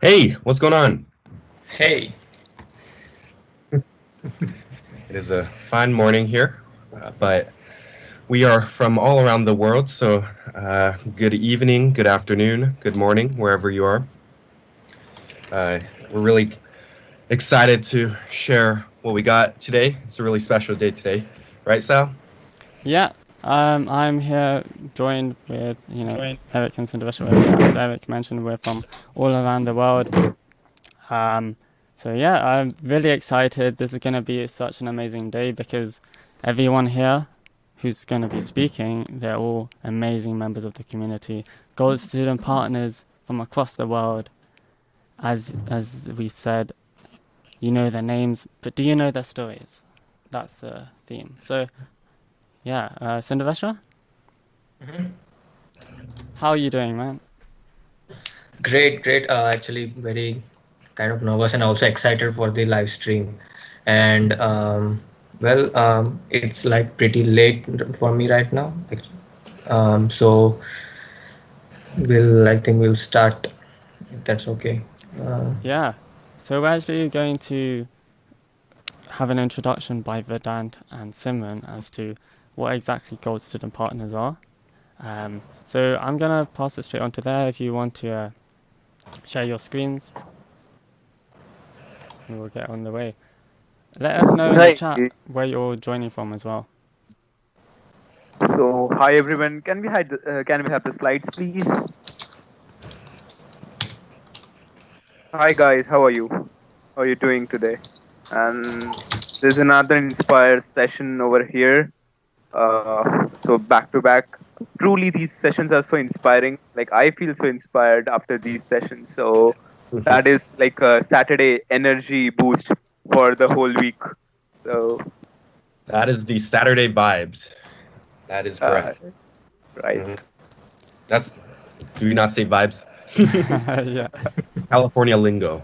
Hey, what's going on? Hey, It is a fine morning here, but we are from all around the world, so good evening, good afternoon, good morning, wherever you are. We're really excited to share what we got today. It's a really special day today, right, Sal? Yeah, I'm here joined with, Eric and Cinderella. As Eric mentioned, we're from all around the world. Um, so yeah, I'm really excited. This is going to be such an amazing day because everyone here who's going to be speaking, they're all amazing members of the community, Gold student partners from across the world. As we've said, you know their names, but do you know their stories? That's the theme. So yeah, Cinderella, how are you doing, man? great. Actually, very kind of nervous and also excited for the live stream. And it's like pretty late for me right now. So I think we'll start. If that's okay. Yeah. So we're actually going to have an introduction by Vedant and Simran as to what exactly Gold Student Partners are. So I'm going to pass it straight on to there if you want to share your screens. We will get on the way. Let us know in the Hi. chat where you're joining from as well. So, hi everyone. Can we have the slides, please? Hi guys, how are you? How are you doing today? And there's another inspired session over here. So back to back. Truly, these sessions are so inspiring. Like I feel so inspired after these sessions. So that is like a Saturday energy boost for the whole week. So That is the Saturday vibes. That is correct. right. That's, do you not say vibes? Yeah. California lingo.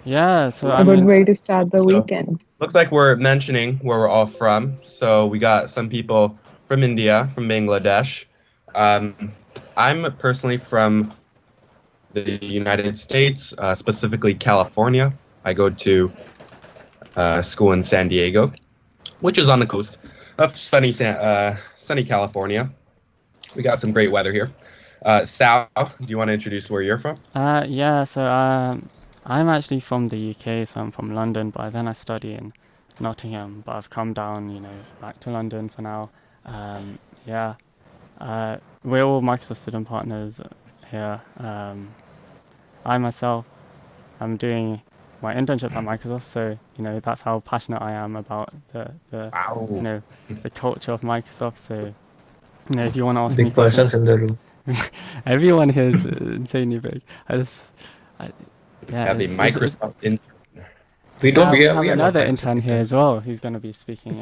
Yeah, so A good way to start the So- weekend. Looks like we're mentioning where we're all from. So we got some people from India, from Bangladesh. I'm personally from the United States, specifically California. I go to school in San Diego, which is on the coast of sunny California. We got some great weather here. Sal, do you want to introduce where you're from? Yeah, so I'm actually from the UK, so I'm from London, but then I study in Nottingham, but I've come down, back to London for now. Yeah, we're all Microsoft student partners here. I myself, I'm doing my internship at Microsoft, so that's how passionate I am about the Wow. the culture of Microsoft. So if you want to ask me Big persons questions, in the room. everyone here is insanely big. Yeah, Got the it's- Microsoft intern. We don't. we have We are not another Microsoft intern here interns. as well who's going to be speaking.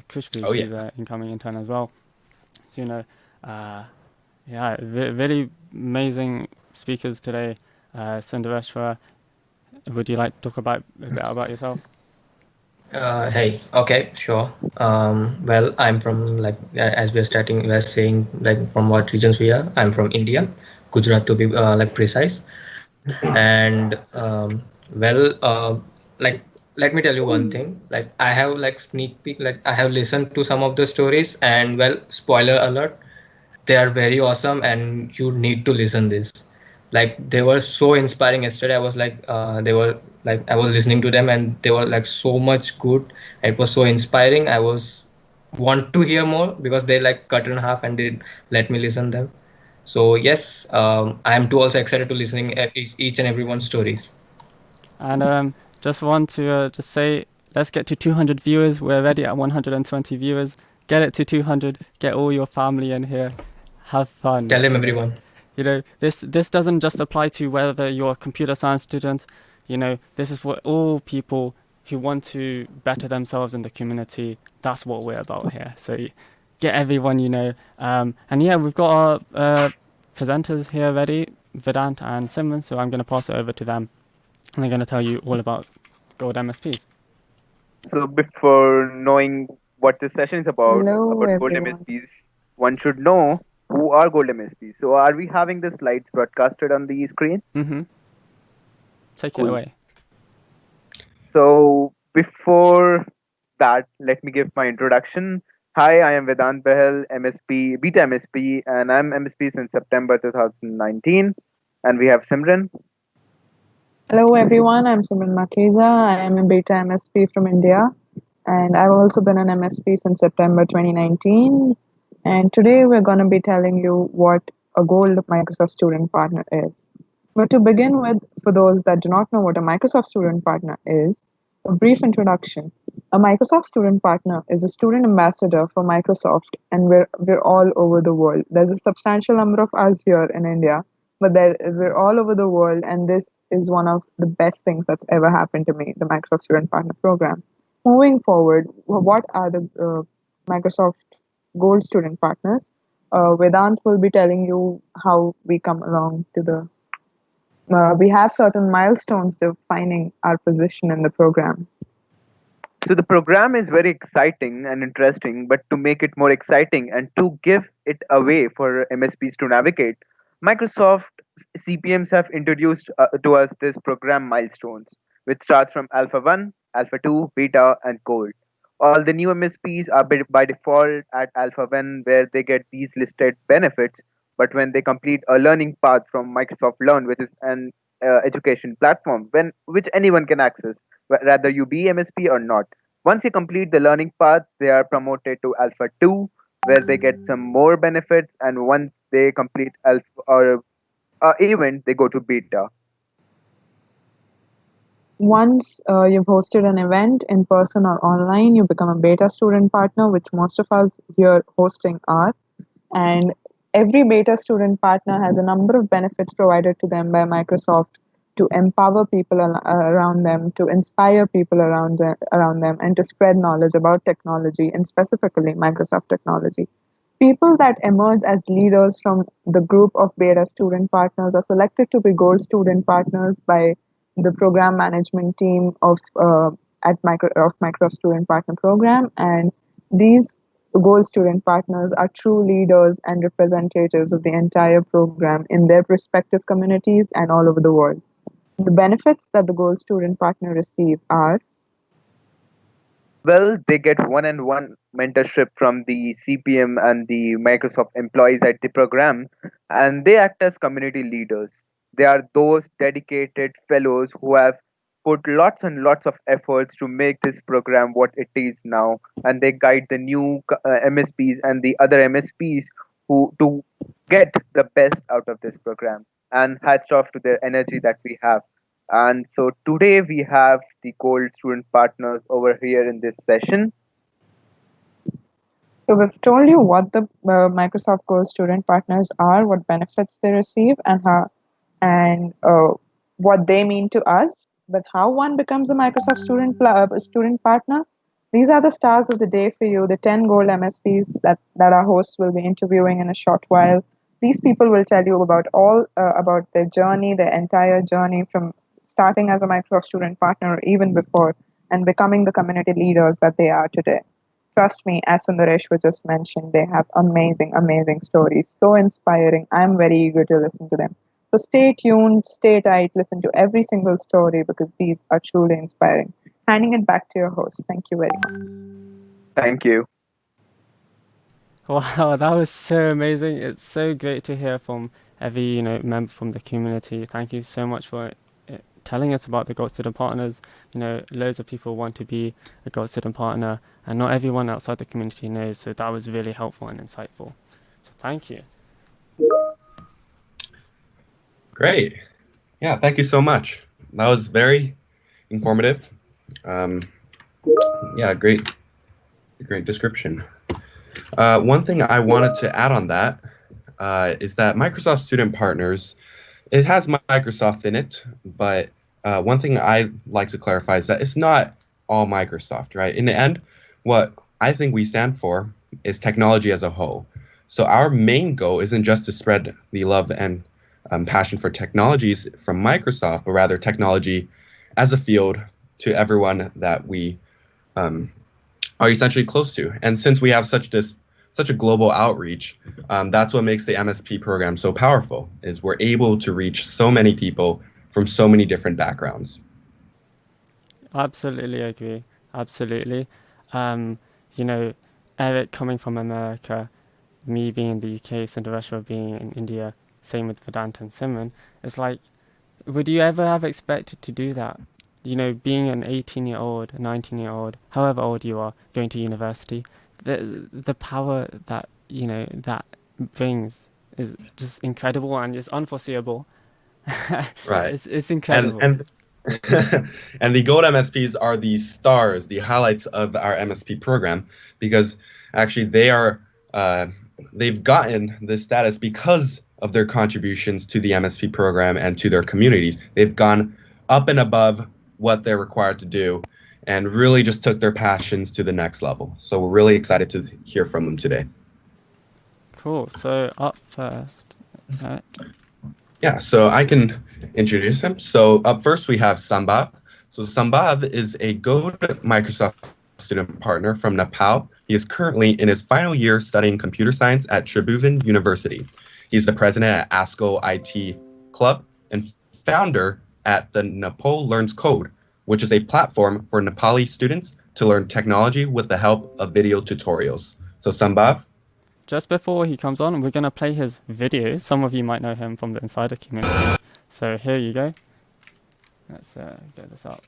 Khushboo, Oh, yeah. she's an incoming intern as well. So really amazing speakers today. Cinderella, would you like to talk a bit about yourself? Hey, okay, sure. I'm from as we're saying like from what regions we are. I'm from India, Gujarat to be like precise. And like let me tell you one thing. Like I have like sneak peek. Like I have listened to some of the stories, and spoiler alert, they are very awesome, and you need to listen this. Like they were so inspiring yesterday. I was like they were like I was listening to them, and they were like so much good. It was so inspiring. I was want to hear more because they like cut in half and did let me listen them. So yes, I am too also excited to listening each and everyone's stories. And just want to just say, let's get to 200 viewers. We're already at 120 viewers. Get it to 200. Get all your family in here. Have fun. Tell him everyone. This doesn't just apply to whether you're a computer science student. This is for all people who want to better themselves in the community. That's what we're about here. So get everyone, and yeah, we've got our presenters here ready, Vedant and Simran. So I'm going to pass it over to them, and they're going to tell you all about Gold MSPs. So before knowing what this session is about Hello, Gold everyone. MSPs, one should know who are Gold MSPs. So are we having the slides broadcasted on the screen? Mm-hmm. take it Cool. away. So before that, let me give my introduction. Hi, I am Vedant Behel, MSP, Beta MSP, and I'm MSP since September 2019. And we have Simran. Hello everyone, I'm Simran Makeza. I am a beta MSP from India and I've also been an MSP since September 2019. And today we're going to be telling you what a Gold Microsoft Student Partner is. But to begin with, for those that do not know what a Microsoft Student Partner is, a brief introduction. A Microsoft Student Partner is a student ambassador for Microsoft and we're all over the world. There's a substantial number of us here in India, but we're all over the world, and this is one of the best things that's ever happened to me, the Microsoft Student Partner Program. Moving forward, what are the Microsoft Gold Student Partners? Vedant will be telling you how we come along to the. We have certain milestones defining our position in the program. So the program is very exciting and interesting, but to make it more exciting and to give it a way for MSPs to navigate, Microsoft CPMs have introduced to us this program milestones, which starts from Alpha 1, Alpha 2, Beta, and Gold. All the new MSPs are by default at Alpha 1, where they get these listed benefits, but when they complete a learning path from Microsoft Learn, which is an education platform which anyone can access, rather you be MSP or not. Once you complete the learning path, they are promoted to Alpha 2, where they get some more benefits, and once they complete Alpha or event, they go to Beta. Once you've hosted an event in person or online, you become a beta student partner, which most of us here hosting are. And every beta student partner has a number of benefits provided to them by Microsoft to empower people around them, to inspire people around them, and to spread knowledge about technology, and specifically Microsoft technology. People that emerge as leaders from the group of beta student partners are selected to be gold student partners by the program management team of Microsoft Student Partner Program, and these gold student partners are true leaders and representatives of the entire program in their respective communities and all over the world. The benefits that the gold student partner receive are: well, they get one-on-one mentorship from the CPM and the Microsoft employees at the program, and they act as community leaders. They are those dedicated fellows who have put lots and lots of efforts to make this program what it is now, and they guide the new MSPs and the other MSPs who to get the best out of this program. And hats off to their energy that we have. And so today we have the Gold Student Partners over here in this session. So we've told you what the Microsoft Gold Student Partners are, what benefits they receive, and what they mean to us. But how one becomes a Microsoft student partner? These are the stars of the day for you, the 10 Gold MSPs that our hosts will be interviewing in a short while. These people will tell you about about their journey, their entire journey from starting as a Microsoft Student Partner or even before, and becoming the community leaders that they are today. Trust me, as Sundaresh just mentioned, they have amazing, amazing stories. So inspiring. I'm very eager to listen to them. So stay tuned, stay tight, listen to every single story because these are truly inspiring. Handing it back to your host. Thank you very much. Thank you. Wow, that was so amazing. It's so great to hear from every member from the community. Thank you so much for telling us about the Gold Student Partners. Loads of people want to be a Gold Student Partner, and not everyone outside the community knows. So that was really helpful and insightful. So thank you. Great. Yeah, thank you so much. That was very informative. Yeah, great description. One thing I wanted to add on that is that Microsoft Student Partners, it has Microsoft in it, but one thing I like to clarify is that it's not all Microsoft, right? In the end, what I think we stand for is technology as a whole. So our main goal isn't just to spread the love and passion for technologies from Microsoft, but rather technology as a field to everyone that we are essentially close to. And since we have such a global outreach, that's what makes the MSP program so powerful, is we're able to reach so many people from so many different backgrounds. Absolutely agree. Absolutely. You know, Eric coming from America, me being in the UK, Cinderella being in India, same with Vedant and Simran. It's like, would you ever have expected to do that? You know, being an 18-year-old, 19-year-old, however old you are, going to university, the power that, you know, that brings is just incredible and it's unforeseeable. Right. It's incredible. And and the Gold MSPs are the stars, the highlights of our MSP program, because actually they've gotten this status because of their contributions to the MSP program and to their communities. They've gone up and above what they're required to do and really just took their passions to the next level. So we're really excited to hear from them today. Cool. So up first. Yeah, so I can introduce him. So up first we have Sambav. So Sambav is a Gold Microsoft student partner from Nepal. He is currently in his final year studying computer science at Tribhuvan University. He's the president at ASCO IT Club and founder at the Nepal Learns Code, which is a platform for Nepali students to learn technology with the help of video tutorials. So Sambav. Just before he comes on, we're going to play his video. Some of you might know him from the Insider community. So here you go. Let's get this up.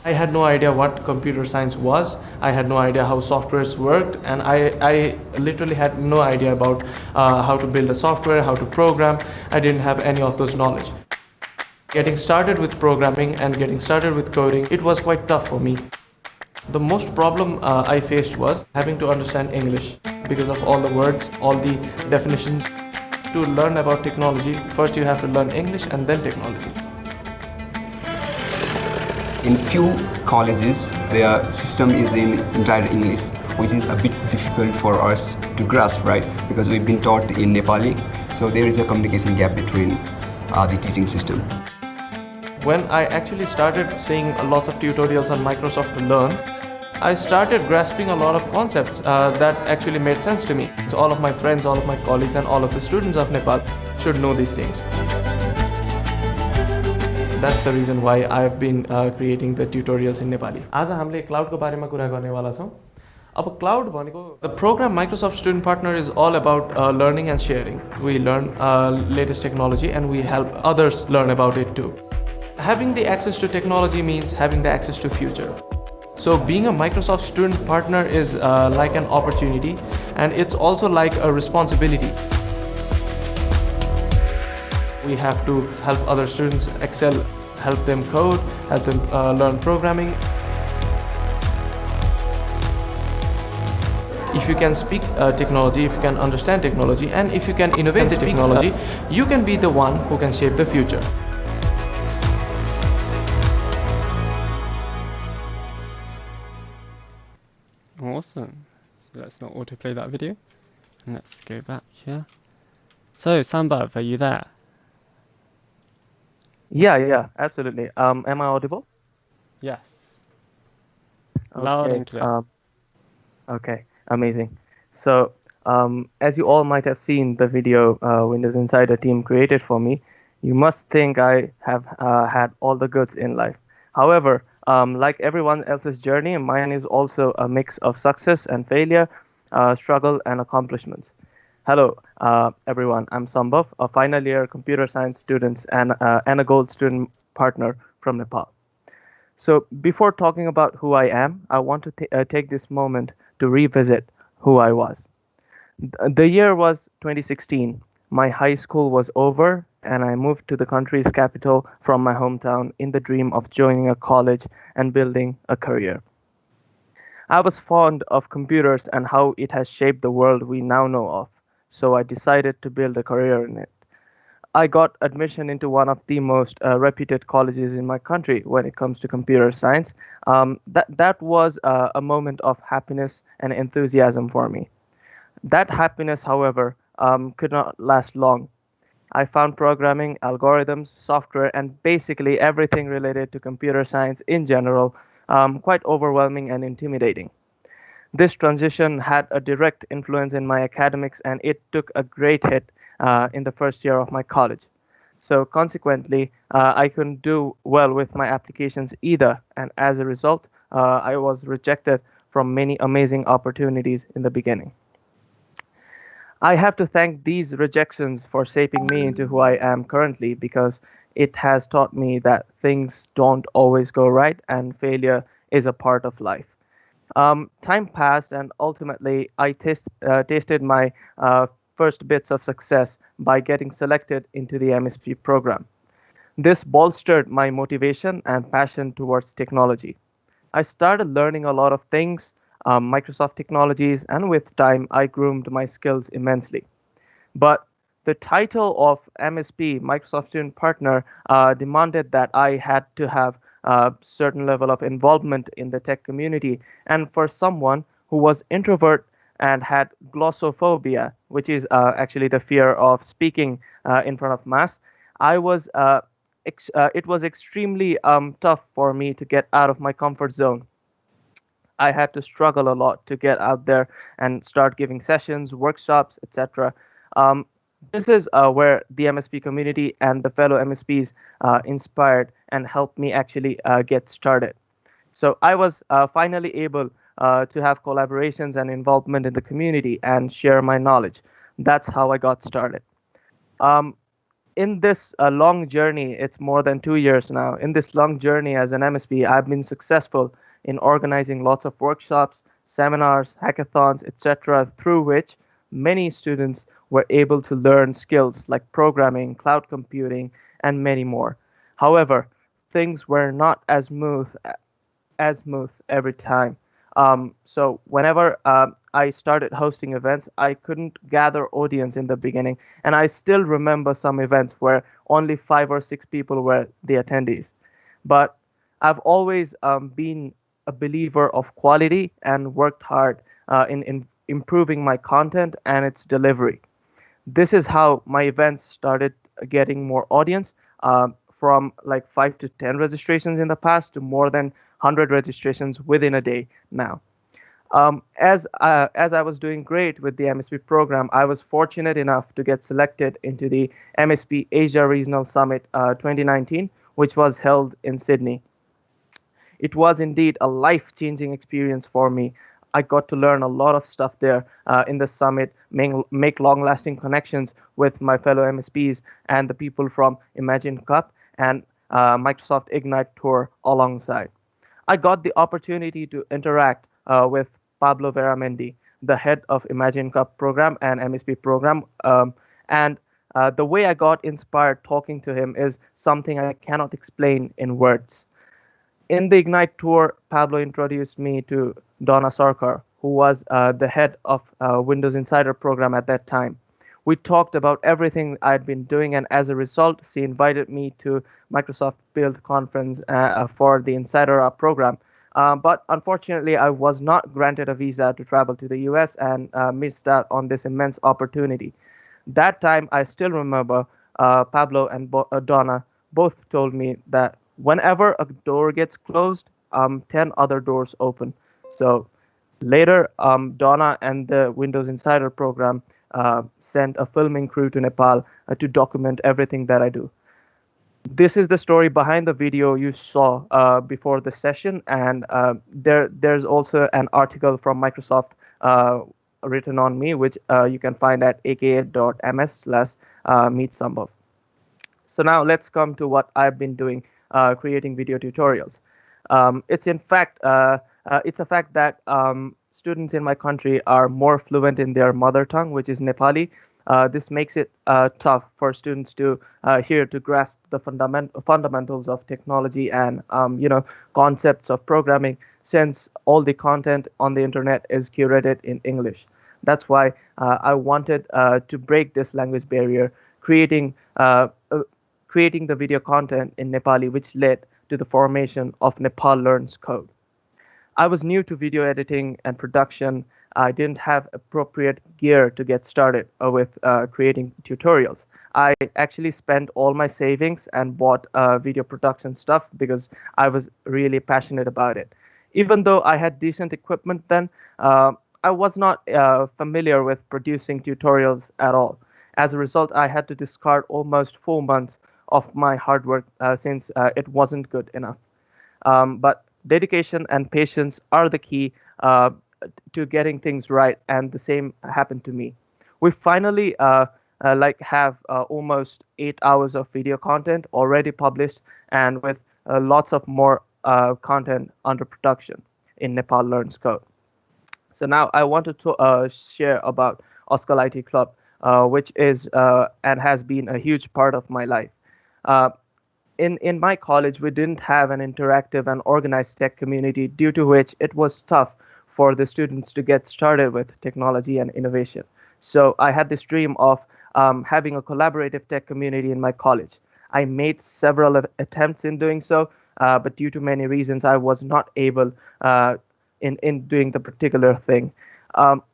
I had no idea what computer science was. I had no idea how softwares worked, and I literally had no idea about how to build a software, how to program. I didn't have any of those knowledge. Getting started with programming and getting started with coding, it was quite tough for me. The most problem I faced was having to understand English because of all the words, all the definitions. To learn about technology, first you have to learn English and then technology. In few colleges, their system is in entire English, which is a bit difficult for us to grasp, right? Because we've been taught in Nepali, so there is a communication gap between the teaching system. When I actually started seeing lots of tutorials on Microsoft to learn, I started grasping a lot of concepts that actually made sense to me. So all of my friends, all of my colleagues, and all of the students of Nepal should know these things. That's the reason why I've been creating the tutorials in Nepali. आज हामीले क्लाउडको बारेमा कुरा गर्नेवाला छौं. अब cloud भनेको the program Microsoft Student Partner is all about learning and sharing. We learn latest technology and we help others learn about it too. Having the access to technology means having the access to future. So being a Microsoft Student Partner is like an opportunity, and it's also like a responsibility. We have to help other students excel, help them code, help them learn programming. If you can speak technology, if you can understand technology, and if you can innovate the technology, you can be the one who can shape the future. Awesome. So let's not autoplay that video. And let's go back here. So, Sambav, are you there? Yeah, absolutely. Am I audible? Yes. Loud and clear. Okay, amazing. So, as you all might have seen the video Windows Insider team created for me, you must think I have had all the goods in life. However, like everyone else's journey, mine is also a mix of success and failure, struggle and accomplishments. Hello, everyone. I'm Sambav, a final year computer science student and a Gold student partner from Nepal. So before talking about who I am, I want to take this moment to revisit who I was. The year was 2016. My high school was over and I moved to the country's capital from my hometown in the dream of joining a college and building a career. I was fond of computers and how it has shaped the world we now know of, so I decided to build a career in it. I got admission into one of the most reputed colleges in my country when it comes to computer science. That was a moment of happiness and enthusiasm for me. That happiness, however, could not last long. I found programming, algorithms, software, and basically everything related to computer science in general quite overwhelming and intimidating. This transition had a direct influence in my academics, and it took a great hit in the first year of my college. So, consequently, I couldn't do well with my applications either, and as a result, I was rejected from many amazing opportunities in the beginning. I have to thank these rejections for shaping me into who I am currently because it has taught me that things don't always go right and failure is a part of life. Time passed, and ultimately, I tasted my first bits of success by getting selected into the MSP program. This bolstered my motivation and passion towards technology. I started learning a lot of things, Microsoft technologies, and with time, I groomed my skills immensely. But the title of MSP, Microsoft Student Partner, demanded that I had to have a certain level of involvement in the tech community. And for someone who was introvert and had glossophobia, which is actually the fear of speaking in front of mass, I was it was extremely tough for me to get out of my comfort zone. I had to struggle a lot to get out there and start giving sessions, workshops, etc. Um, this is where the MSP community and the fellow MSPs inspired and helped me actually get started. So I was finally able to have collaborations and involvement in the community and share my knowledge. That's how I got started. Um, in this long journey, it's more than 2 years now. In this long journey as an MSP, I've been successful in organizing lots of workshops, seminars, hackathons, etc., through which many students were able to learn skills like programming, cloud computing, and many more. However, things were not as smooth every time. So whenever I started hosting events, I couldn't gather audience in the beginning, and I still remember some events where only 5 or 6 people were the attendees. But I've always been a believer of quality and worked hard in improving my content and its delivery. This is how my events started getting more audience from like 5 to 10 registrations in the past to more than 100 registrations within a day now. As I was doing great with the MSP program, I was fortunate enough to get selected into the MSP Asia Regional Summit 2019, which was held in Sydney. It was indeed a life-changing experience for me. I got to learn a lot of stuff there in the summit, make long-lasting connections with my fellow MSPs and the people from Imagine Cup and Microsoft Ignite Tour alongside. I got the opportunity to interact with Pablo Veramendi, the head of Imagine Cup program and MSP program. And the way I got inspired talking to him is something I cannot explain in words. In the Ignite tour, Pablo introduced me to Donna Sarkar, who was the head of Windows Insider program at that time. We talked about everything I'd been doing, and as a result, she invited me to Microsoft Build conference for the Insider program. But unfortunately, I was not granted a visa to travel to the US and missed out on this immense opportunity. That time, I still remember Pablo and Donna both told me that whenever a door gets closed, 10 other doors open. So later, Donna and the Windows Insider program sent a filming crew to Nepal to document everything that I do. This is the story behind the video you saw before the session, and there's also an article from Microsoft written on me, which you can find at aka.ms/meet Sambav. So now let's come to what I've been doing, creating video tutorials. It's a fact that students in my country are more fluent in their mother tongue, which is Nepali. This makes it tough for students to here to grasp the fundamentals of technology and concepts of programming, since all the content on the internet is curated in English. That's why I wanted to break this language barrier, creating the video content in Nepali, which led to the formation of Nepal Learns Code. I was new to video editing and production, I didn't have appropriate gear to get started with creating tutorials. I actually spent all my savings and bought video production stuff because I was really passionate about it. Even though I had decent equipment then, I was not familiar with producing tutorials at all. As a result, I had to discard almost 4 months of my hard work since it wasn't good enough. But dedication and patience are the key to getting things right, and the same happened to me. We finally have almost 8 hours of video content already published, and with lots of more content under production in Nepal Learns Code. So now I wanted to share about Oskal IT Club, which is and has been a huge part of my life. Uh, in my college, we didn't have an interactive and organized tech community, due to which it was tough for the students to get started with technology and innovation. So I had this dream of having a collaborative tech community in my college. I made several attempts in doing so, but due to many reasons, I was not able in doing the particular thing.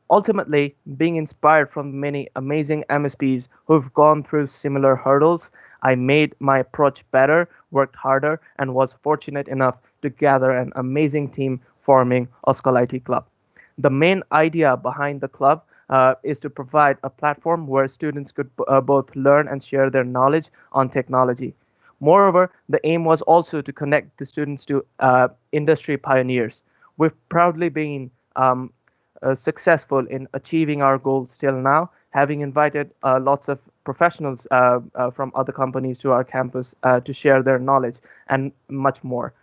Ultimately, being inspired from many amazing MSPs who've gone through similar hurdles, I made my approach better, worked harder, and was fortunate enough to gather an amazing team forming Oskal IT Club. The main idea behind the club is to provide a platform where students could both learn and share their knowledge on technology. Moreover, the aim was also to connect the students to industry pioneers. We've proudly been successful in achieving our goals till now, having invited lots of professionals from other companies to our campus to share their knowledge and much more.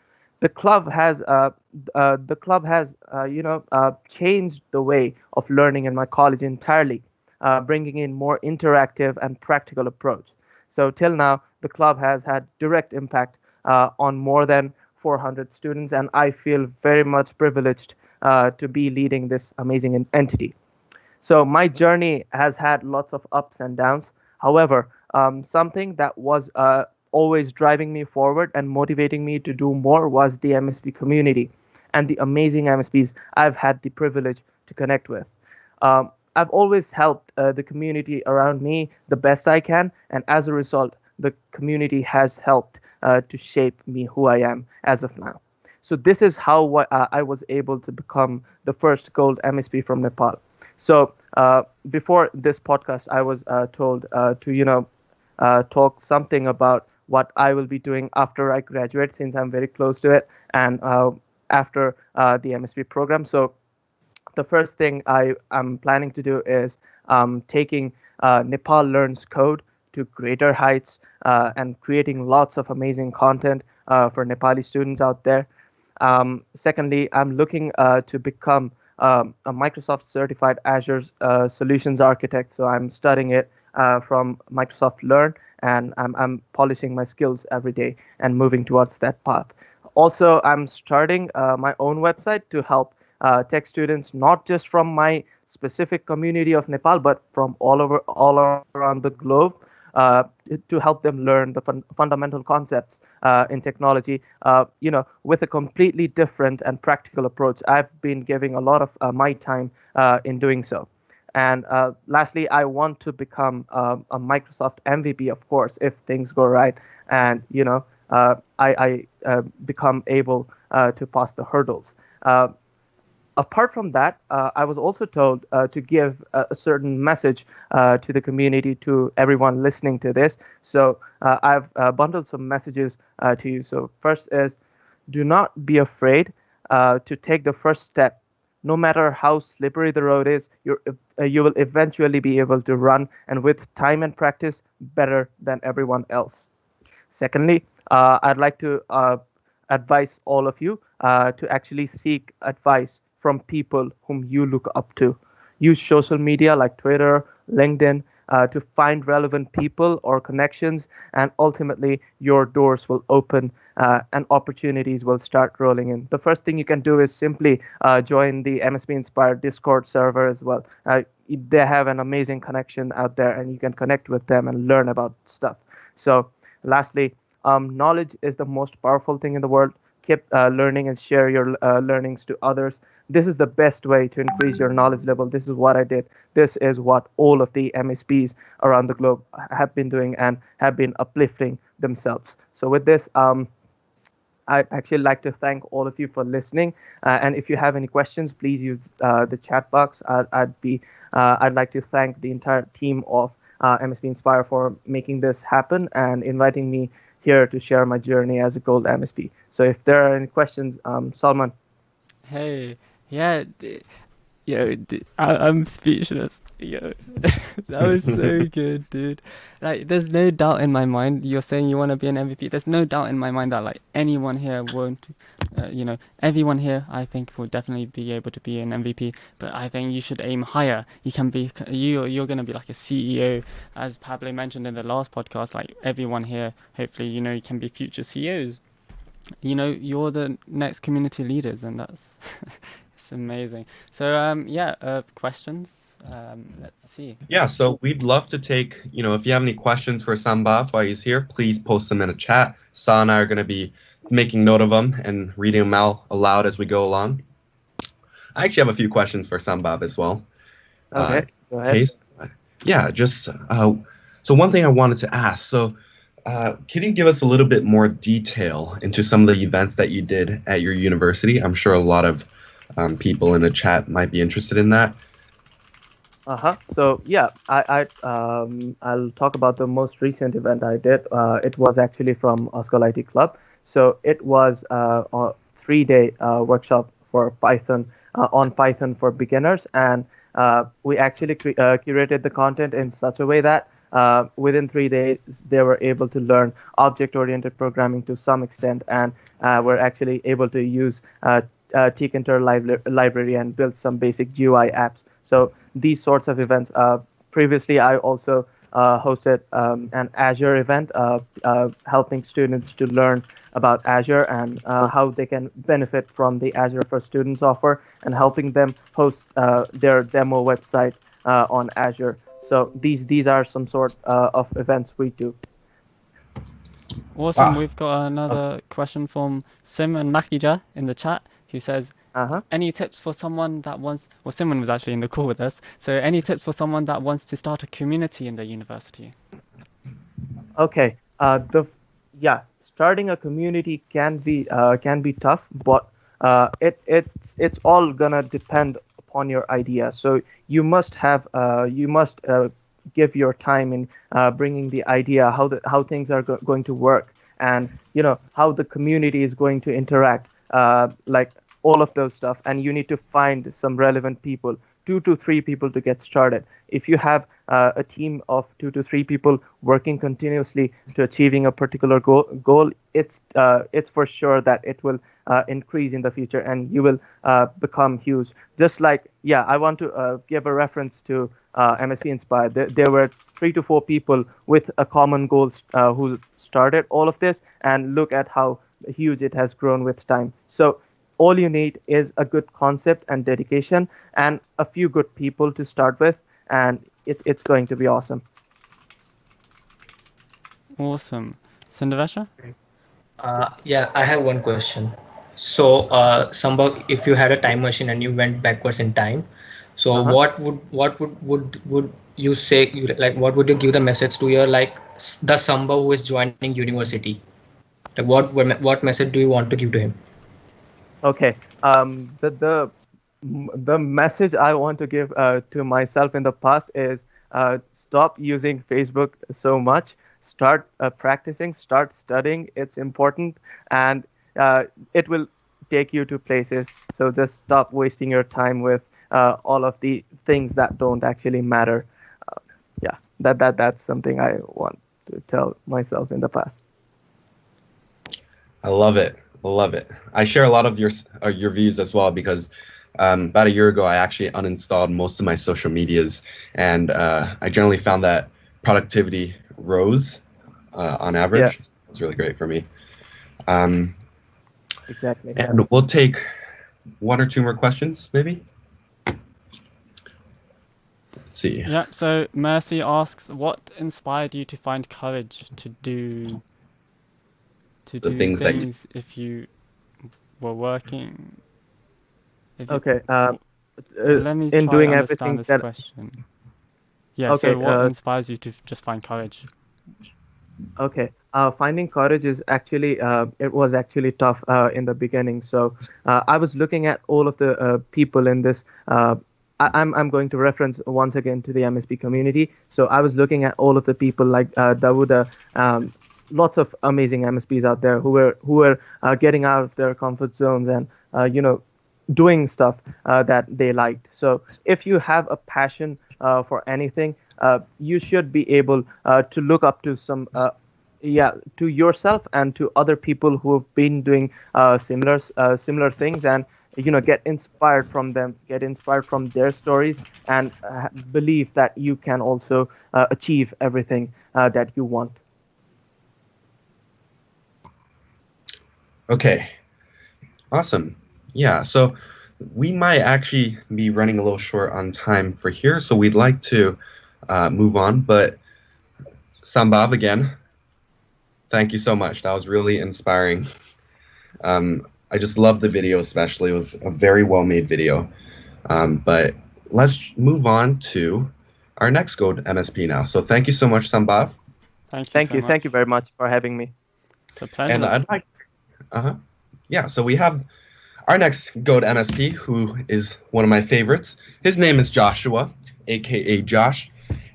The club has changed the way of learning in my college entirely, bringing in more interactive and practical approach. So till now, the club has had direct impact on more than 400 students, and I feel very much privileged to be leading this amazing entity. So my journey has had lots of ups and downs. However, something that was always driving me forward and motivating me to do more was the MSP community and the amazing MSPs I've had the privilege to connect with. I've always helped the community around me the best I can, and as a result, the community has helped to shape me who I am as of now. So this is how I was able to become the first Gold MSP from Nepal. So before this podcast, I was told to talk something about what I will be doing after I graduate, since I'm very close to it, and after the MSP program. So the first thing I am planning to do is taking Nepal Learns Code to greater heights and creating lots of amazing content for Nepali students out there. Secondly, I'm looking to become a Microsoft certified Azure solutions architect. So I'm studying it from Microsoft Learn, and I'm polishing my skills every day and moving towards that path. Also, I'm starting my own website to help tech students, not just from my specific community of Nepal, but from all around the globe, to help them learn the fundamental concepts in technology, with a completely different and practical approach. I've been giving a lot of my time in doing so. And lastly, I want to become a Microsoft MVP, of course, if things go right, and I become able to pass the hurdles. Apart from that, I was also told to give a certain message to the community, to everyone listening to this. So I've bundled some messages to you. So first is, do not be afraid to take the first step. No matter how slippery the road is, you will eventually be able to run, and with time and practice, better than everyone else. Secondly, I'd like to advise all of you to actually seek advice from people whom you look up to. Use social media like Twitter, LinkedIn to find relevant people or connections, and ultimately your doors will open and opportunities will start rolling in. The first thing you can do is simply join the MSPInspire Discord server as well. They have an amazing connection out there, and you can connect with them and learn about stuff. So lastly, knowledge is the most powerful thing in the world. keep learning and share your learnings to others. This is the best way to increase your knowledge level. This is what I did. This is what all of the MSPs around the globe have been doing and have been uplifting themselves. So with this, I'd actually like to thank all of you for listening. And if you have any questions, please use the chat box. I'd like to thank the entire team of MSPInspire for making this happen and inviting me here to share my journey as a Gold MSP. So if there are any questions, Salman. Hey, yeah, I'm speechless. Yo, that was so good, dude. Like, there's no doubt in my mind. You're saying you want to be an MVP. There's no doubt in my mind that like anyone here won't, everyone here I think will definitely be able to be an MVP. But I think you should aim higher. You can be you're gonna be like a CEO, as Pablo mentioned in the last podcast. Like everyone here, hopefully, you can be future CEOs. You're the next community leaders, and that's it's amazing. So questions. Let's see. Yeah, so we'd love to take, if you have any questions for Sambhav while he's here, please post them in a chat. Sa and I are going to be making note of them and reading them out aloud as we go along. I actually have a few questions for Sambhav as well. Okay, go ahead. Yeah, just so one thing I wanted to ask. So can you give us a little bit more detail into some of the events that you did at your university? I'm sure a lot of people in the chat might be interested in that. So yeah, I'll talk about the most recent event I did. It was actually from Oscar IT Club. So it was a 3-day workshop for Python on Python for beginners, and we actually curated the content in such a way that within 3 days they were able to learn object-oriented programming to some extent, and were actually able to use Tkinter library and build some basic GUI apps. So these sorts of events. Previously, I also hosted an Azure event, helping students to learn about Azure and how they can benefit from the Azure for Students offer, and helping them host their demo website on Azure. So these are some sort of events we do. Awesome. We've got another question from Simon Makija in the chat, who says, any tips for someone that wants, well, Simon was actually in the call with us, so any tips for someone that wants to start a community in the university? Okay, starting a community can be tough, but it's all gonna depend upon your idea. So you must give your time in bringing the idea, how things are going to work, and how the community is going to interact, like all of those stuff. And you need to find some relevant people, 2 to 3 people to get started. If you have a team of 2 to 3 people working continuously to achieving a particular goal, it's for sure that it will increase in the future, and you will become huge. Just like, I want to give a reference to MSPInspire. There were 3 to 4 people with a common goal who started all of this, and look at how huge it has grown with time. So all you need is a good concept and dedication, and a few good people to start with, and it's going to be awesome. Awesome. Sindhavesha? I have one question. So, Sambhav, if you had a time machine and you went backwards in time, so what would you say? Like, what would you give the message to your the Sambhav who is joining university? Like, what message do you want to give to him? Okay. The message I want to give to myself in the past is stop using Facebook so much. Start practicing. Start studying. It's important, and it will take you to places. So just stop wasting your time with all of the things that don't actually matter. That's something I want to tell myself in the past. I love it. I share a lot of your views as well, because about a year ago, I actually uninstalled most of my social medias, and I generally found that productivity rose on average. It was really great for me. Exactly. And we'll take 1 or 2 more questions, maybe. Let's see. Yeah, so Mercy asks, what inspired you to find courage to do things if you were working. Okay. Let me in try doing and everything understand this that. question. Yeah. Okay. So what inspires you to just find courage? Okay. Finding courage is actually it was actually tough in the beginning. So I was looking at all of the people in this. I'm going to reference once again to the MSP community. So I was looking at all of the people like Dawuda, lots of amazing MSPs out there who were getting out of their comfort zones and doing stuff that they liked. So if you have a passion for anything, you should be able to look up to to yourself and to other people who have been doing similar things, and get inspired from them, get inspired from their stories, and believe that you can also achieve everything that you want. Okay, awesome. Yeah, so we might actually be running a little short on time for here, so we'd like to move on. But Sambhav, again, thank you so much. That was really inspiring. I just loved the video, especially. It was a very well-made video. But let's move on to our next Gold MSP now. So thank you so much, Sambhav. Thank you. Thank you very much for having me. It's a pleasure. And I'd like, yeah. So we have our next Gold MSP, who is one of my favorites. His name is Joshua, aka Josh,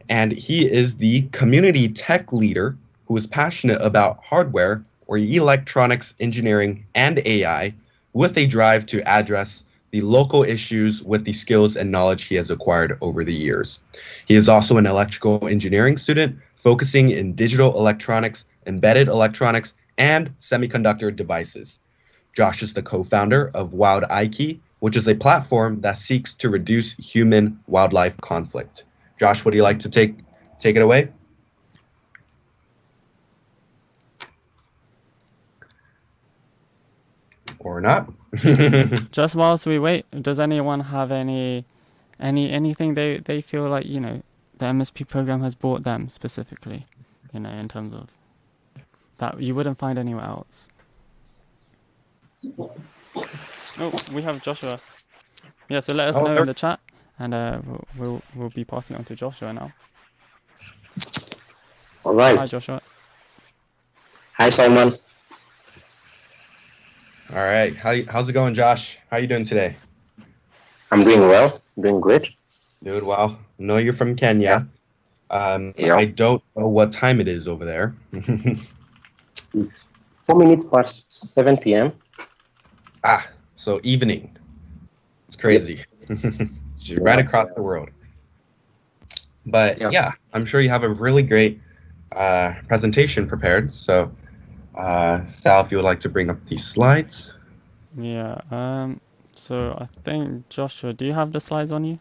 and he is the community tech leader who is passionate about hardware or electronics engineering and AI, with a drive to address the local issues with the skills and knowledge he has acquired over the years. He is also an electrical engineering student focusing in digital electronics, embedded electronics, and semiconductor devices. Josh is the co-founder of Wild iKey, which is a platform that seeks to reduce human-wildlife conflict. Josh, would you like to take it away? Or not? Just whilst we wait, does anyone have anything they feel like the MSP program has brought them specifically, in terms of that you wouldn't find anywhere else? Oh, we have Joshua. Yeah, so let us know in the chat, and we'll be passing on to Joshua now. All right. Hi, Joshua. Hi, Simon. All right. How's it going, Josh? How you doing today? I'm doing well. Doing great. Doing well. I know you're from Kenya. Yeah. I don't know what time it is over there. It's 4 minutes past 7 p.m. So evening. It's crazy. Yep. Right across the world. But yeah, I'm sure you have a really great presentation prepared. So Sal, if you would like to bring up these slides. Yeah, so I think, Joshua, do you have the slides on you?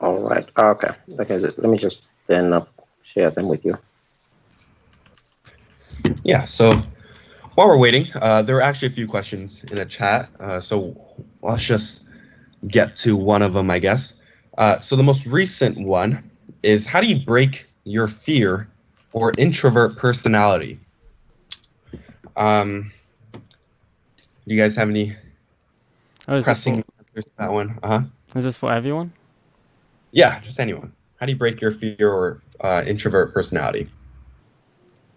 All right. Okay. Let me just then share them with you. Yeah, so while we're waiting, there are actually a few questions in the chat. So let's just get to one of them, I guess. So the most recent one is, how do you break your fear or introvert personality? Do you guys have any pressing answers to that one? Is this for everyone? Yeah, just anyone. How do you break your fear or introvert personality?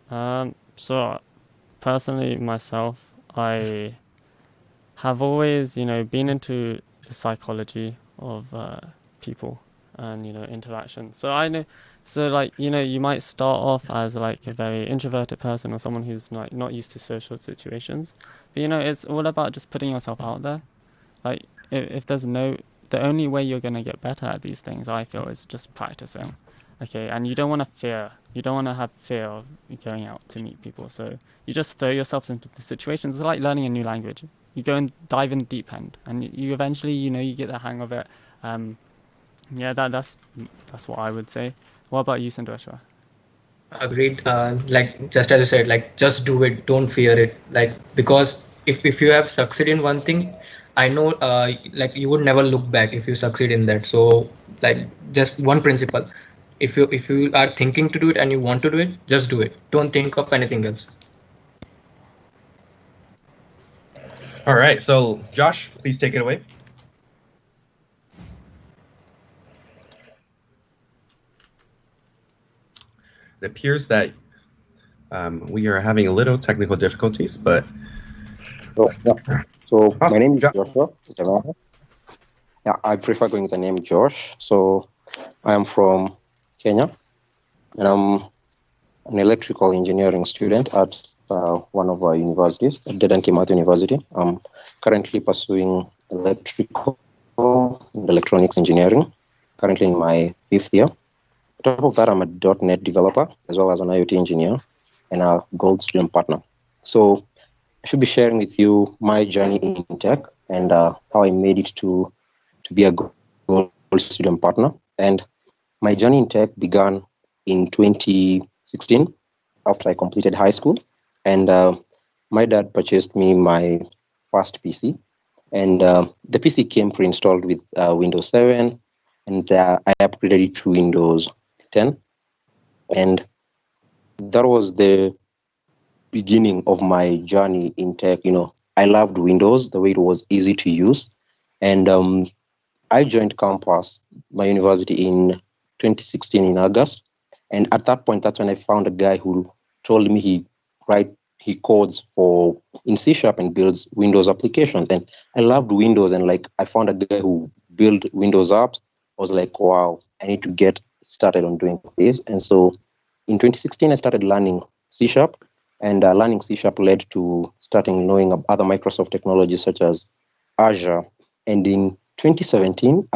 So personally, myself, I have always, been into the psychology of people and, interaction. So I know, you might start off as like a very introverted person or someone who's like not used to social situations. But, it's all about just putting yourself out there. Like, if there's the only way you're going to get better at these things, I feel, is just practicing. Okay, and you don't want to have fear of going out to meet people. So you just throw yourself into the situations. It's like learning a new language. You go and dive in deep end, and you eventually, you get the hang of it. Yeah, that's what I would say. What about you, Sindheshwar? Agreed. Like just as you said, like just do it. Don't fear it. Like, because if you have succeeded in one thing, I know like you would never look back if you succeed in that. So like just one principle. If you are thinking to do it and you want to do it, just do it. Don't think of anything else. All right, so Josh, please take it away. It appears that we are having a little technical difficulties, but So, yeah. So my name is Jo- Joshua. Yeah, I prefer going with the name Josh. So I am from Kenya, and I'm an electrical engineering student at one of our universities, at Dedan Kimathi University. I'm currently pursuing electrical and electronics engineering, currently in my 5th year. On top of that, I'm a .NET developer, as well as an IoT engineer and a Gold student partner. So I should be sharing with you my journey in tech and how I made it to be a Gold student partner. And my journey in tech began in 2016 after I completed high school. And my dad purchased me my first PC. And the PC came pre-installed with Windows 7, and I upgraded it to Windows 10. And that was the beginning of my journey in tech. I loved Windows, the way it was easy to use. And I joined campus, my university, in 2016 in August. And at that point, that's when I found a guy who told me he codes in C# and builds Windows applications. And I loved Windows, and I found a guy who built Windows apps. I was like, wow, I need to get started on doing this. And so in 2016, I started learning C#, and learning C# led to starting knowing other Microsoft technologies such as Azure. And in 2017,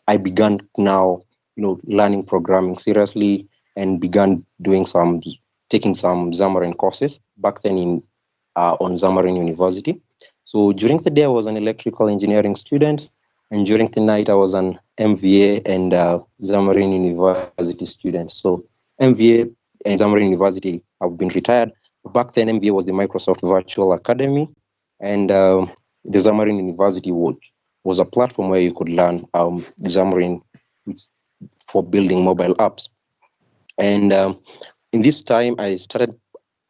I began now, learning programming seriously, and began taking some Xamarin courses back then on Xamarin University. So during the day, I was an electrical engineering student, and during the night, I was an MVA and Xamarin University student. So MVA and Xamarin University have been retired. Back then, MVA was the Microsoft Virtual Academy, and the Xamarin University was a platform where you could learn Xamarin for building mobile apps. And in this time, I started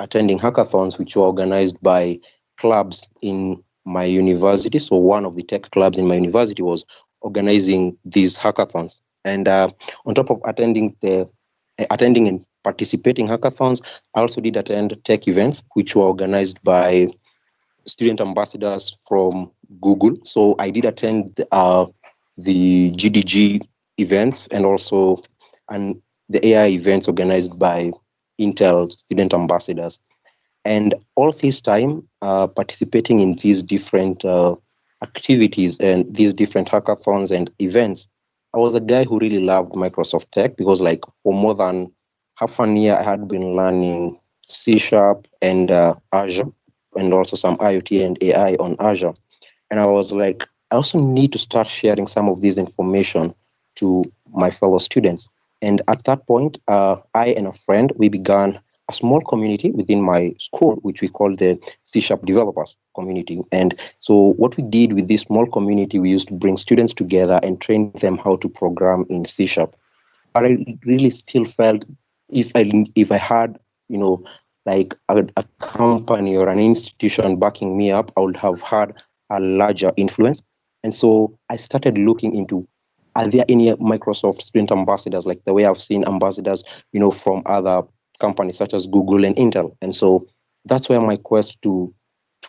attending hackathons, which were organized by clubs in my university. So one of the tech clubs in my university was organizing these hackathons. And on top of attending and participating hackathons, I also did attend tech events, which were organized by student ambassadors from Google. So I did attend the GDG events and also the AI events organized by Intel student ambassadors. And all this time, participating in these different activities and these different hackathons and events, I was a guy who really loved Microsoft Tech, because for more than half a year, I had been learning C# and Azure, and also some IoT and AI on Azure. And I was like, I also need to start sharing some of this information to my fellow students. And at that point, I and a friend, we began a small community within my school, which we call the C# developers community. And so what we did with this small community, we used to bring students together and train them how to program in C#. But I really still felt if I had, a company or an institution backing me up, I would have had a larger influence. And so I started looking into, are there any Microsoft student ambassadors, like the way I've seen ambassadors, from other companies such as Google and Intel? And so that's where my quest to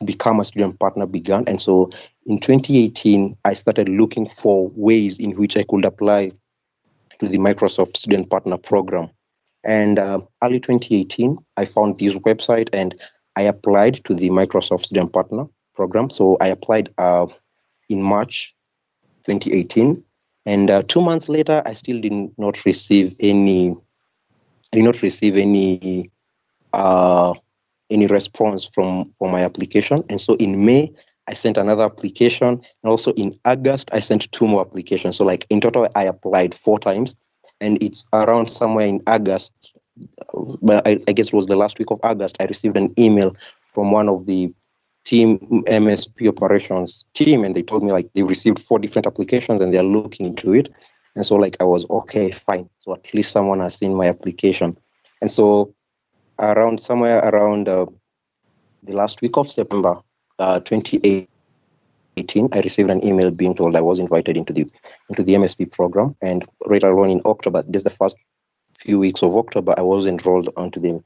become a student partner began. And so in 2018, I started looking for ways in which I could apply to the Microsoft Student Partner Program. And early 2018, I found this website and I applied to the Microsoft Student Partner Program. So I applied in March 2018. And 2 months later, I still did not receive any response from my application. And so in May, I sent another application, and also in August, I sent 2 more applications. So in total, I applied 4 times, and it's around somewhere in August, but I guess it was the last week of August, I received an email from one of the team MSP operations team, and they told me they received 4 different applications and they're looking into it. And so I was okay, fine. So at least someone has seen my application. And so somewhere around the last week of September 2018, 2018, I received an email being told I was invited into the MSP program. And right around in October, this is the first few weeks of October, I was enrolled onto the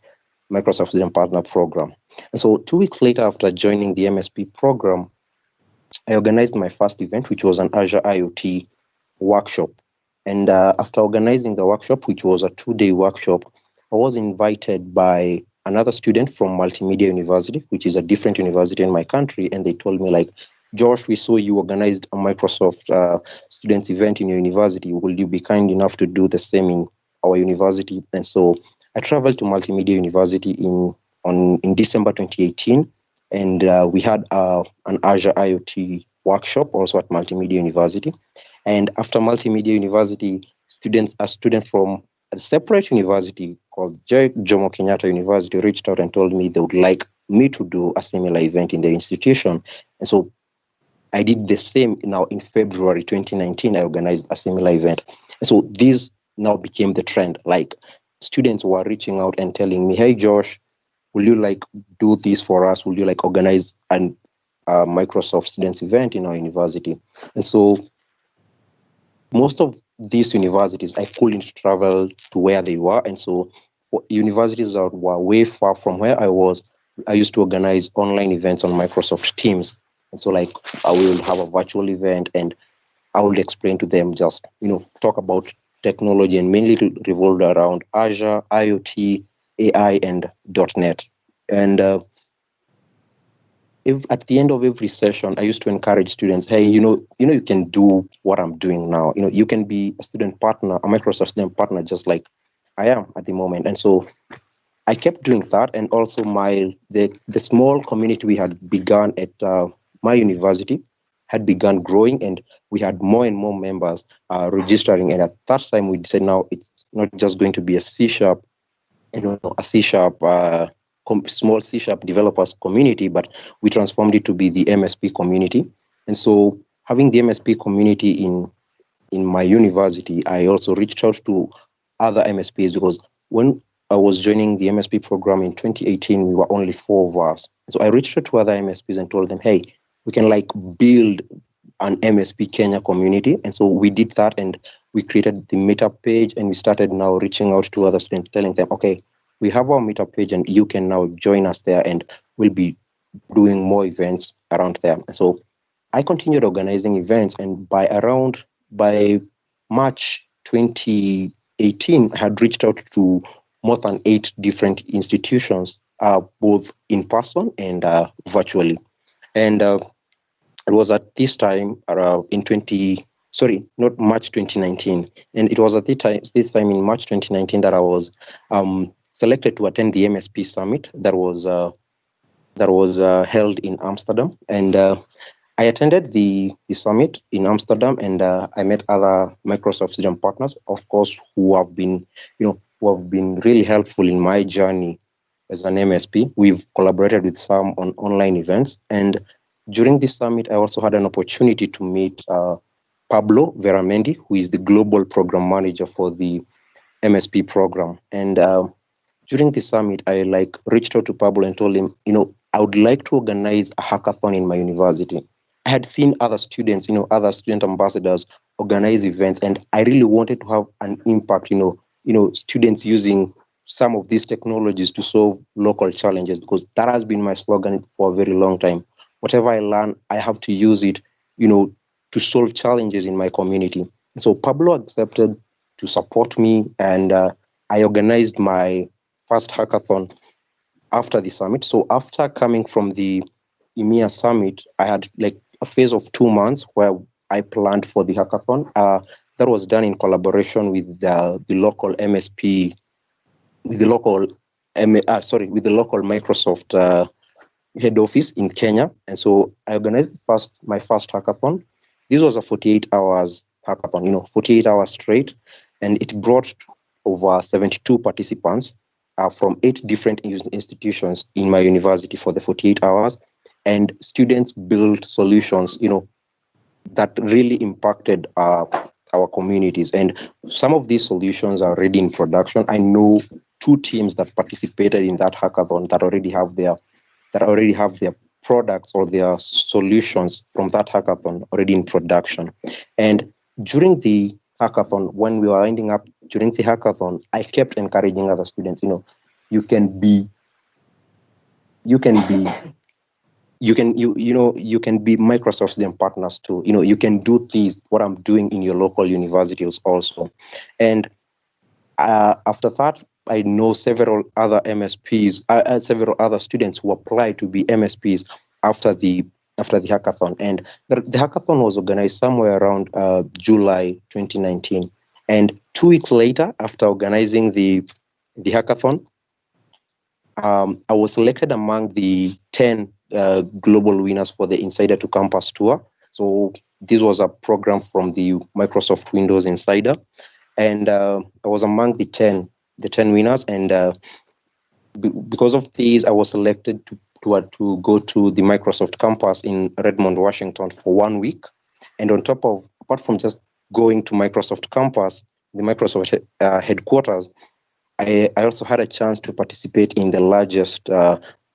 Microsoft Student Partner program. And so 2 weeks later, after joining the MSP program, I organized my first event, which was an Azure IoT workshop. And after organizing the workshop, which was a 2-day workshop, I was invited by another student from Multimedia University, which is a different university in my country. And they told me, like, Josh, we saw you organized a Microsoft students event in your university. Will you be kind enough to do the same in our university? And so I traveled to Multimedia University in December 2018. And we had an Azure IoT workshop also at Multimedia University. And after Multimedia University, a student from a separate university called Jomo Kenyatta University reached out and told me they would like me to do a similar event in their institution. And so I did the same now in February 2019. I organized a similar event. And so this now became the trend. Like, students were reaching out and telling me, hey, Josh, will you like do this for us? Will you like organize a Microsoft students event in our university? And so most of these universities, I couldn't travel to where they were. And so for universities that were way far from where I was, I used to organize online events on Microsoft Teams. And so like I will have a virtual event and I will explain to them, just, talk about technology, and mainly revolved around Azure, IoT, AI, and .NET. And if at the end of every session, I used to encourage students, hey, you can do what I'm doing now. You can be a student partner, a Microsoft student partner, just like I am at the moment. And so I kept doing that. And also the small community we had begun at my university had begun growing, and we had more and more members registering. And at that time, we said, now it's not just going to be a C#, a C#, small C# developers community, but we transformed it to be the MSP community. And so having the MSP community in my university, I also reached out to other MSPs, because when I was joining the MSP program in 2018, we were only 4 of us. So I reached out to other MSPs and told them, hey, we can like build an MSP Kenya community. And so we did that, and we created the meetup page, and we started now reaching out to other students, telling them, okay, we have our meetup page and you can now join us there, and we'll be doing more events around there. And so I continued organizing events, and by March 2018, I had reached out to more than 8 different institutions, both in person and virtually. And it was at this time not March 2019. And it was at this time in March 2019 that I was selected to attend the MSP summit that was held in Amsterdam. And I attended the summit in Amsterdam, and I met other Microsoft student partners, of course, who have been really helpful in my journey as an MSP. We've collaborated with some on online events. And during this summit, I also had an opportunity to meet Pablo Veramendi, who is the global program manager for the MSP program. And during the summit, I reached out to Pablo and told him, I would like to organize a hackathon in my university. I had seen other students, other student ambassadors organize events, and I really wanted to have an impact, students using some of these technologies to solve local challenges, because that has been my slogan for a very long time. Whatever I learn, I have to use it, to solve challenges in my community. And so Pablo accepted to support me, and I organized my first hackathon after the summit. So after coming from the EMEA summit, I had a phase of 2 months where I planned for the hackathon. That was done in collaboration with the local MSP, with the local Microsoft head office in Kenya. And so I organized my first hackathon. This was a 48 hours hackathon, 48 hours straight, and it brought over 72 participants from 8 different institutions in my university for the 48 hours. And students built solutions, that really impacted our communities. And some of these solutions are already in production. I know 2 teams that participated in that hackathon that already have their products or their solutions from that hackathon already in production. And during the hackathon, when we were ending up during the hackathon, I kept encouraging other students, you can be Microsoft student partners too. You can do things what I'm doing in your local universities also. And after that, I know several other MSPs, several other students who applied to be MSPs after the hackathon. And the hackathon was organized somewhere around July 2019. And 2 weeks later, after organizing the hackathon, I was selected among the 10 global winners for the Insider to Campus tour. So this was a program from the Microsoft Windows Insider, and I was among the 10 winners. And because of these, I was selected to go to the Microsoft campus in Redmond, Washington for 1 week. And apart from just going to Microsoft campus, the Microsoft headquarters, I also had a chance to participate in the largest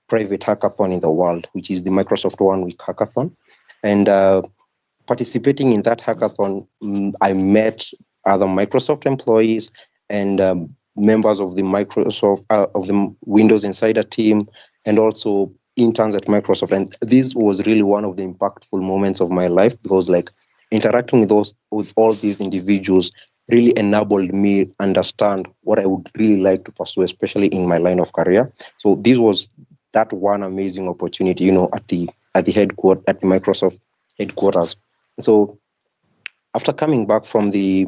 private hackathon in the world, which is the Microsoft 1 Week Hackathon. And participating in that hackathon, I met other Microsoft employees and members of the of the Windows Insider team, and also interns at Microsoft. And this was really one of the impactful moments of my life, because interacting with all these individuals really enabled me understand what I would really like to pursue, especially in my line of career. So this was that one amazing opportunity, at the Microsoft headquarters. So after coming back from the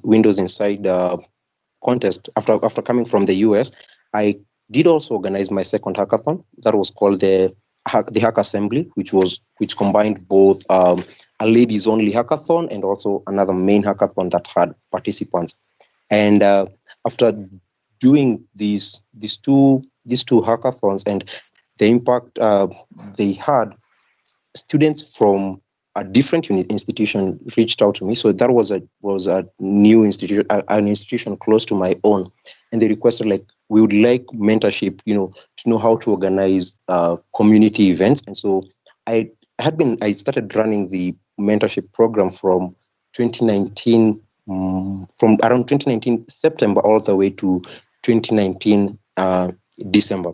Windows Inside contest, after coming from the US, I did also organize my second hackathon that was called the Hack Assembly, which combined both a ladies only hackathon and also another main hackathon that had participants. And after doing these two hackathons and the impact they had, students from a different institution reached out to me. So that was a new institution, an institution close to my own, and they requested we would like mentorship, to know how to organize community events. And so I started running the mentorship program from 2019, from around 2019 September all the way to 2019 December.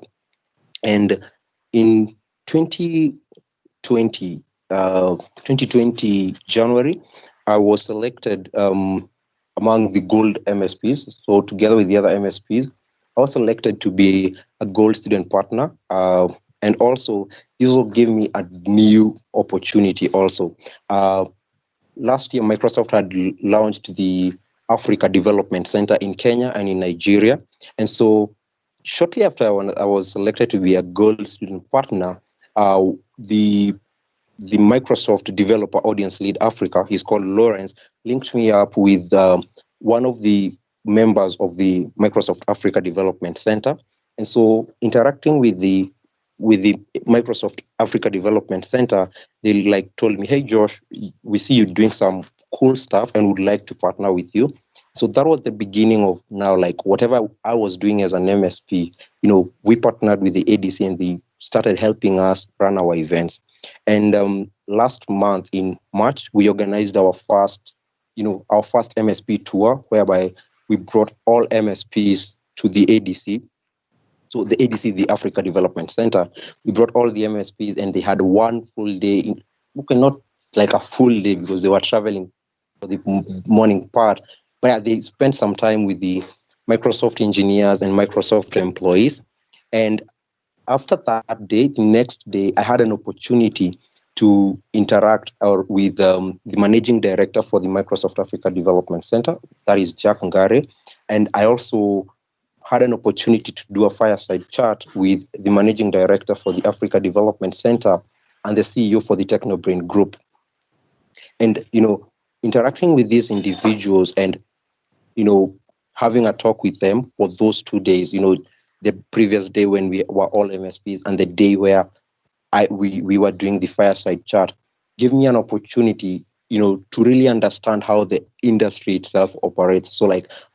And in 2020 January, I was selected among the Gold MSPs. So together with the other MSPs, I was selected to be a Gold Student Partner. And also, this will give me a new opportunity also. Last year, Microsoft had launched the Africa Development Center in Kenya and in Nigeria. And so shortly after I was selected to be a Gold Student Partner, the Microsoft Developer Audience Lead Africa, he's called Lawrence, linked me up with one of the members of the Microsoft Africa Development Center. And so interacting with the Microsoft Africa Development Center, they told me, hey Josh, we see you doing some cool stuff and would like to partner with you. So that was the beginning of now, whatever I was doing as an MSP, we partnered with the ADC and they started helping us run our events. And last month in March, we organized our first MSP tour, whereby we brought all MSPs to the ADC. So the ADC, the Africa Development Center, we brought all the MSPs and they had one full day, not like a full day because they were traveling for the morning part, but they spent some time with the Microsoft engineers and Microsoft employees. And after that day, the next day, I had an opportunity to interact with the managing director for the Microsoft Africa Development Center, that is Jack Ngare. And I also had an opportunity to do a fireside chat with the managing director for the Africa Development Center and the CEO for the Technobrain Group. And, interacting with these individuals and, having a talk with them for those 2 days, the previous day when we were all MSPs and the day where we were doing the fireside chat, gave me an opportunity, to really understand how the industry itself operates. So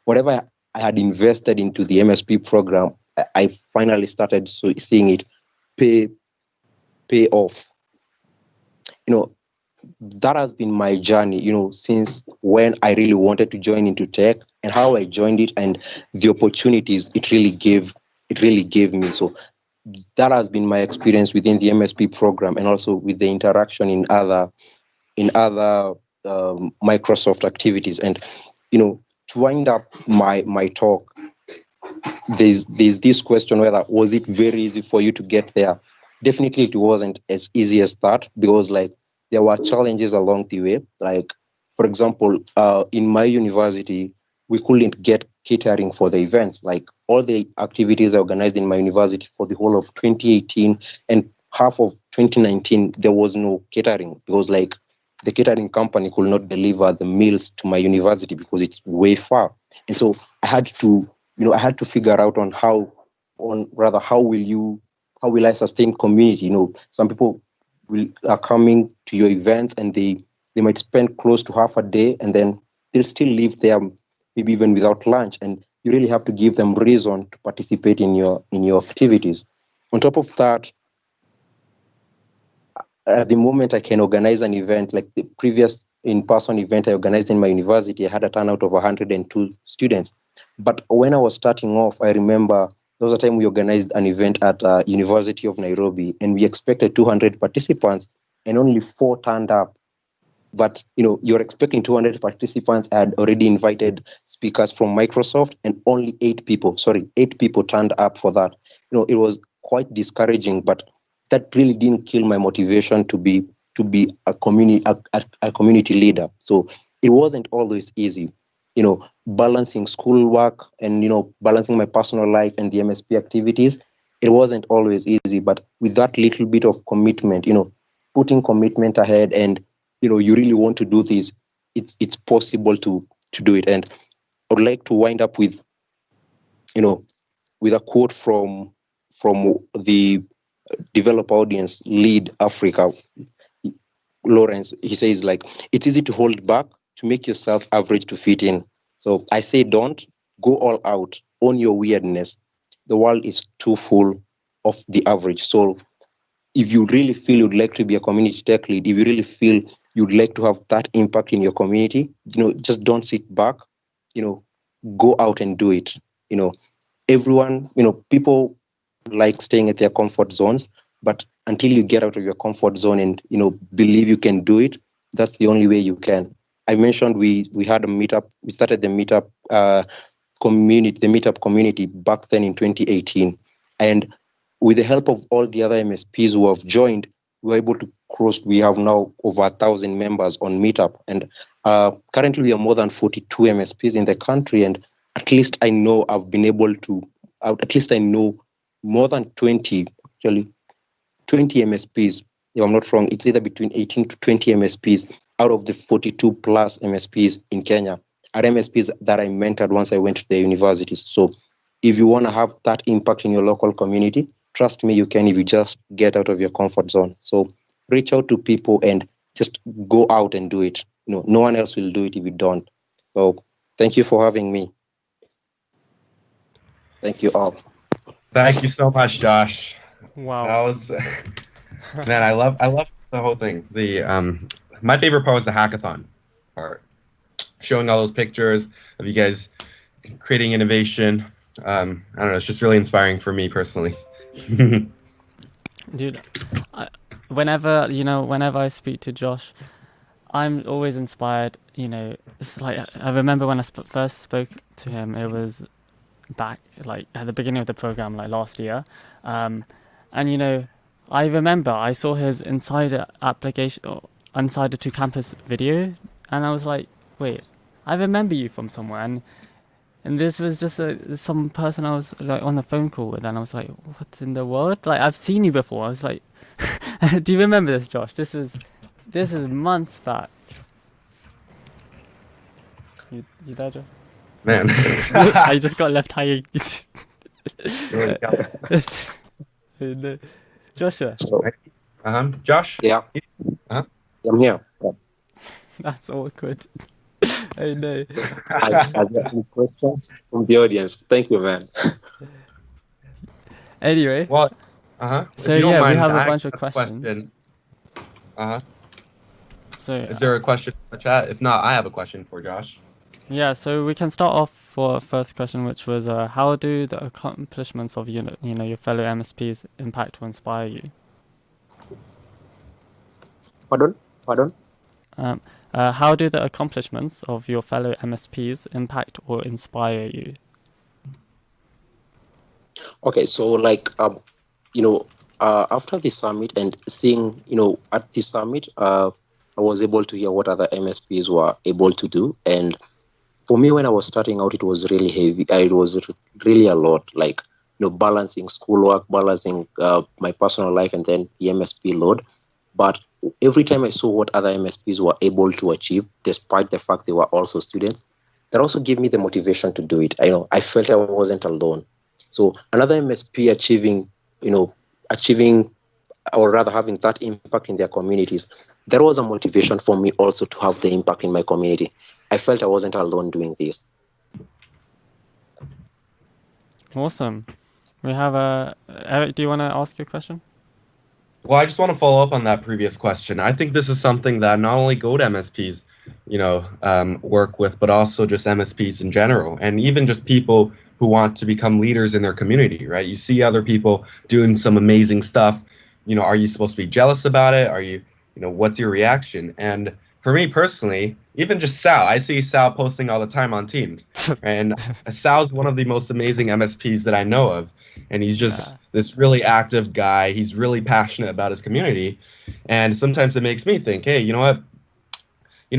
whatever I had invested into the MSP program, I finally started seeing it pay off. That has been my journey, since when I really wanted to join into tech, and how I joined it, and the opportunities it really gave me. So that has been my experience within the MSP program, and also with the interaction in other Microsoft activities. And to wind up my talk, there's this question, whether was it very easy for you to get there? Definitely it wasn't as easy as that, because there were challenges along the way. Like, for example, in my university, we couldn't get catering for the events. Like, all the activities I organized in my university for the whole of 2018 and half of 2019, there was no catering, because the catering company could not deliver the meals to my university because it's way far. And so I had to figure out how will I sustain community? Some people are coming to your events, and they might spend close to half a day, and then they'll still live there, maybe even without lunch. And you really have to give them reason to participate in your activities. On top of that, at the moment, I can organize an event. Like the previous in-person event I organized in my university, I had a turnout of 102 students. But when I was starting off, I remember there was a time we organized an event at University of Nairobi, and we expected 200 participants, and only 4 turned up. But you're expecting 200 participants. I had already invited speakers from Microsoft, and only 8 people turned up for that. It was quite discouraging, but that really didn't kill my motivation to be a community leader. So it wasn't always easy, balancing schoolwork and balancing my personal life and the MSP activities. It wasn't always easy, but with that little bit of commitment, putting commitment ahead, and you really want to do this, it's possible to do it. And I would like to wind up with a quote from the Develop Audience Lead Africa, Lawrence. He says, it's easy to hold back, to make yourself average to fit in. So I say, don't go all out, own your weirdness. The world is too full of the average. So if you really feel you'd like to be a community tech lead, if you really feel you'd like to have that impact in your community, just don't sit back, go out and do it. Everyone, people like staying at their comfort zones, but until you get out of your comfort zone and believe you can do it, that's the only way you can. I mentioned we had a meetup. We started the meetup community back then in 2018, and with the help of all the other MSPs who have joined, we were able to cross. We have now over 1,000 members on Meetup, and currently we are more than 42 MSPs in the country. And at least I know more than 20 MSPs. If I'm not wrong, it's either between 18 to 20 MSPs out of the 42 plus MSPs in Kenya are MSPs that I mentored once I went to the universities. So if you want to have that impact in your local community, trust me, you can, if you just get out of your comfort zone. So reach out to people and just go out and do it. No one else will do it if you don't. So thank you for having me. Thank you all. Thank you so much, Josh. Wow. That was, man, I love the whole thing. My favorite part was the hackathon part, showing all those pictures of you guys creating innovation. I don't know, it's just really inspiring for me personally. Dude, whenever I speak to Josh, I'm always inspired. It's like, I remember when I first spoke to him, it was back at the beginning of the program, last year, and I remember I saw his Insider application or Insider to Campus video, and I was like, wait, I remember you from somewhere, and this was just some person I was on a phone call with, and I was like, what in the world? I've seen you before. I was like, do you remember this, Josh? This is months back. You there, Josh? Man. I just got left hanging. Joshua. Josh? Yeah. Uh-huh. I'm here. Yeah. That's awkward. I know. Are there any questions from the audience? Thank you, man. Anyway. Well, So if you don't yeah, we mind, have a I bunch of have a questions. question. So Is there a question in the chat? If not, I have a question for Josh. yeah, so we can start off for our first question, which was how do the accomplishments of your fellow MSPs impact or inspire you? Pardon? How do the accomplishments of your fellow MSPs impact or inspire you? Okay, so like after the summit and seeing at the summit, I was able to hear what other MSPs were able to do, and for me when I was starting out, it was really heavy. It was really a lot, like balancing schoolwork, balancing my personal life, and then the MSP load. But every time I saw what other MSPs were able to achieve, despite the fact they were also students, that also gave me the motivation to do it. I felt I wasn't alone. So another MSP achieving or rather having that impact in their communities, that was a motivation for me also to have the impact in my community. I felt I wasn't alone doing this. Awesome. We have Eric, do you want to ask your question? Well, I just want to follow up on that previous question. I think this is something that not only Gold MSPs, work with, but also just MSPs in general, and even just people who want to become leaders in their community, right? You see other people doing some amazing stuff. Are you supposed to be jealous about it? Are you, what's your reaction? And for me personally, even just Sal, I see Sal posting all the time on Teams, and Sal's one of the most amazing MSPs that I know of. And he's just this really active guy. He's really passionate about his community. And sometimes it makes me think, hey, you know what?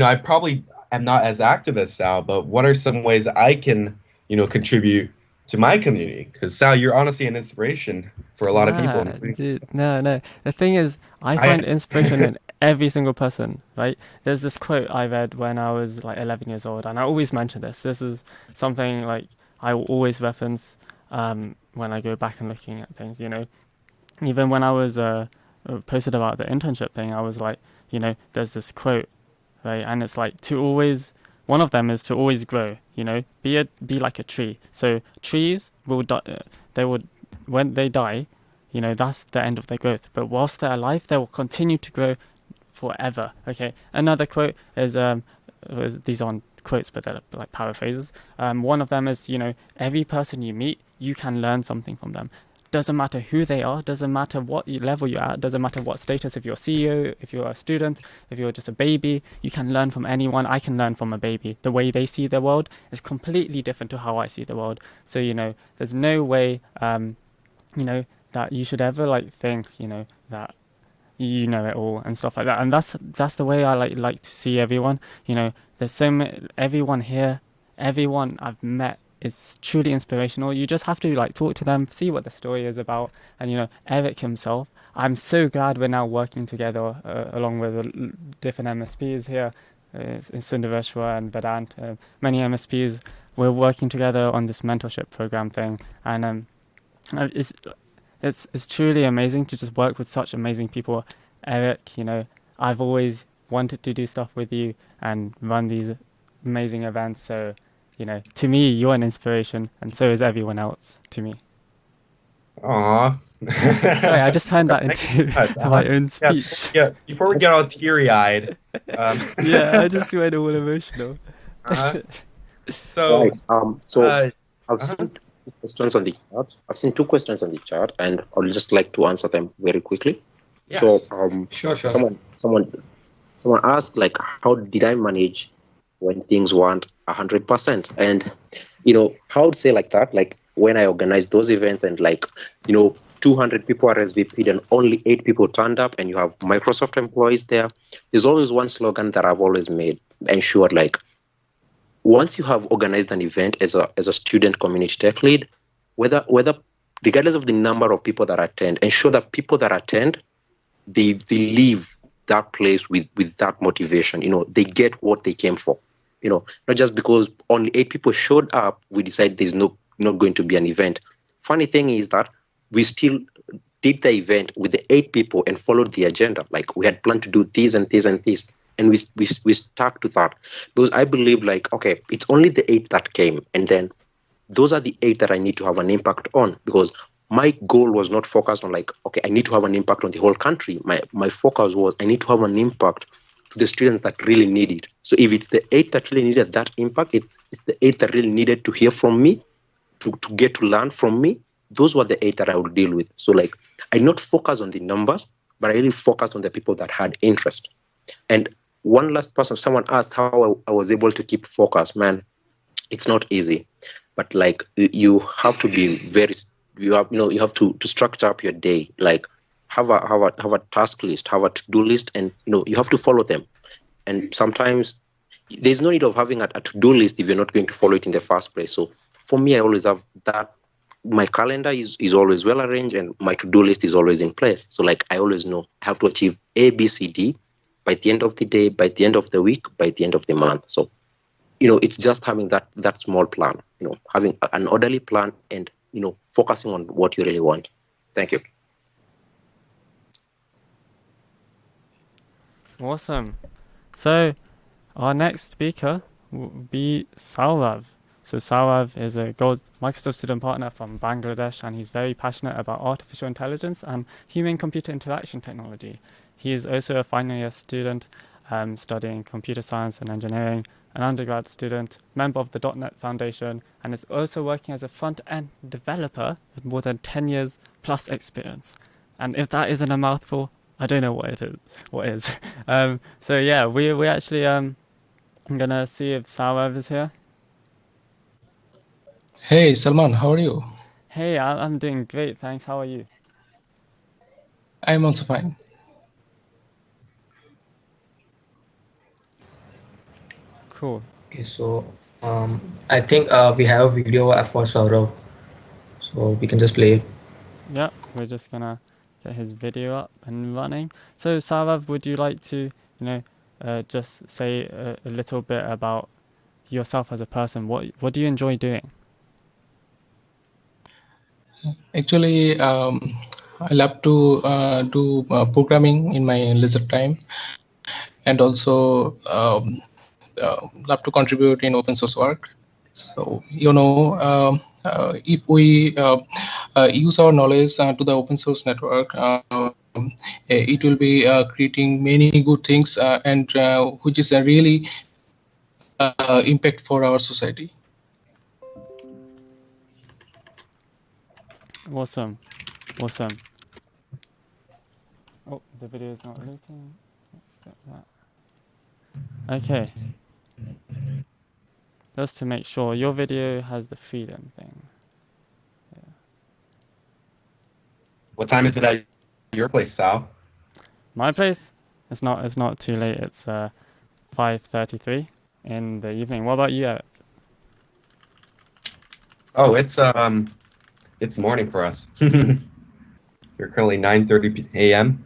I probably am not as active as Sal, but what are some ways I can, contribute to my community? Because Sal, you're honestly an inspiration for a lot of people. Dude, no. The thing is, I find inspiration in every single person, right? There's this quote I read when I was like 11 years old, and I always mention this. This is something like I will always reference when I go back and looking at things, Even when I was posted about the internship thing, I was like, there's this quote, right? And it's like one of them is to always grow, be like a tree. So trees will die, when they die, that's the end of their growth. But whilst they're alive, they will continue to grow forever. Okay. Another quote is these aren't quotes, but they're like paraphrases. One of them is, every person you meet, you can learn something from them. Doesn't matter who they are, doesn't matter what level you're at, doesn't matter what status, if you're a CEO, if you're a student, if you're just a baby, you can learn from anyone. I can learn from a baby. The way they see the world is completely different to how I see the world. So, there's no way, that you should ever think, that you know it all and stuff like that. And that's the way I like to see everyone. There's everyone here, everyone I've met is truly inspirational. You just have to talk to them, see what the story is about. And Eric himself, I'm so glad we're now working together along with different MSPs here in Sundareshwar and Vedant. Many MSPs, we're working together on this mentorship program thing, and it's truly amazing to just work with such amazing people. Eric, I've always wanted to do stuff with you and run these amazing events. So, to me, you're an inspiration, and so is everyone else to me. Aww. Sorry, I just turned that into my own speech. Yeah, before we get all teary-eyed. Yeah, I just went all emotional. So, right, I've seen questions on the chat. I've seen 2 questions on the chat, and I'll just like to answer them very quickly. yes. So, Sure. someone asked how did I manage when things weren't 100%? And how would say like that, when I organized those events and 200 people RSVP'd and only 8 people turned up, and you have Microsoft employees there. There's always one slogan that I've always made, ensured once you have organized an event as a student community tech lead, whether regardless of the number of people that attend, ensure that people that attend, they leave that place with that motivation. They get what they came for. Not just because only 8 people showed up, we decide there's not going to be an event. Funny thing is that we still did the event with the 8 people and followed the agenda. We had planned to do this and this and this, and we stuck to that, because I believe okay, it's only the 8 that came, and then those are the 8 that I need to have an impact on, because my goal was not focused on like, okay, I need to have an impact on the whole country. My focus was I need to have an impact to the students that really need it. So if it's the 8 that really needed that impact, it's the 8 that really needed to hear from me, to get to learn from me. Those were the 8 that I would deal with. So like, I not focus on the numbers, but I really focused on the people that had interest. And one last person, someone asked how I was able to keep focus. Man, it's not easy, but like you have to be you have to structure up your day. Like have a task list, have a to-do list, and you have to follow them. And sometimes there's no need of having a to-do list if you're not going to follow it in the first place. So for me, I always have that. My calendar is always well arranged, and my to-do list is always in place. So like I always know I have to achieve A, B, C, D by the end of the day, by the end of the week, by the end of the month. So it's just having that small plan, having an orderly plan and focusing on what you really want. Thank you. Awesome. So our next speaker will be Sawrav. So Sawrav is a Gold Microsoft student partner from Bangladesh, and he's very passionate about artificial intelligence and human-computer interaction technology. He is also a final year student studying computer science and engineering, an undergrad student, member of the .NET Foundation, and is also working as a front-end developer with more than 10 years plus experience. And if that isn't a mouthful, I don't know what is. So yeah, we actually I'm gonna see if Sawrav is here. Hey Salman, how are you? Hey, I'm doing great, thanks. How are you? I'm also fine. Cool. Okay, so I think we have a video for Saurav, so we can just play it. Yeah, we're just gonna get his video up and running. So Sawrav, would you like to, just say a little bit about yourself as a person? What do you enjoy doing? Actually, I love to do programming in my leisure time, and also love to contribute in open source work. So if we use our knowledge to the open source network, it will be creating many good things, and which is a really impact for our society. Awesome. Oh, the video is not looping. Let's get that. Okay. Just to make sure your video has the freedom thing. Yeah. What time is it at your place, Sal? My place? It's not too late. It's 5:33 in the evening. What about you, Eric? Oh, it's morning for us. We're currently 9:30 a.m.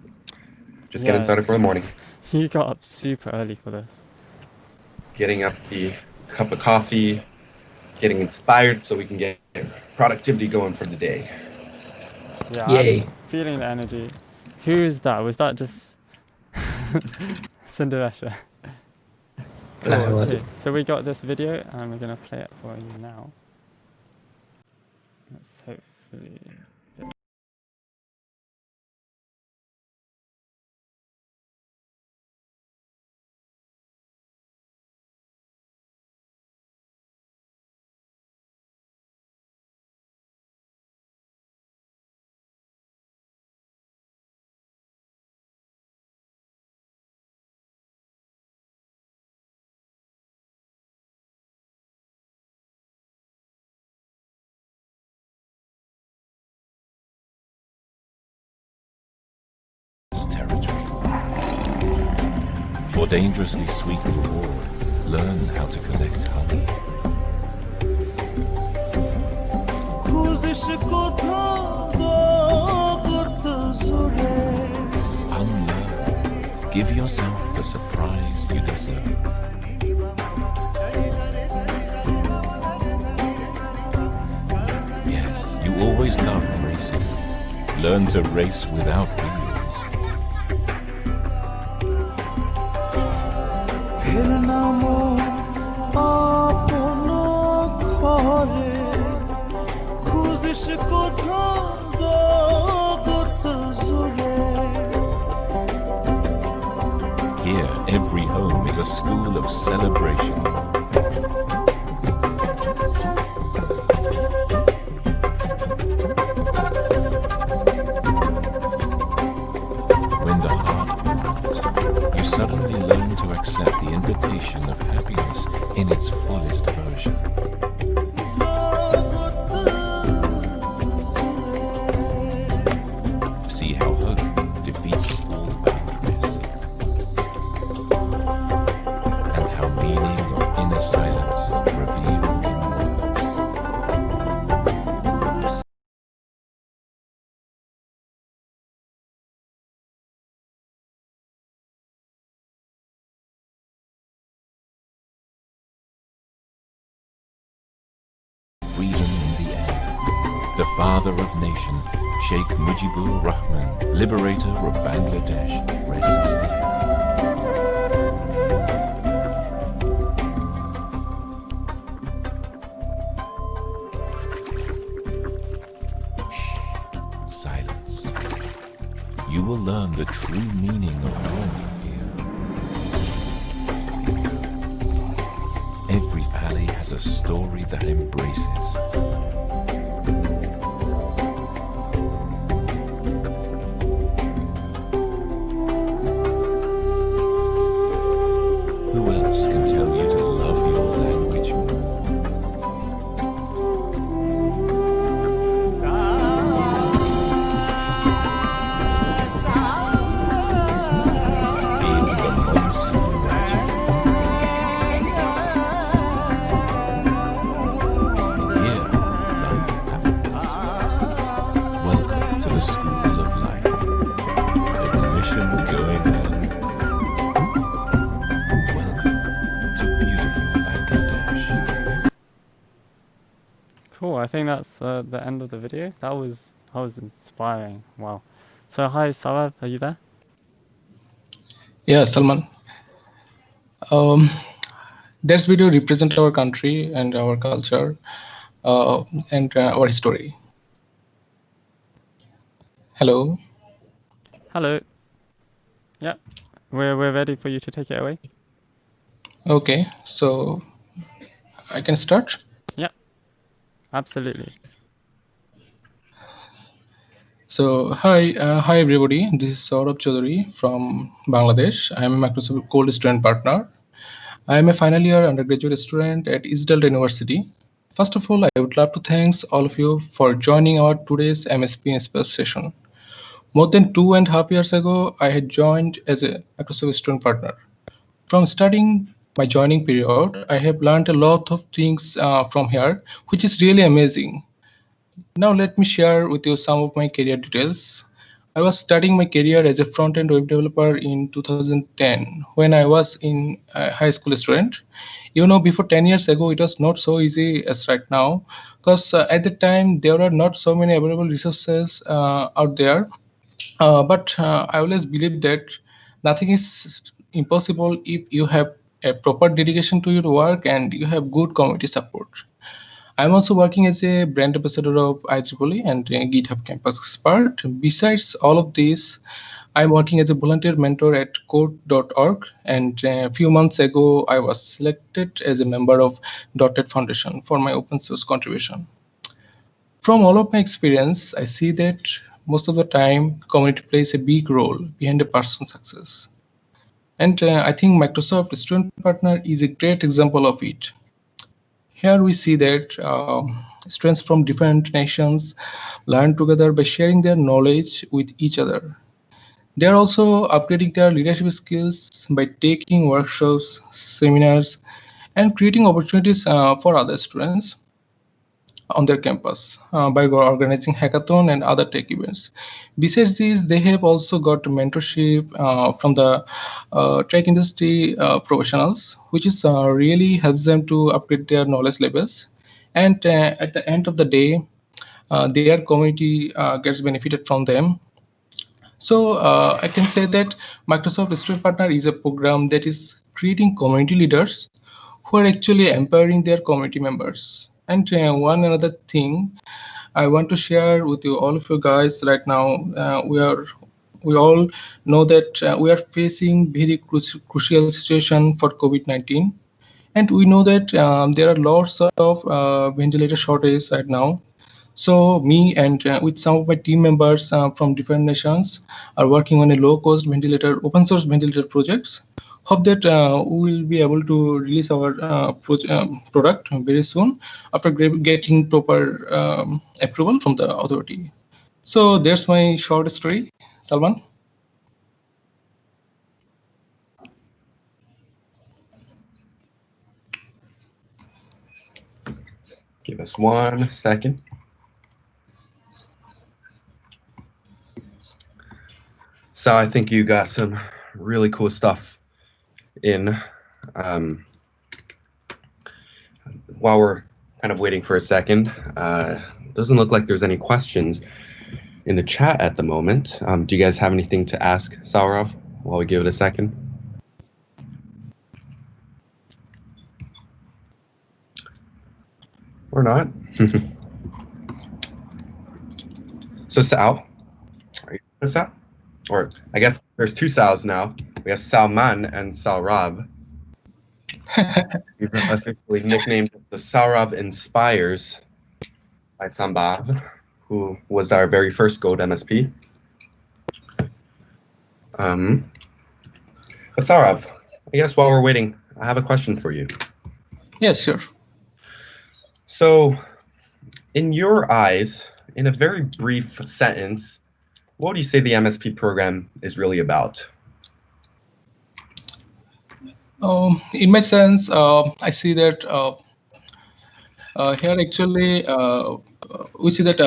Just getting started for the morning. You got up super early for this. Getting up the cup of coffee, getting inspired so we can get productivity going for the day. Yeah, Yay. I'm feeling the energy. Who is that? Was that just Cinderella? Cool. Okay, so we got this video and we're gonna play it for you now. Let's hopefully. Territory. For dangerously sweet reward, learn how to collect honey. Unlearn. Give yourself the surprise you deserve. Yes, you always loved racing. Learn to race without wheels. is a school of celebration. When the heart opens, you suddenly learn to accept the invitation of happiness in its fullest version. See how hope defeats all boundaries, and how meaning of inner silence revealed in words. Freedom in the air. The father of nation, Sheikh Mujibur Rahman, liberator of Bangladesh, rests here. Shh, silence. You will learn the true meaning of home here. Every alley has a story that embraces. Who else can tell you to love your language more? Feel the monsoon magic. Here, life happens. Welcome to the school of life. Admission going on. Cool. I think that's the end of the video. That was inspiring. Wow. So hi, Sawrav, are you there? Yeah, Salman. This video represents our country and our culture and our history. Hello. Hello. Yeah, we're ready for you to take it away. Okay, so I can start. Yeah, absolutely. So hi everybody. This is Saurav Chowdhury from Bangladesh. I am a Microsoft Gold student partner. I am a final year undergraduate student at East Delta University. First of all, I would love to thank all of you for joining our today's MSPInspire session. More than 2.5 years ago, I had joined as a Microsoft student partner. From starting my joining period, I have learned a lot of things from here, which is really amazing. Now let me share with you some of my career details. I was starting my career as a front-end web developer in 2010 when I was in a high school student. You know, before 10 years ago, it was not so easy as right now because at the time there are not so many available resources out there. But I always believe that nothing is impossible if you have a proper dedication to your work and you have good community support. I'm also working as a brand ambassador of IEEE and a GitHub Campus expert. Besides all of this, I'm working as a volunteer mentor at code.org, and a few months ago, I was selected as a member of .NET Foundation for my open source contribution. From all of my experience, I see that most of the time, community plays a big role behind a person's success. And I think Microsoft Student Partner is a great example of it. Here we see that students from different nations learn together by sharing their knowledge with each other. They are also upgrading their leadership skills by taking workshops, seminars, and creating opportunities for other students on their campus by organizing hackathon and other tech events. Besides this, they have also got mentorship from the tech industry professionals, which is really helps them to upgrade their knowledge levels. And at the end of the day, their community gets benefited from them. So I can say that Microsoft Student Partner is a program that is creating community leaders who are actually empowering their community members. And one another thing I want to share with you, all of you guys right now, we are we all know that we are facing very crucial situation for COVID-19, and we know that there are lots of ventilator shortage right now. So me and with some of my team members from different nations are working on a low-cost ventilator, open source ventilator projects. Hope that we will be able to release our product very soon after getting proper approval from the authority. So that's my short story, Salman. Give us 1 second. So I think you got some really cool stuff in. While we're kind of waiting for a second, doesn't look like there's any questions in the chat at the moment. Do you guys have anything to ask Sawrav while we give it a second? Or not? So Sal, are you Sal? Or I guess there's two Sals now. We have Salman and Sawrav. We've officially nicknamed the MSPInspire by Sambhav, who was our very first Gold MSP. But Sawrav, I guess while we're waiting, I have a question for you. Yes, sure. So, in your eyes, in a very brief sentence, what do you say the MSP program is really about? In my sense, I see that here actually we see that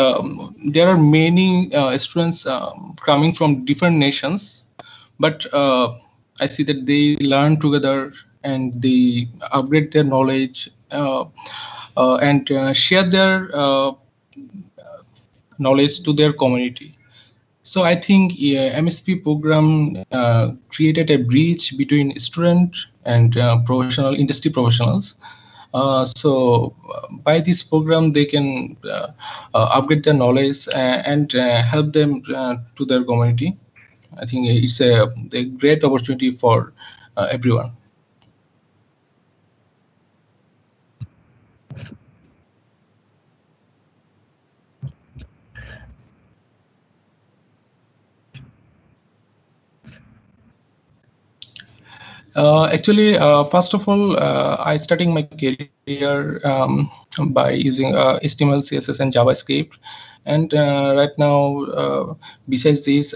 there are many students coming from different nations, but I see that they learn together and they upgrade their knowledge and share their knowledge to their community. So I think MSP program created a bridge between student and professional industry professionals. So by this program, they can upgrade their knowledge and help them to their community. I think it's a great opportunity for everyone. Actually, first of all, I starting my career by using HTML, CSS, and JavaScript. And right now, besides this,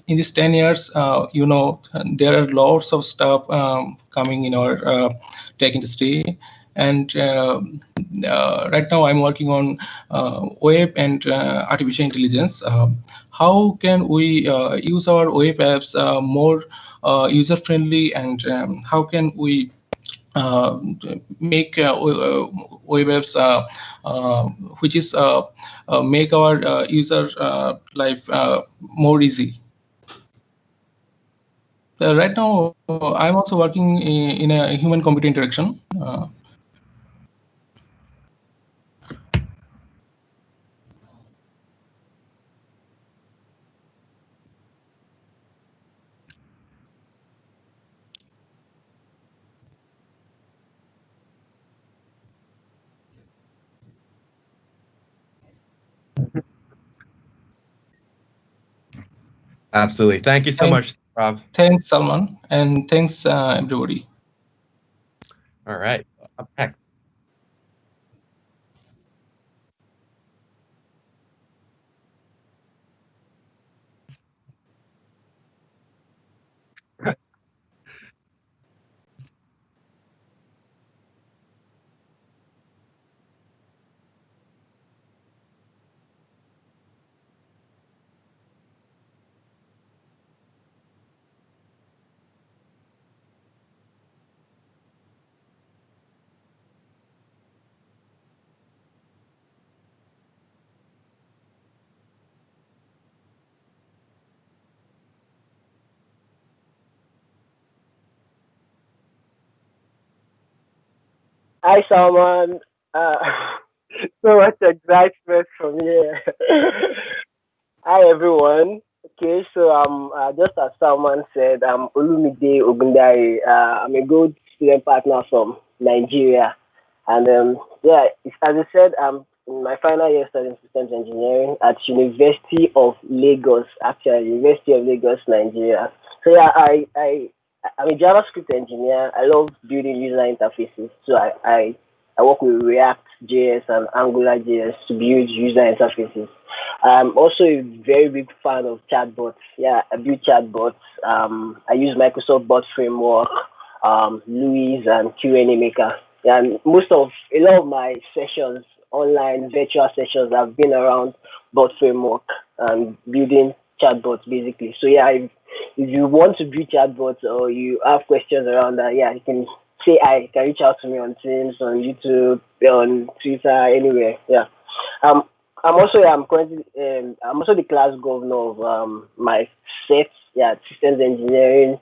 in these 10 years, you know, there are lots of stuff coming in our tech industry. And right now, I'm working on web and artificial intelligence. How can we use our web apps more user-friendly, and how can we make web apps which is make our user life more easy. Right now, I'm also working in a human-computer interaction. Absolutely. Thank you so much, Rob. Thanks, Salman, and thanks, everybody. All right. Up next. Hi, Salman. So much excitement from here. Hi, everyone. Okay, so just as someone said, I'm Olumide Ogundare. I'm a Gold student partner from Nigeria, and yeah, as I said, I'm in my final year studying systems engineering at University of Lagos, actually University of Lagos, Nigeria. So yeah, I'm a JavaScript engineer. I love building user interfaces. So I work with React JS and Angular JS to build user interfaces. I'm also a very big fan of chatbots. Yeah, I build chatbots. I use Microsoft Bot Framework, Louis, and Q&A Maker. Yeah, and a lot of my sessions, online virtual sessions, have been around Bot Framework and building chatbots basically. So yeah, if you want to build chatbots or you have questions around that, yeah, you can say you can reach out to me on Teams, on YouTube, on Twitter, anywhere. Yeah. Um, I'm also the class governor of my set, yeah, systems engineering,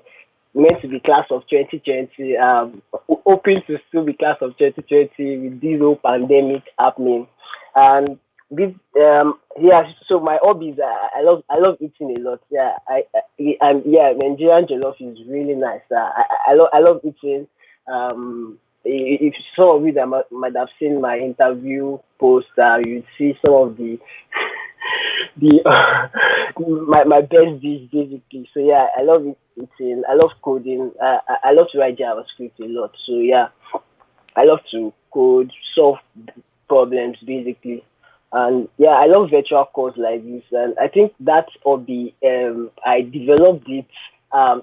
meant to be class of 2020. Hoping to still be class of 2020 with this whole pandemic happening, and this yeah. So my hobbies, I love eating a lot. Yeah, yeah, Nigerian jollof is really nice. I love eating. If some of you that might have seen my interview post, you'd see some of the my best dish basically. So yeah, I love eating. I love coding. I love to write JavaScript a lot. So yeah, I love to code, solve problems basically. And yeah, I love virtual course like this. And I think that hobby, I developed it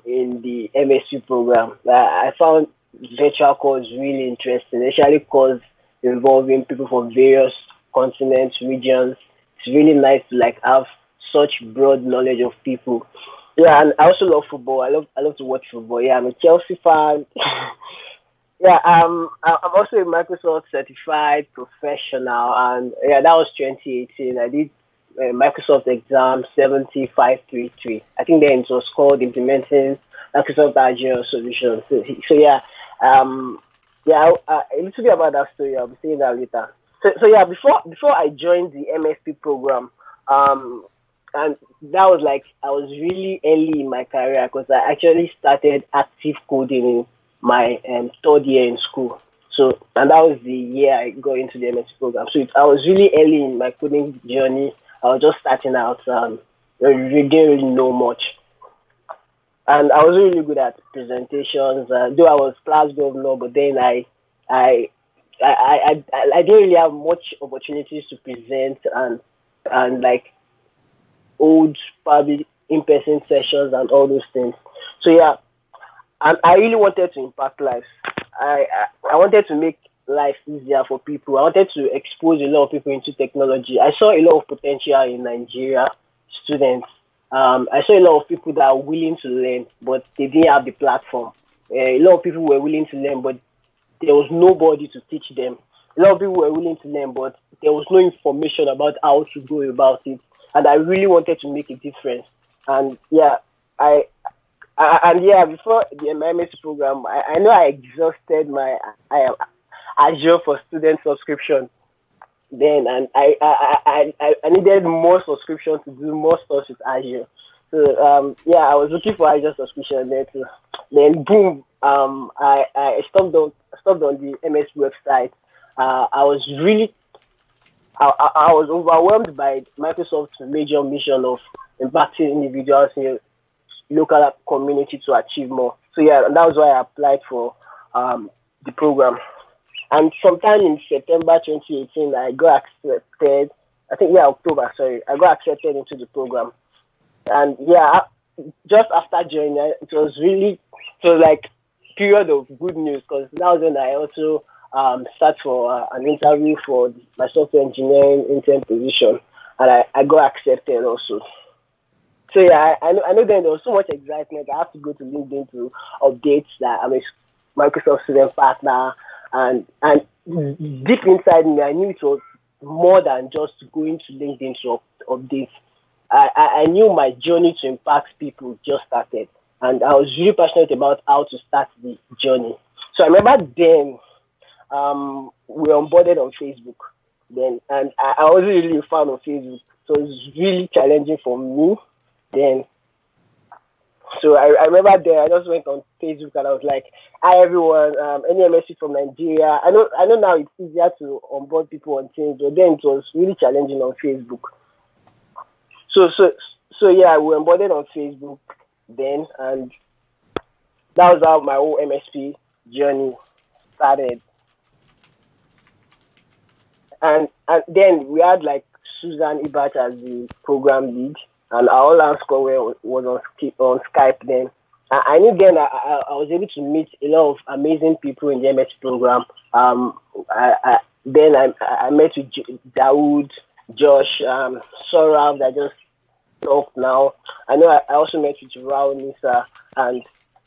in the MSc program. I found virtual course really interesting, especially course involving people from various continents, regions. It's really nice to like have such broad knowledge of people. Yeah, and I also love football. I love to watch football. Yeah, I'm a Chelsea fan. Yeah, I'm also a Microsoft certified professional, and yeah, that was 2018. I did Microsoft exam 70533. I think then it was called implementing Microsoft Azure solutions. So yeah, yeah, a little bit about that story. I'll be saying that later. So yeah, before I joined the MSP program, and that was like I was really early in my career because I actually started active coding in my third year in school. So, and that was the year I got into the MSc program. So I was really early in my coding journey. I was just starting out. I didn't really know much, and I was really good at presentations. Though I was class governor, but then I, I didn't really have much opportunities to present and like old probably in-person sessions and all those things. So yeah, and I really wanted to impact lives. I wanted to make life easier for people. I wanted to expose a lot of people into technology. I saw a lot of potential in Nigeria students. I saw a lot of people that are willing to learn, but they didn't have the platform. A lot of people were willing to learn, but there was nobody to teach them. A lot of people were willing to learn, but there was no information about how to go about it. And I really wanted to make a difference. And yeah, and yeah, before the MS program, I know I exhausted my Azure for student subscription then, and I needed more subscription to do more stuff with Azure. So yeah, I was looking for Azure subscription there too. Then boom, I stopped on the MS website. I was really I was overwhelmed by Microsoft's major mission of impacting individuals in local community to achieve more. So yeah, and that was why I applied for the program. And sometime in September 2018, I got accepted. I think yeah, October. Sorry, I got accepted into the program. And yeah, just after joining, it was like period of good news because that was when I also start for an interview for my software engineering intern position, and I got accepted also. So yeah, I know then there was so much excitement. I have to go to LinkedIn to update that I'm a Microsoft student partner, and deep inside me, I knew it was more than just going to LinkedIn to update. I knew my journey to impact people just started, and I was really passionate about how to start the journey. So I remember then we were onboarded on Facebook then, and I wasn't really a fan of Facebook, so it was really challenging for me Then, so I remember then I just went on Facebook and I was like, "Hi everyone, any MSP from Nigeria?" I know now it's easier to onboard people on Teams, but then it was really challenging on Facebook. So yeah, we onboarded on Facebook then, and that was how my whole MSP journey started. And then we had like Susan Ibach as the program lead, and our last call was on Skype then. I knew then I was able to meet a lot of amazing people in the MS program. Then I met with Dawood, Josh, Sawrav that just talked now. I know I also met with Rao Nisa and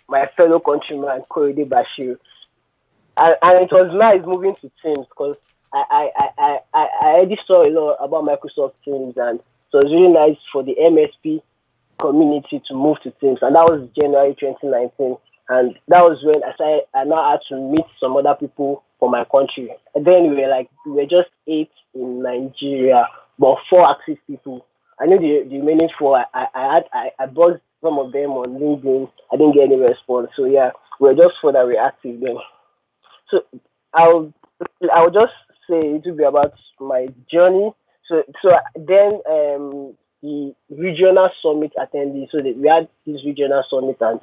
my fellow countryman Korede Bashir. And it was nice moving to Teams because I already saw a lot about Microsoft Teams, and so it was really nice for the MSP community to move to Teams, and that was January 2019, and that was when I now had to meet some other people from my country. And then we were just 8 in Nigeria, but 4 active people. I knew the remaining 4. I buzzed some of them on LinkedIn. I didn't get any response, so yeah, we were just 4 that were active then. So I'll just say it will be about my journey. So then the regional summit attendees. So that we had this regional summit, and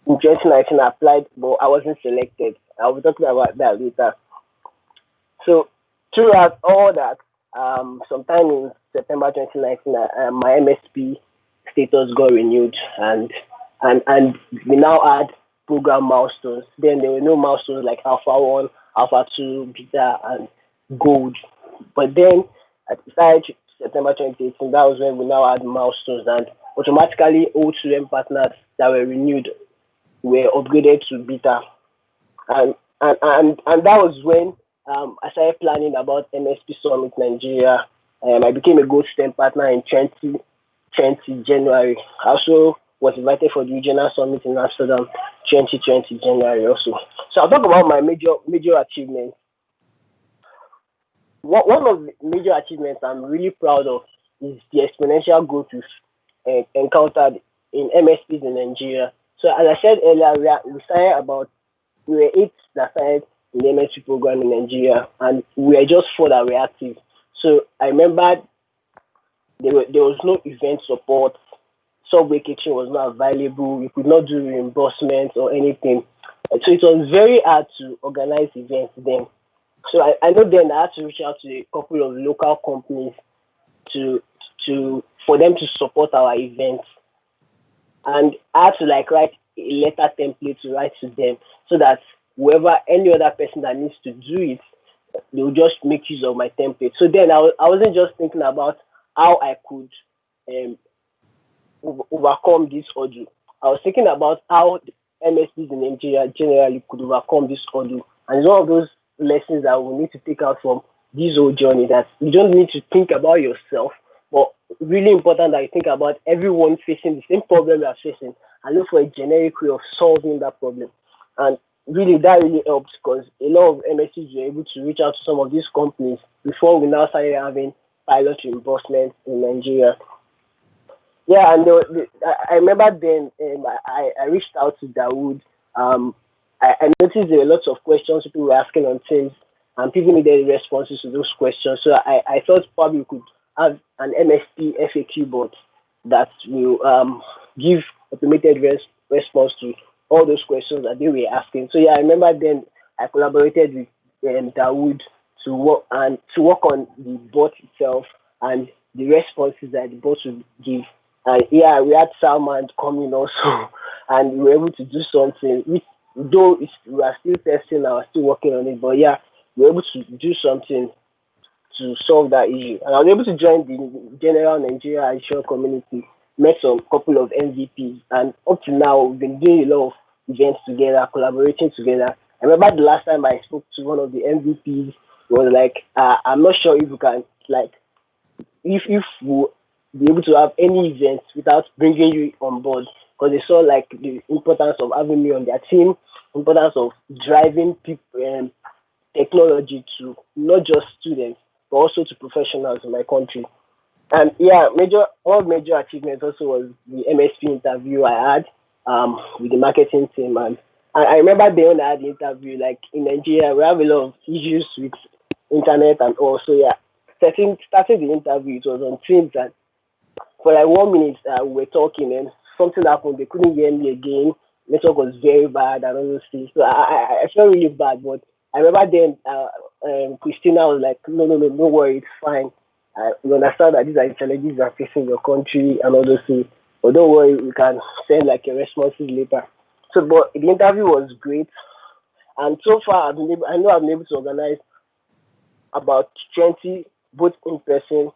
in 2019 I applied, but I wasn't selected. I'll be talking about that later. So throughout all that, sometime in September 2019, my MSP status got renewed, and we now had program milestones. Then there were no milestones like Alpha 1, Alpha 2, Beta, and Gold. But then at the start September 2018, that was when we now had milestones, and automatically all student partners that were renewed were upgraded to Beta. And that was when I started planning about MSP Summit Nigeria. I became a Gold student partner in 2020 January. I also was invited for the regional summit in Amsterdam 2020 January also. So I'll talk about my major achievements. One of the major achievements I'm really proud of is the exponential growth we've encountered in MSPs in Nigeria. So as I said earlier, we were 8 that started in the MSP program in Nigeria, and we were just 4 that were active. So I remember there was no event support. Subway kitchen was not available. You could not do reimbursements or anything. So it was very hard to organize events then. So I know then I had to reach out to a couple of local companies for them to support our events. And I had to write a letter template to write to them so that any other person that needs to do it, they will just make use of my template. So then I wasn't just thinking about how I could overcome this ordeal. I was thinking about how the MSPs in Nigeria generally could overcome this ordeal. And it's one of those lessons that we need to take out from this whole journey, that you don't need to think about yourself, but really important that you think about everyone facing the same problem you are facing and look for a generic way of solving that problem. And really, that really helps because a lot of MSPs were able to reach out to some of these companies before we now started having pilot reimbursements in Nigeria. Yeah, and I remember then I reached out to Dawood. I noticed there were lots of questions people were asking on Teams, and people needed responses to those questions. So I thought probably we could have an MSP FAQ bot that will give automated response to all those questions that they were asking. So yeah, I remember then I collaborated with Dawood to work on the bot itself and the responses that the bot would give. And yeah, we had Salman coming also, and we were able to do something, which though we are still testing now, still working on it, but yeah, we were able to do something to solve that issue. And I was able to join the general Nigeria Azure community, met some couple of MVPs, and up to now, we've been doing a lot of events together, collaborating together. I remember the last time I spoke to one of the MVPs, was like, I'm not sure if you can, if we'll be able to have any events without bringing you on board, because they saw the importance of having me on their team, importance of driving people, technology to not just students, but also to professionals in my country. And one major achievement also was the MSP interview I had with the marketing team. And I remember then when I had the interview, like in Nigeria, we have a lot of issues with internet and also, yeah, starting the interview, it was on Teams. And for like 1 minute, we were talking and something happened. They couldn't hear me again. Network was very bad and all those things. So I felt really bad. But I remember then Christina was like, no worry, it's fine. We understand that these are the challenges you are facing in your country and all those things. But don't worry, we can send like a response later. So, but the interview was great. And so far, I know I've been able to organize about 20 both in person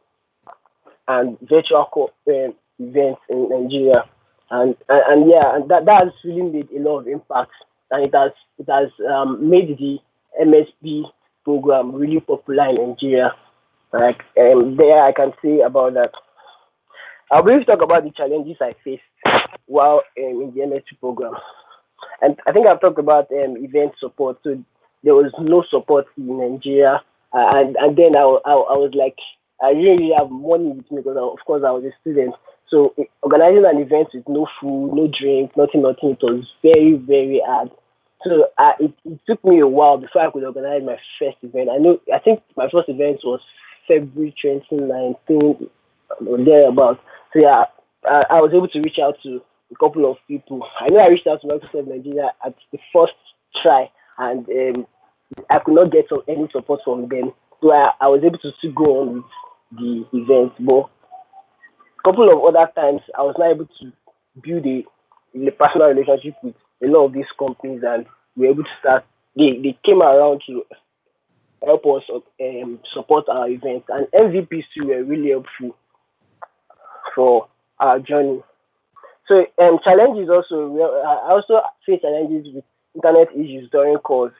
and virtual events in Nigeria, and yeah, and that has really made a lot of impact, and it has made the MSP program really popular in Nigeria. Like there, I can say about that. I'll briefly talk about the challenges I faced while in the MSP program, and I think I've talked about event support. So there was no support in Nigeria, and then I was like, I didn't really have money with me because of course I was a student. So organizing an event with no food, no drink, nothing, it was very, very hard. So it took me a while before I could organize my first event. I think my first event was February 2019 or thereabouts. So yeah, I was able to reach out to a couple of people. I know I reached out to Microsoft Nigeria at the first try, and I could not get any support from them. So I was able to still go on with the event. But a couple of other times, I was not able to build a personal relationship with a lot of these companies, and we were able to start. They came around to help us support our events, and MVPs too were really helpful for our journey. So challenges also. I also face challenges with internet issues during calls.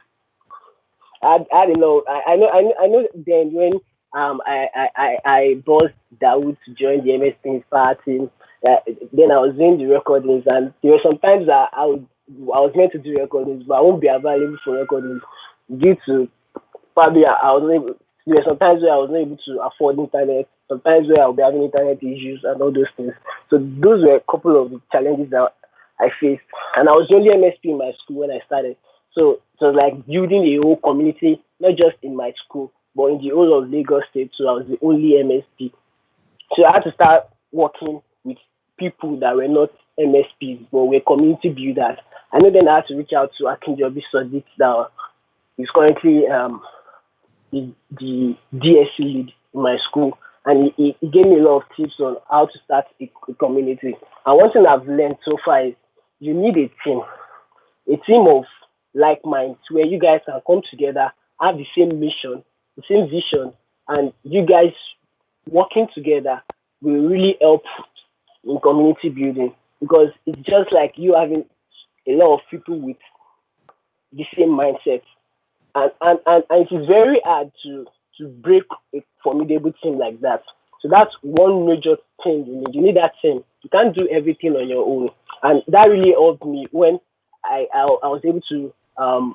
I don't know. I know. Then when I brought Dawood to join the MSPInspire team, then I was doing the recordings, and there were sometimes that I was meant to do recordings, but I won't be available for recordings due to probably I was not able. There were sometimes where I was not able to afford internet. Sometimes where I'll be having internet issues and all those things. So those were a couple of the challenges that I faced, and I was the only MSP in my school when I started. So it was like building a whole community, not just in my school, but in the whole of Lagos State. So I was the only MSP. So I had to start working with people that were not MSPs, but were community builders. I know then I had to reach out to Akinjobi Sadiq, that is currently the DSC lead in my school. And he gave me a lot of tips on how to start a community. And one thing I've learned so far is you need a team of like minds where you guys can come together, have the same mission, the same vision, and you guys working together will really help in community building, because it's just like you having a lot of people with the same mindset, and it is very hard to break a formidable team like that. So that's one major thing you need. You need that team. You can't do everything on your own, and that really helped me when I was able to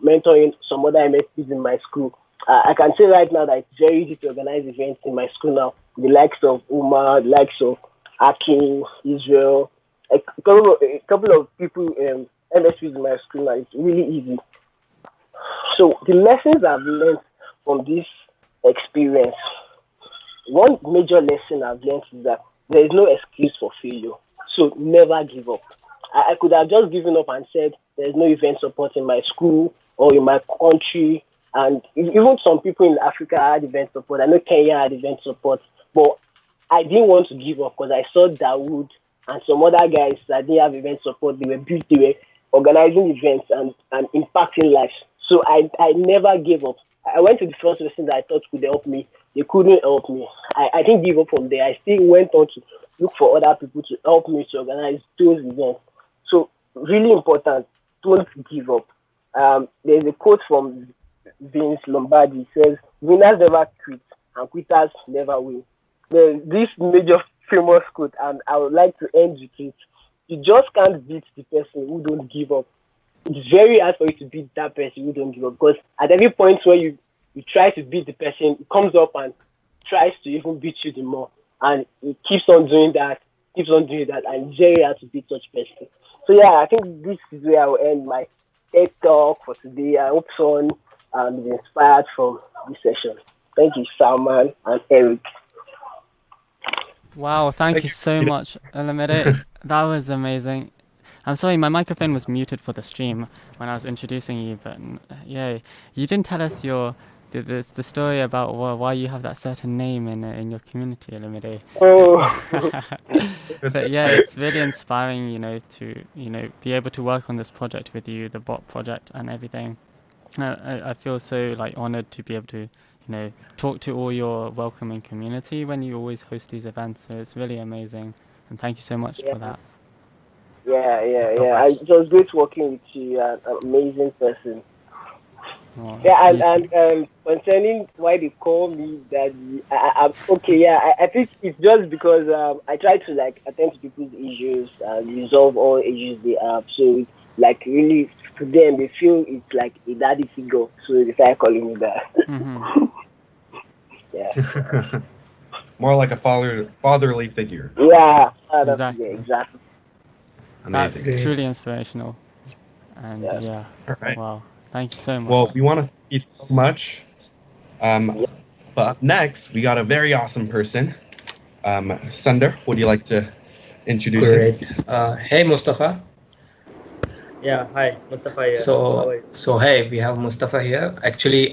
mentor in some other MSPs in my school. I can say right now that it's very easy to organize events in my school now. The likes of Umar, the likes of Akin, Israel, a couple of people, MSPs in my school now. It's really easy. So the lessons I've learned from this experience, one major lesson I've learned is that there is no excuse for failure. So never give up. I could have just given up and said there's no event support in my school or in my country. And even some people in Africa had event support. I know Kenya had event support. But I didn't want to give up because I saw Dawood and some other guys that didn't have event support. They were organizing events and impacting lives. So I never gave up. I went to the first person that I thought could help me. They couldn't help me. I didn't give up from there. I still went on to look for other people to help me to organize those events. So really important, don't give up. There's a quote from Vince Lombardi. It says, "Winners never quit and quitters never win." There's this major famous quote, and I would like to end with it. You just can't beat the person who don't give up. It's very hard for you to beat that person who don't give up, because at every point where you try to beat the person, it comes up and tries to even beat you the more. and he keeps on doing that, and very hard to beat such person. So yeah, I think this is where I will end my TED talk for today. I hope someone is inspired from this session. Thank you, Salman and Eric. Wow, thank you so much, Olumide. That was amazing. I'm sorry, my microphone was muted for the stream when I was introducing you, but yeah, you didn't tell us the story about why you have that certain name in your community, Olumide. But yeah, it's really inspiring, to be able to work on this project with you, the bot project and everything. I feel so honored to be able to talk to all your welcoming community when you always host these events. So it's really amazing, and thank you so much for that. Yeah. It was great working with you. An amazing person. Oh, and concerning why they call me Daddy, I'm okay. Yeah, I think it's just because I try to attend to people's issues and resolve all issues they have. So really to them they feel it's like a daddy figure. So they start calling me that. Mm-hmm. Yeah. More like a fatherly figure. Yeah, exactly. Amazing. That's truly inspirational. And yeah. All right. Wow. Thank you so much. Well, we want to thank you so much. But up next, we got a very awesome person. Sunder, would you like to introduce Great. Hey, Mustafa. Yeah, hi, Mustafa here. So hey, we have Mustafa here. Actually,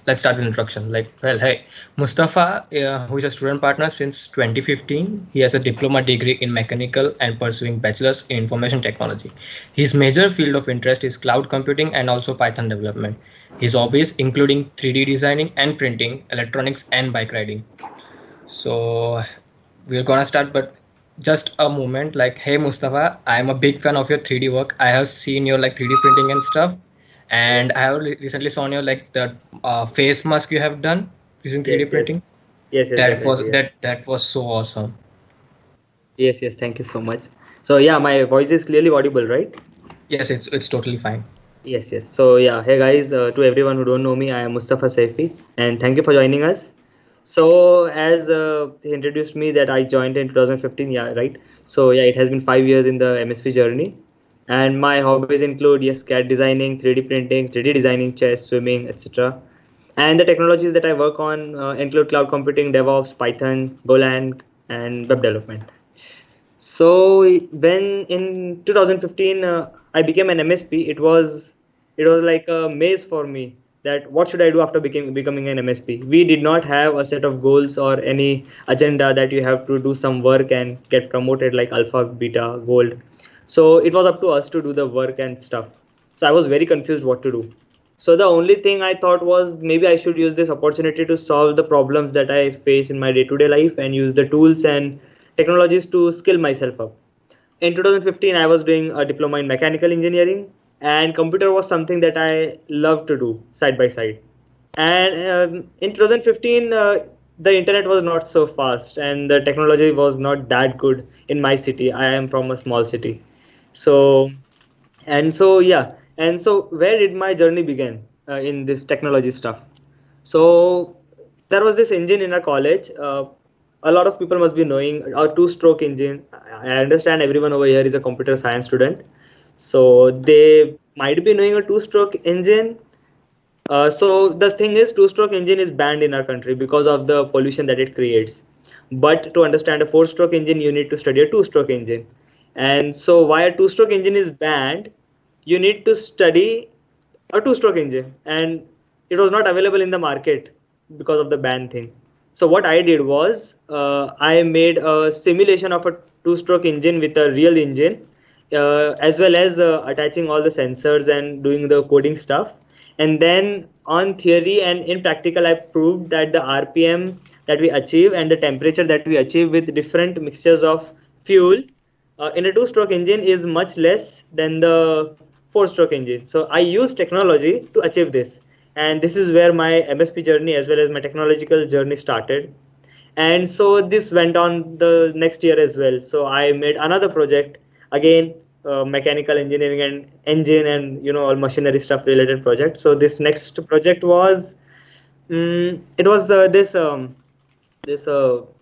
let's start with introduction. Hey, Mustafa, who is a student partner since 2015. He has a diploma degree in mechanical and pursuing bachelor's in information technology. His major field of interest is cloud computing and also Python development. His hobbies including 3D designing and printing, electronics and bike riding. So we're gonna start, but just a moment. Hey Mustafa, I'm a big fan of your 3D work. I have seen your 3D printing and stuff, and I have recently saw your the face mask you have done using 3D printing. Yes, that was so awesome. Yes, thank you so much. So yeah, my voice is clearly audible, right? Yes, it's totally fine. Yes. So yeah, hey guys, to everyone who don't know me, I am Mustafa Saifee, and thank you for joining us. So as he introduced me that I joined in 2015, yeah, right. So yeah, it has been 5 years in the MSP journey, and my hobbies include CAD designing, 3D printing, 3D designing, chess, swimming, etc. And the technologies that I work on include cloud computing, DevOps, Python, Golang, and web development. So when in 2015 I became an MSP, it was like a maze for me that what should I do after becoming an MSP. We did not have a set of goals or any agenda that you have to do some work and get promoted like alpha, beta, gold. So it was up to us to do the work and stuff. So I was very confused what to do. So the only thing I thought was maybe I should use this opportunity to solve the problems that I face in my day-to-day life and use the tools and technologies to skill myself up. In 2015, I was doing a diploma in mechanical engineering, and computer was something that I loved to do side by side. And in 2015, the internet was not so fast, and the technology was not that good in my city. I am from a small city, so and so where did my journey begin in this technology stuff? So there was this engine in our college. A lot of people must be knowing a two-stroke engine. I understand everyone over here is a computer science student, so they might be knowing a two-stroke engine. So the thing is, two-stroke engine is banned in our country because of the pollution that it creates. But to understand a four-stroke engine, you need to study a two-stroke engine. And so why a two-stroke engine is banned, you need to study a two-stroke engine, and it was not available in the market because of the ban thing. So what I did was I made a simulation of a two-stroke engine with a real engine, as well as attaching all the sensors and doing the coding stuff. And then on theory and in practical, I proved that the RPM that we achieve and the temperature that we achieve with different mixtures of fuel in a two-stroke engine is much less than the four-stroke engine. So I use technology to achieve this. And this is where my MSP journey as well as my technological journey started. And so this went on the next year as well. So I made another project, again, mechanical engineering and engine and all machinery stuff related project. So this next project was, it was this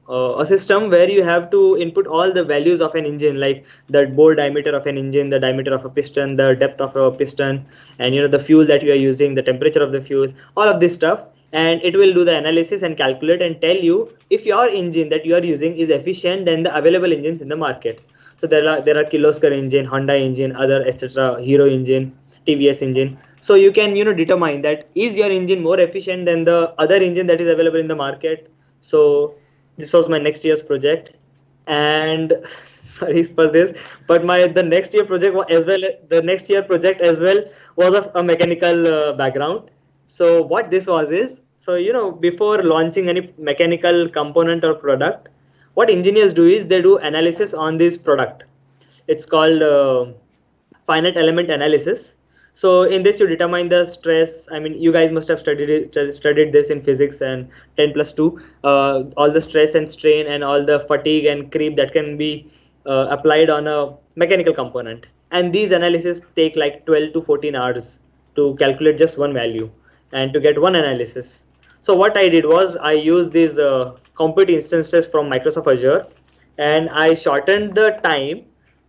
a system where you have to input all the values of an engine, like the bore diameter of an engine, the diameter of a piston, the depth of a piston, and the fuel that you are using, the temperature of the fuel, all of this stuff. And it will do the analysis and calculate and tell you if your engine that you are using is efficient than the available engines in the market. So there are Kirloskar engine, Honda engine, other etc., Hero engine, TVS engine. So you can determine that is your engine more efficient than the other engine that is available in the market. So this was my next year's project, and sorry for this, but the next year project as well was of a mechanical background. So what this was is, so before launching any mechanical component or product, what engineers do is they do analysis on this product. It's called finite element analysis. So in this you determine the stress. I mean, you guys must have studied this in physics and 10+2. All the stress and strain and all the fatigue and creep that can be applied on a mechanical component. And these analyses take like 12 to 14 hours to calculate just one value and to get one analysis. So what I did was I used these compute instances from Microsoft Azure, and I shortened the time,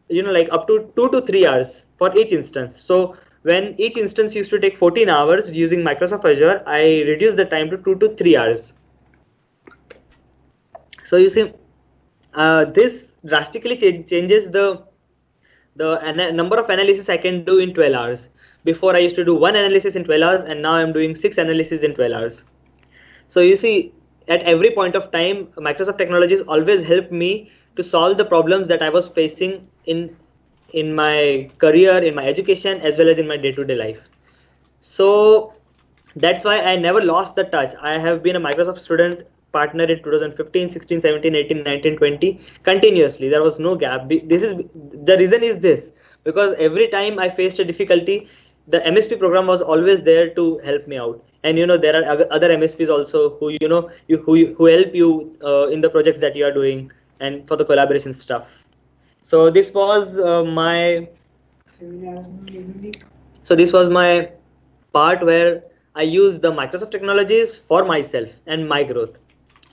like up to 2 to 3 hours for each instance. So when each instance used to take 14 hours using Microsoft Azure, I reduced the time to 2 to 3 hours. So you see, this drastically changes the number of analysis I can do in 12 hours. Before I used to do one analysis in 12 hours, and now I'm doing 6 analyses in 12 hours. So you see, at every point of time, Microsoft Technologies always helped me to solve the problems that I was facing in my career, in my education, as well as in my day-to-day life. So that's why I never lost the touch. I have been a Microsoft student partner in 2015, 16, 17, 18, 19, 20 continuously. There was no gap. The reason is this, because every time I faced a difficulty, the MSP program was always there to help me out. And there are other MSPs also who who help you in the projects that you are doing and for the collaboration stuff. So this was my part where I use the Microsoft technologies for myself and my growth.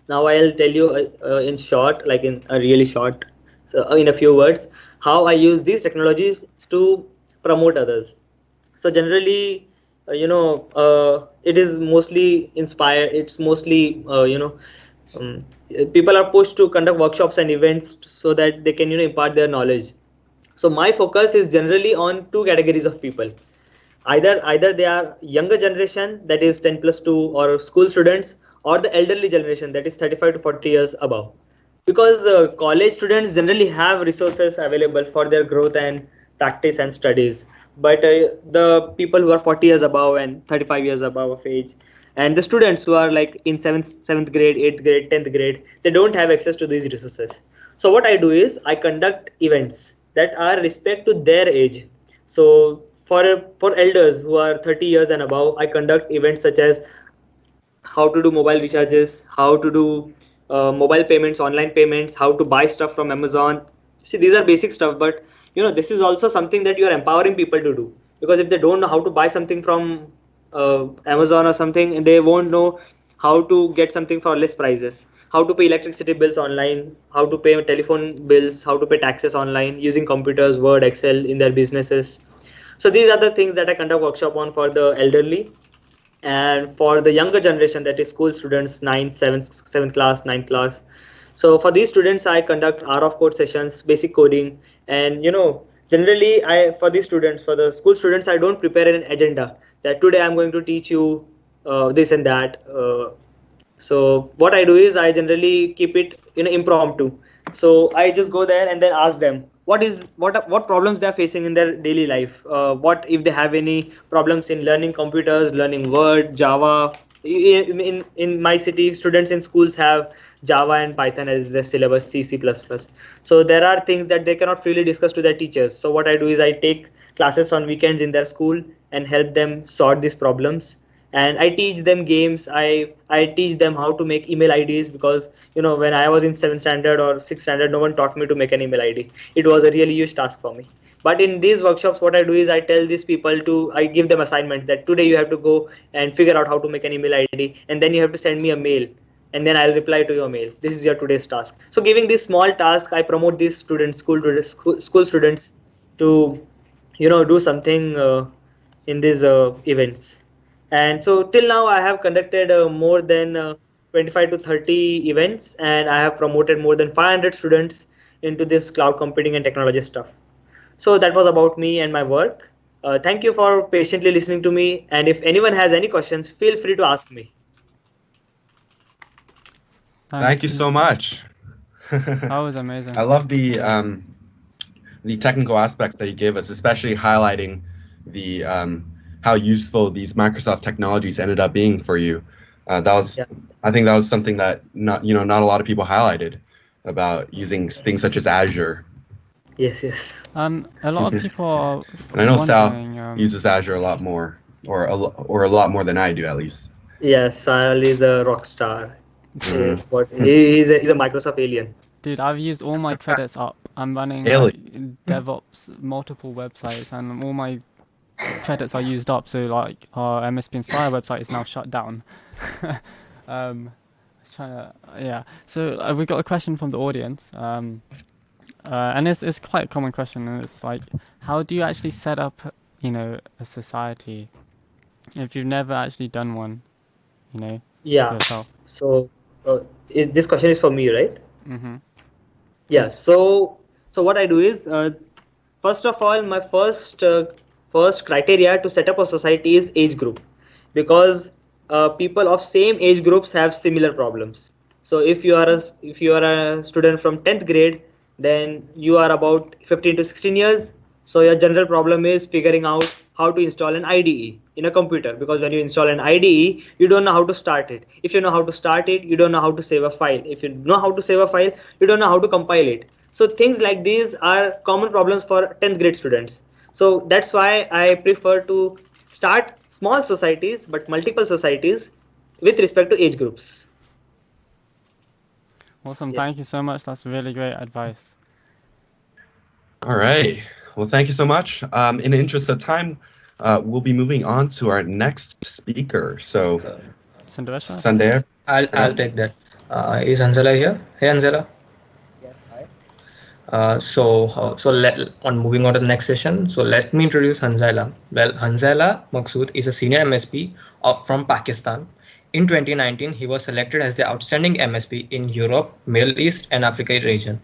Now I'll tell you in short, like in a really short, in a few words, how I use these technologies to promote others. So generally, it is mostly inspired. It's mostly, people are pushed to conduct workshops and events so that they can, impart their knowledge. So my focus is generally on two categories of people. Either they are younger generation, that is 10+2 or school students, or the elderly generation, that is 35 to 40 years above. Because college students generally have resources available for their growth and practice and studies. But the people who are 40 years above and 35 years above of age, and the students who are like in 7th grade, 8th grade, 10th grade, they don't have access to these resources. So what I do is I conduct events that are respect to their age. So for elders who are 30 years and above, I conduct events such as how to do mobile recharges, how to do mobile payments, online payments, how to buy stuff from Amazon. See, these are basic stuff, but this is also something that you are empowering people to do, because if they don't know how to buy something from Amazon or something, and they won't know how to get something for less prices, how to pay electricity bills online, how to pay telephone bills, how to pay taxes online using computers, Word, Excel in their businesses. So these are the things that I conduct workshop on for the elderly. And for the younger generation, that is school students, 7th class, 9th class. So for these students, I conduct hour of code sessions, basic coding. And generally for the school students, I don't prepare an agenda that today I'm going to teach you this and that. So what I do is I generally keep it impromptu. So I just go there and then ask them what problems they are facing in their daily life. What if they have any problems in learning computers, learning Word, Java. In my city, students in schools have Java and Python as their syllabus, C++. So there are things that they cannot freely discuss to their teachers. So what I do is I take classes on weekends in their school and help them sort these problems. And I teach them games. I teach them how to make email IDs, because when I was in 7th standard or 6th standard, no one taught me to make an email ID. It was a really huge task for me. But in these workshops, what I do is I tell these people I give them assignments that today you have to go and figure out how to make an email ID, and then you have to send me a mail. and then I'll reply to your mail. This is your today's task. So giving this small task, I promote these students, school students, to do something in these events. And so till now I have conducted more than 25 to 30 events, and I have promoted more than 500 students into this cloud computing and technology stuff. So that was about me and my work. Thank you for patiently listening to me, and if anyone has any questions, feel free to ask me. Thank you so much. That was amazing. I love the technical aspects that you gave us, especially highlighting the how useful these Microsoft technologies ended up being for you. I think that was something that not a lot of people highlighted about using things such as Azure. Yes. A lot of people are and I know Sal uses Azure a lot more, or a lot more than I do, at least. Yes, Sal is a rock star. But he's a Microsoft alien. Dude, I've used all my credits up. I'm running DevOps, multiple websites, and all my credits are used up. So like our MSPInspire website is now shut down. So we got a question from the audience, and it's quite a common question, and it's like, how do you actually set up, a society if you've never actually done one, yourself? So this question is for me, right? Mm-hmm. Yeah. So what I do is, first of all, my first criteria to set up a society is age group, because people of same age groups have similar problems. So if you are a student from 10th grade, then you are about 15 to 16 years. So your general problem is figuring out how to install an IDE in a computer, because when you install an IDE, you don't know how to start it. If you know how to start it, you don't know how to save a file. If you know how to save a file, you don't know how to compile it. So things like these are common problems for 10th grade students. So that's why I prefer to start small societies, but multiple societies with respect to age groups. Awesome. Yeah. Thank you so much. That's really great advice. All right. Well, thank you so much. In the interest of time, we'll be moving on to our next speaker. So, Sandhya. I'll take that. Is Hanzaila here? Hey, Hanzaila. Moving on to the next session. So let me introduce Hanzaila. Well, Hanzaila Maqsood is a senior MSP from Pakistan. In 2019, he was selected as the outstanding MSP in Europe, Middle East, and Africa region.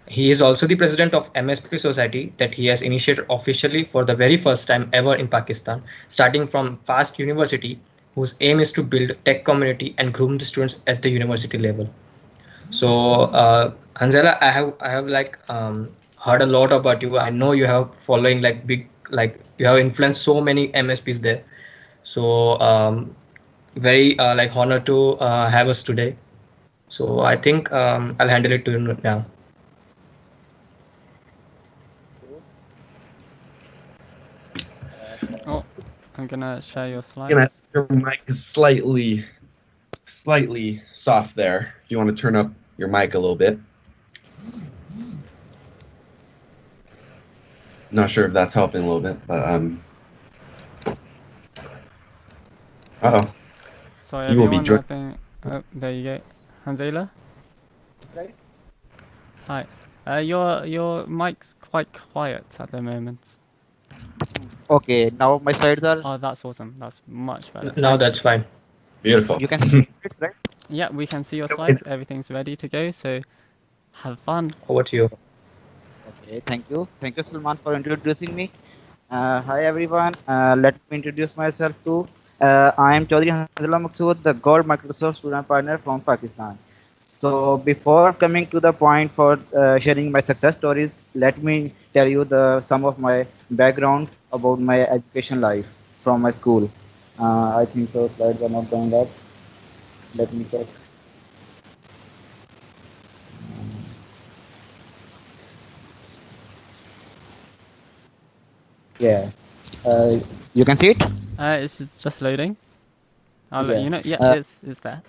He is also the president of MSP Society that he has initiated officially for the very first time ever in Pakistan, starting from FAST University, whose aim is to build tech community and groom the students at the university level. So, Hanzaila, I have heard a lot about you. I know you have following you have influenced so many MSPs there. So, very honored to have us today. So I think I'll handle it to you now. Oh, I'm gonna share your slides. Your mic is slightly soft there. If you want to turn up your mic a little bit. Not sure if that's helping a little bit, but uh-oh. Sorry, you will be there you go. Hanzaila? Right. Hi. Your mic's quite quiet at the moment. Okay, now my slides are... Oh, that's awesome. That's much better. Now that's fine. Beautiful. You can see it, right? Yeah, we can see your slides. Everything's ready to go, so have fun. Over to you. Okay, thank you. Thank you, Salman, for introducing me. Hi, everyone. Let me introduce myself too. I am Chaudhry Hanzaila Maqsood, the Gold Microsoft Student Partner from Pakistan. So before coming to the point for sharing my success stories, let me tell you some of my background about my education life from my school. I think so slides are not going up. Let me check. Yeah. You can see it? It's just loading. I'll let you know. Yeah, it's there.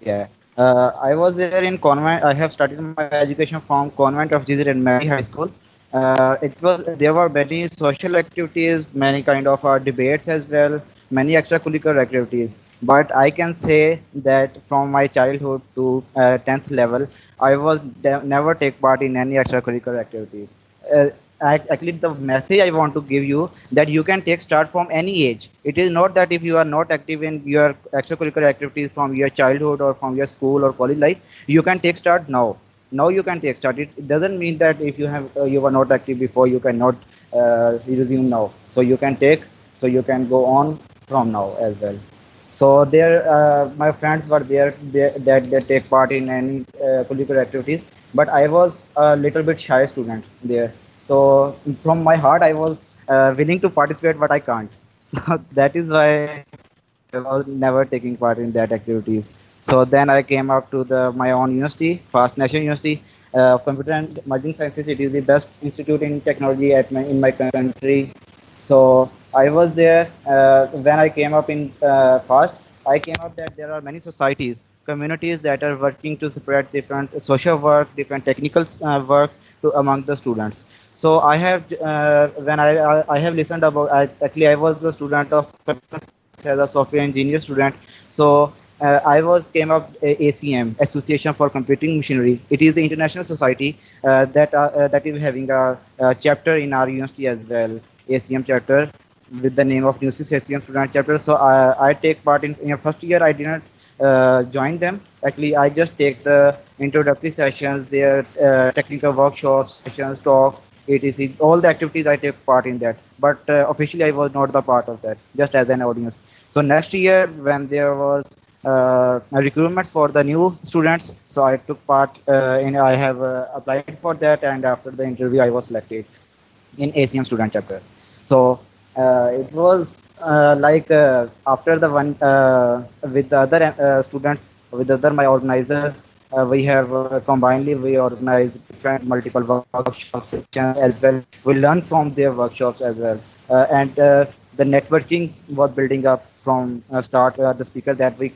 Yeah. I was there in convent. I have started my education from Convent of Jesus and Mary High School. There were many social activities, many kind of debates as well, many extracurricular activities. But I can say that from my childhood to 10th level, I was never take part in any extracurricular activities. Uh, Actually, the message I want to give you that you can take start from any age. It is not that if you are not active in your extracurricular activities from your childhood or from your school or college life, you can take start now. Now you can take start. It doesn't mean that if you have you were not active before, you cannot resume now. So you can take, so you can go on from now as well. So there, my friends were there that they take part in any curricular activities, but I was a little bit shy student there. So from my heart, I was willing to participate, but I can't. So that is why I was never taking part in that activities. So then I came up to my own university, Fast National University of Computer and Emerging Sciences. It is the best institute in technology in my country. So I was there when I came up in Fast. I came up that there are many societies, communities that are working to spread different social work, different technical work to among the students. So I have when I have listened about. Actually, I was the student of as a software engineer student. So I was came up ACM, Association for Computing Machinery. It is the international society that is having a chapter in our university as well, ACM chapter with the name of University ACM student chapter. So I take part in your first year. I didn't join them. Actually, I just take the introductory sessions, their technical workshops, sessions, talks, etc. All the activities I take part in that. But officially, I was not the part of that, just as an audience. So next year, when there was recruitments for the new students, so I took part in. I have applied for that, and after the interview, I was selected in ACM student chapter. So it was like after the one with the other students, with other my organizers, we have combinedly we organize different multiple workshops sessions as well. We learn from their workshops as well, and the networking was building up from start. The speaker that we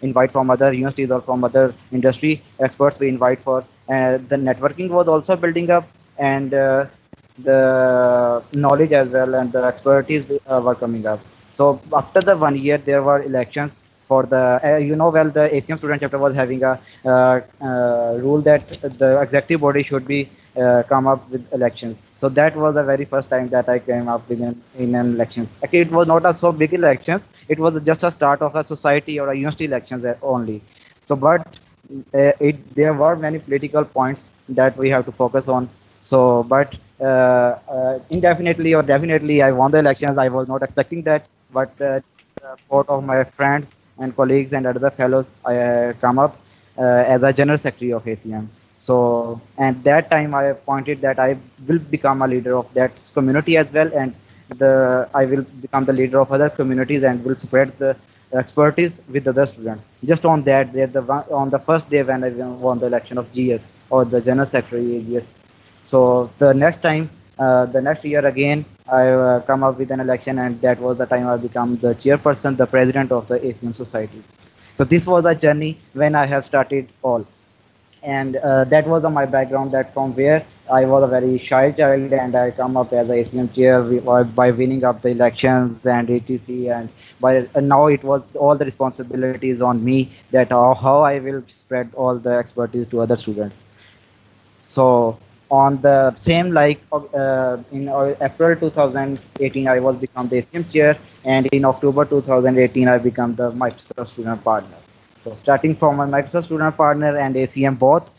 invite from other universities or from other industry experts we invite for, the networking was also building up, and the knowledge as well and the expertise were coming up. So after the 1 year, there were elections for the well, the ACM student chapter was having a rule that the executive body should be come up with elections. So that was the very first time that I came up in an elections. Actually, it was not a so big elections. It was just a start of a society or a university elections only. So, but there were many political points that we have to focus on. So, but indefinitely or definitely, I won the elections. I was not expecting that, but the support of my friends and colleagues and other fellows, I come up as a general secretary of ACM. So, and that time I appointed that I will become a leader of that community as well, and I will become the leader of other communities and will spread the expertise with other students. Just on that, on the first day when I won the election of GS or the general secretary GS. So the next time, the next year again, I come up with an election, and that was the time I become the chairperson, the president of the ACM society. So this was a journey when I have started all, and that was my background. That from where I was a very shy child, and I come up as a ACM chair by winning up the elections and etc. And by now it was all the responsibilities on me that how I will spread all the expertise to other students. So on the same in April 2018, I was become the ACM chair, and in October 2018, I become the Microsoft student partner. So starting from a Microsoft student partner and ACM both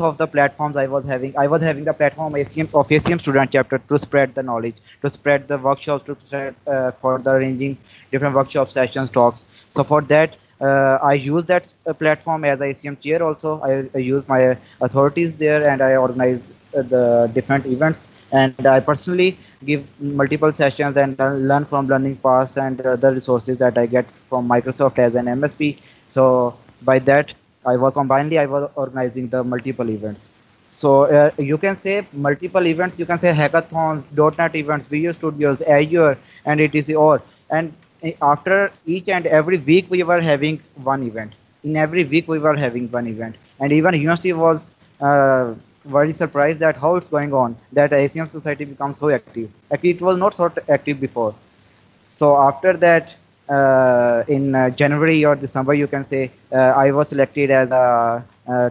of the platforms I was having the platform ACM student chapter to spread the knowledge, to spread the workshops, to spread for the arranging different workshop sessions, talks. So for that, I use that platform as ACM chair. Also, I use my authorities there, and I organize the different events. And I personally give multiple sessions and learn from Learning Pass and other resources that I get from Microsoft as an MSP. So by that, I was organizing the multiple events. So you can say multiple events. You can say hackathons, .NET events, Visual Studios, Azure, and etc. All, and after each and every week we were having one event. In every week we were having one event, and even university was very surprised that how it's going on, that ACM society becomes so active. Actually, it was not so active before. So after that, in January or December, you can say, I was selected as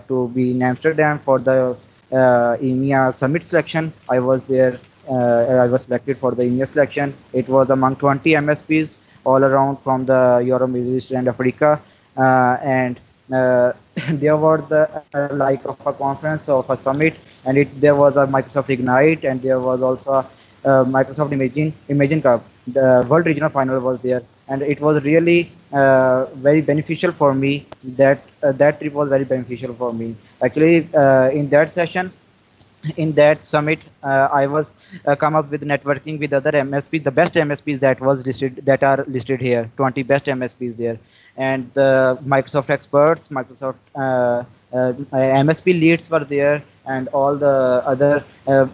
to be in Amsterdam for the EMEA summit selection. I was there. I was selected for the EMEA selection. It was among 20 MSPs all around from the Europe, Middle East, and Africa, and there was the like of a conference of a summit, and there was a Microsoft Ignite, and there was also Microsoft Imagine Cup. The World Regional Final was there, and it was really very beneficial for me. That trip was very beneficial for me. Actually, in that session, in that summit, I was come up with networking with other MSPs, the best MSPs that are listed here, 20 best MSPs there, and the Microsoft experts, Microsoft MSP leads were there, and all the other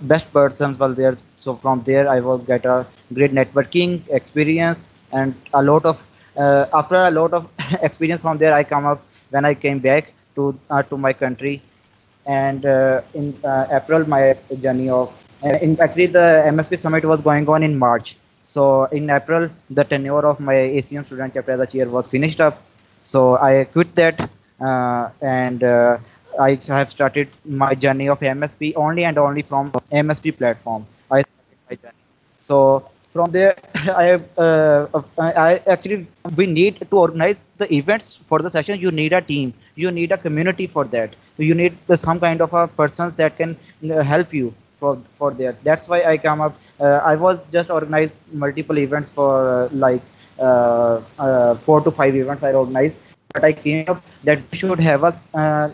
best persons were there. So from there, I will get a great networking experience, and a lot of after a lot of experience from there, I come up when I came back to my country. And in April, my journey of in actually the MSP summit was going on in March. So in April, the tenure of my ACM student chapter as a chair was finished up. So I quit that, and I have started my journey of MSP only and only from MSP platform. I started my journey. So from there, I actually, we need to organize the events for the session. You need a team, you need a community for that. You need some kind of a persons that can help you for that. That's why I come up. I was just organized multiple events for 4 to 5 events I organized, but I came up that we should have a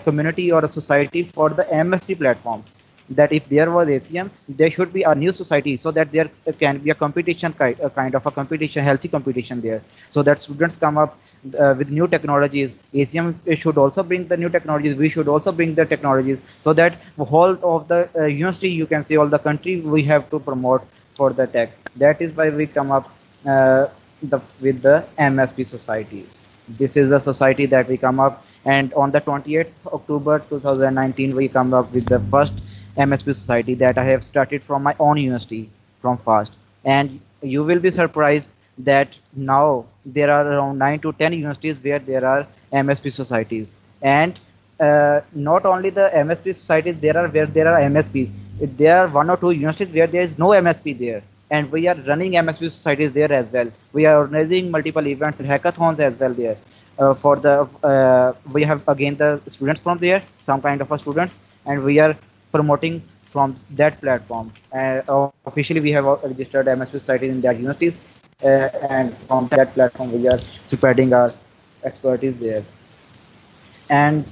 community or a society for the MSP platform. That if there was ACM, there should be a new society, so that there can be a competition, kind of a competition, healthy competition there, so that students come up with new technologies. ACM should also bring the new technologies. We should also bring the technologies, so that the whole of the university, you can say all the country, we have to promote for the tech. That is why we come up with the MSP societies. This is the society that we come up, and on the 28th October 2019, we come up with the first MSP society that I have started from my own university from FAST. And you will be surprised that now there are around 9 to 10 universities where there are MSP societies. And not only the MSP societies, where there are MSPs. There are 1 or 2 universities where there is no MSP there, and we are running MSP societies there as well. We are organizing multiple events and hackathons as well there. We have again the students from there, some kind of students, and we are promoting from that platform. Officially, we have registered MSP societies in that universities, and from that platform, we are spreading our expertise there. And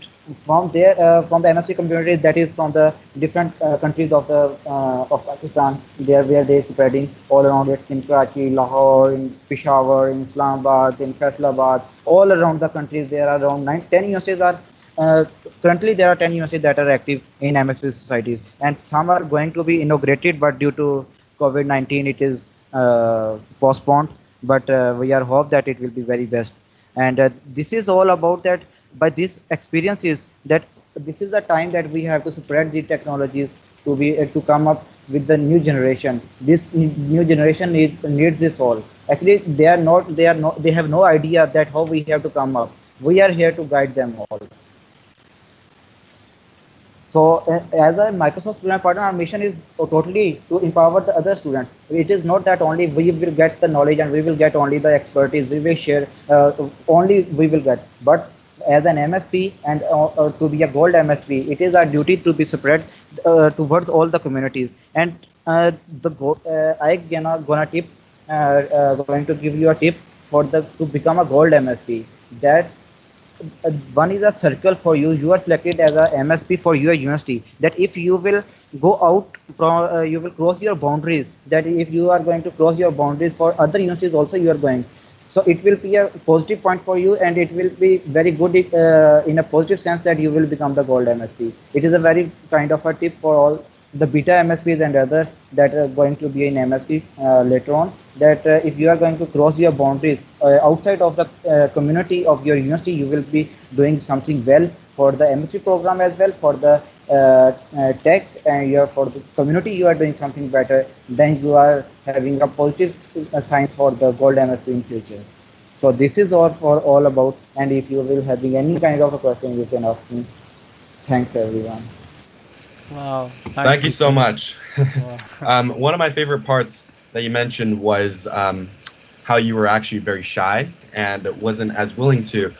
from there, from the MSP community, that is from the different countries of Pakistan, there where they spreading all around it, in Karachi, Lahore, in Peshawar, in Islamabad, in Faisalabad, all around the countries. There are around 10 universities are currently there are 10 universities that are active in MSP societies, and some are going to be inaugurated, but due to COVID-19 it is postponed, but we are hope that it will be very best. And this is all about that. By this experiences, that this is the time that we have to spread the technologies to come up with the new generation. This new generation needs this all. Actually, they have no idea that how we have to come up. We are here to guide them all. So as a Microsoft student partner, our mission is totally to empower the other students. It is not that only we will get the knowledge and we will get only the expertise, we will share, only we will get. But as an MSP and to be a gold MSP, it is our duty to be spread towards all the communities. And I going to give you a tip to become a gold MSP. That one is a circle for you. You are selected as a MSP for your university. That if you will go out from, you will cross your boundaries. That if you are going to cross your boundaries for other universities also, you are going. So it will be a positive point for you, and it will be very good in a positive sense that you will become the gold MSP. It is a very kind of a tip for all the beta MSPs and others that are going to be in MSP later on. That if you are going to cross your boundaries outside of the community of your university, you will be doing something well for the MSP program as well, for the tech, and for the community you are doing something better. Then you are having a positive signs for the gold MSP in future. So this is all for all about. And if you will having any kind of a question, you can ask me. Thanks everyone. Wow. Thank you so Sim. much. Wow. One of my favorite parts that you mentioned was how you were actually very shy and wasn't as willing to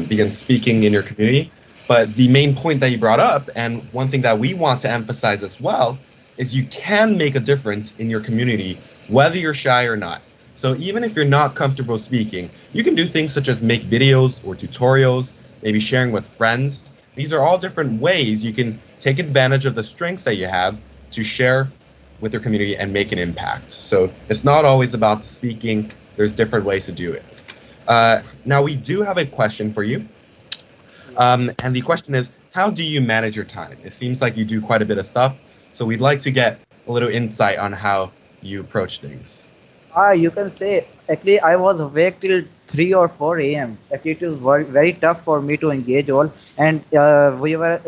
begin speaking in your community. But the main point that you brought up, and one thing that we want to emphasize as well, is you can make a difference in your community, whether you're shy or not. So even if you're not comfortable speaking, you can do things such as make videos or tutorials, maybe sharing with friends. These are all different ways you can take advantage of the strengths that you have to share with your community and make an impact. So it's not always about the speaking. There's different ways to do it. Now we do have a question for you. And the question is, how do you manage your time? It seems like you do quite a bit of stuff. So we'd like to get a little insight on how you approach things. You can say actually I was awake till 3 or 4 a.m. Actually, it was very tough for me to engage all, and we were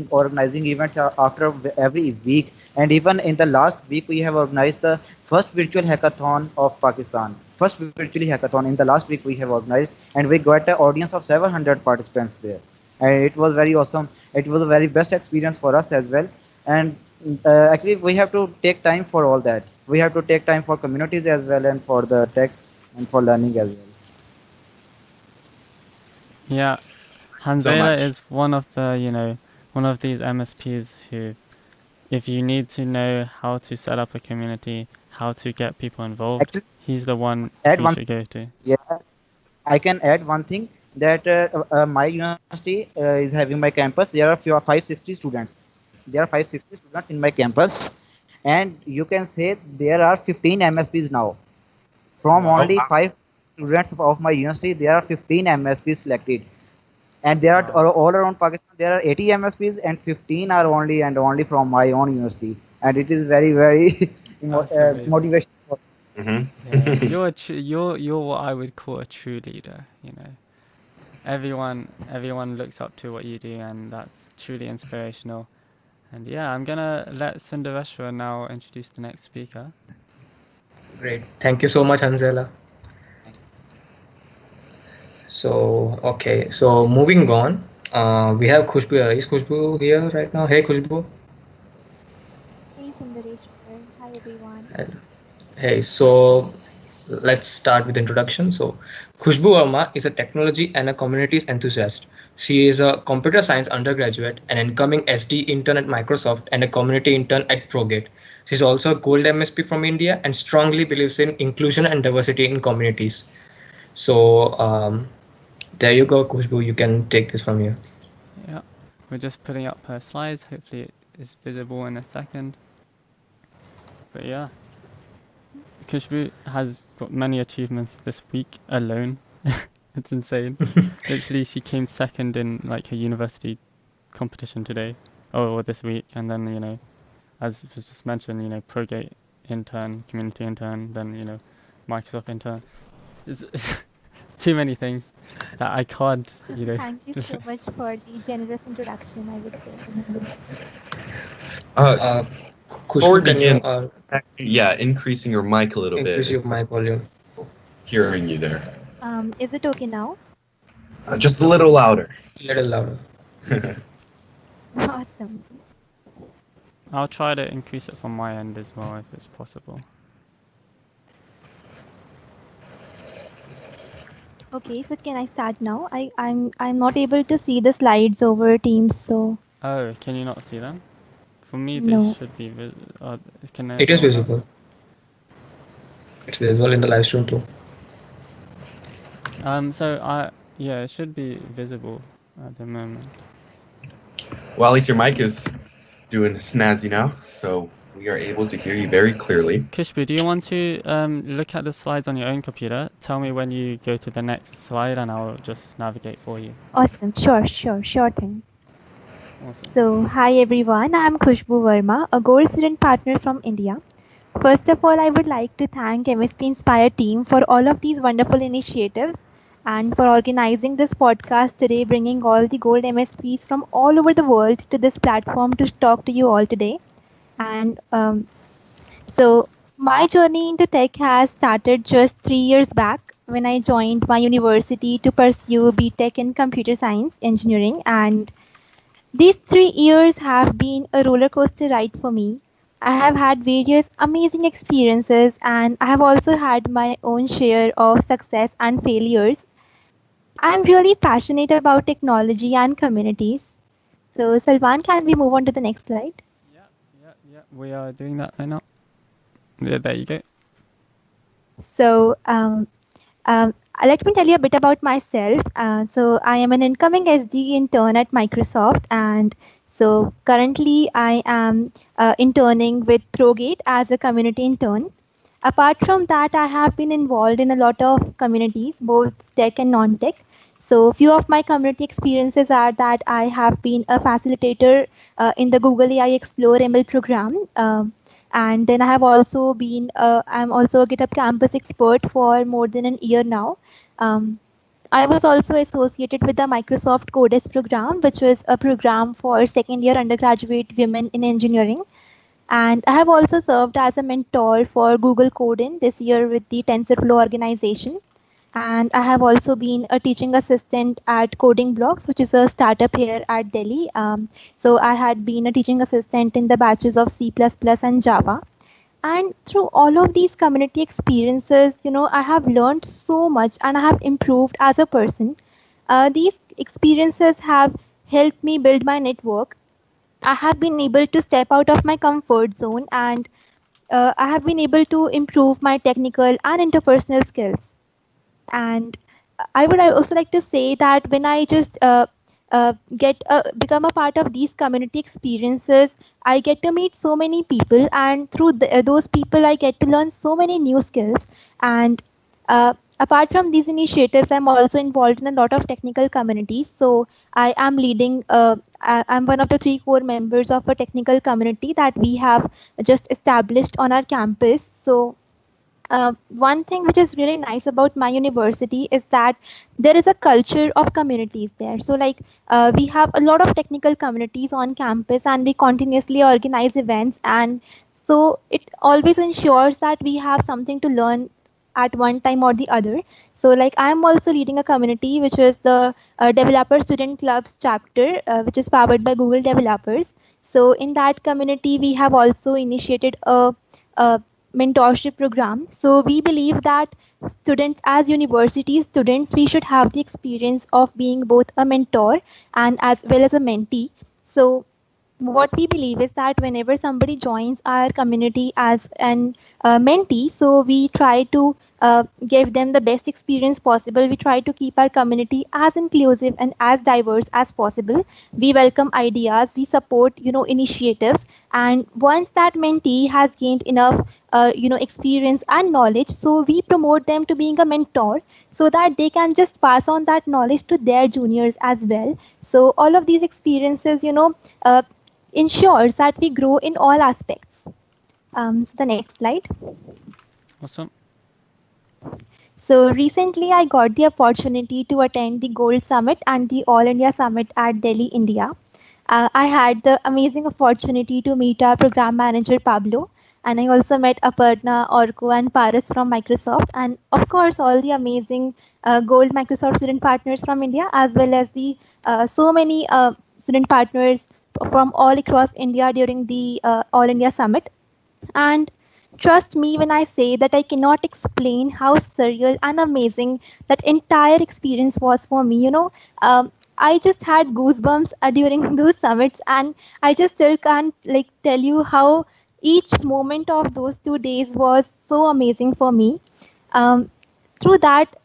organizing events after every week, and even in the last week we have organized the first virtual hackathon of Pakistan. First virtually hackathon in the last week we have organized, and we got an audience of 700 participants there, and it was very awesome. It was a very best experience for us as well, and actually we have to take time for all that. We have to take time for communities as well, and for the tech and for learning as well. Yeah, Hanzaila is one of the, one of these MSPs who, if you need to know how to set up a community, how to get people involved, Actually, he's the one add you one should go to. Yeah, I can add one thing that my university is having my campus. There are 560 students. There are 560 students in my campus, and you can say there are 15 MSPs now. From only 5 students of my university, there are 15 MSPs selected, and there are all around Pakistan. There are 80 MSPs, and 15 are only from my own university, and it is very motivation. Yeah, you're what I would call a true leader. Everyone looks up to what you do, and that's truly inspirational. And yeah, I'm gonna let Sundareshwar now introduce the next speaker. Great. Thank you so much, Hanzaila. So, okay. So, moving on, we have Khushboo. Is Khushboo here right now? Hey, Khushboo. Hey, Sundareshwar. Hi, everyone. Hey, so let's start with introduction. So, Khushboo Verma is a technology and a communities enthusiast. She is a computer science undergraduate, an incoming SD intern at Microsoft, and a community intern at ProGate. She's also a Gold MSP from India and strongly believes in inclusion and diversity in communities. So, there you go, Khushboo. You can take this from here. Yeah, we're just putting up her slides. Hopefully it is visible in a second. But yeah, Khushboo has got many achievements this week alone. It's insane. Literally, she came second in like her university competition today, or this week, and then as was just mentioned, ProGate intern, community intern, then Microsoft intern. It's too many things that I can't. Thank you so much for the generous introduction, I would say. Before we begin, yeah, increasing your mic a little bit. Increase your mic volume. Hearing you there. Is it okay now? Just a little louder. A little louder. Awesome. I'll try to increase it from my end as well if it's possible. Okay, so can I start now? I'm not able to see the slides over Teams, so. Oh, can you not see them? For me, No. they should be visible. It is visible. It's visible in the live stream too. Yeah, it should be visible at the moment. Well, at least your mic is doing snazzy now, so we are able to hear you very clearly. Khushboo, do you want to look at the slides on your own computer? Tell me when you go to the next slide and I'll just navigate for you. Awesome. Sure thing. Awesome. So, hi everyone. I'm Khushboo Verma, a Gold Student Partner from India. First of all, I would like to thank MSPInspire team for all of these wonderful initiatives and for organizing this podcast today, bringing all the Gold MSPs from all over the world to this platform to talk to you all today. And so my journey into tech has started just 3 years back. when I joined my university to pursue BTech in computer science engineering, and these 3 years have been a roller coaster ride for me. I have had various amazing experiences, and I have also had my own share of success and failures. I'm really passionate about technology and communities. So, Salvan, can we move on to the next slide? Yeah, we are doing that right now. Yeah, there you go. So, let me tell you a bit about myself. So, I am an incoming SD intern at Microsoft, and so currently I am interning with ProGate as a community intern. Apart from that, I have been involved in a lot of communities, both tech and non-tech. So, few of my community experiences are that I have been a facilitator in the Google AI Explore ML program. And then I have also been, I'm also a GitHub campus expert for more than an year now. Um, I was also associated with the Microsoft Codes program, which was a program for second year undergraduate women in engineering. And I have also served as a mentor for Google Coding this year with the TensorFlow organization. And I have also been a teaching assistant at Coding Blocks, which is a startup here at Delhi. So I had been a teaching assistant in the batches of C++ and Java. And through all of these community experiences, I have learned so much and I have improved as a person. These experiences have helped me build my network. I have been able to step out of my comfort zone, and I have been able to improve my technical and interpersonal skills. And I would also like to say that when I just become a part of these community experiences, I get to meet so many people, and through those people I get to learn so many new skills. And apart from these initiatives, I'm also involved in a lot of technical communities. So I am leading I'm one of the 3 core members of a technical community that we have just established on our campus. So one thing which is really nice about my university is that there is a culture of communities there. So, like, we have a lot of technical communities on campus, and we continuously organize events, and so it always ensures that we have something to learn at one time or the other. So, like, I'm also leading a community which is the Developer Student Clubs chapter, which is powered by Google Developers. So, in that community, we have also initiated a mentorship program. So we believe that students, as university students, we should have the experience of being both a mentor and as well as a mentee. So what we believe is that whenever somebody joins our community as an mentee, so we try to give them the best experience possible. We try to keep our community as inclusive and as diverse as possible. We welcome ideas, we support initiatives, and once that mentee has gained enough experience and knowledge, so we promote them to being a mentor so that they can just pass on that knowledge to their juniors as well. So all of these experiences ensures that we grow in all aspects. So the next slide. Awesome. So recently I got the opportunity to attend the Gold Summit and the All India Summit at Delhi, India. I had the amazing opportunity to meet our program manager Pablo, and I also met Aparna, Orko, and Paris from Microsoft, and of course all the amazing Gold Microsoft student partners from India, as well as the so many student partners from all across India during the All India Summit. And trust me when I say that I cannot explain how surreal and amazing that entire experience was for me. I just had goosebumps during those summits, and I just still can't tell you how each moment of those 2 days was so amazing for me. Through that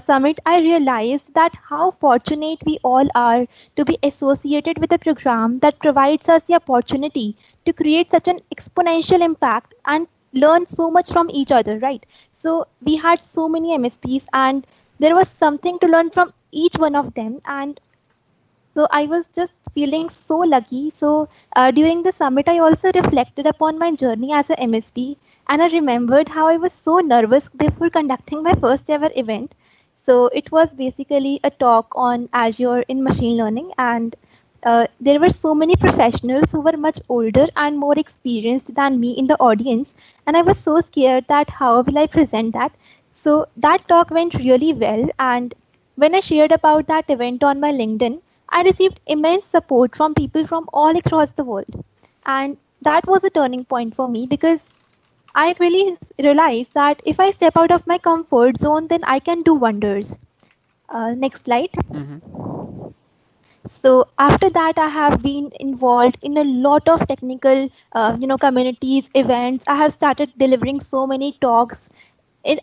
summit, I realized that how fortunate we all are to be associated with a program that provides us the opportunity to create such an exponential impact and learn so much from each other, right? So we had so many MSPs, and there was something to learn from each one of them. And so I was just feeling so lucky. So during the summit, I also reflected upon my journey as a MSP, and I remembered how I was so nervous before conducting my first ever event. So it was basically a talk on Azure in machine learning, and there were so many professionals who were much older and more experienced than me in the audience, and I was so scared that how will I present that. So that talk went really well, and when I shared about that event on my LinkedIn, I received immense support from people from all across the world. And that was a turning point for me because I really realized that if I step out of my comfort zone, then I can do wonders. Next slide. So after that, I have been involved in a lot of technical, communities, events. I have started delivering so many talks.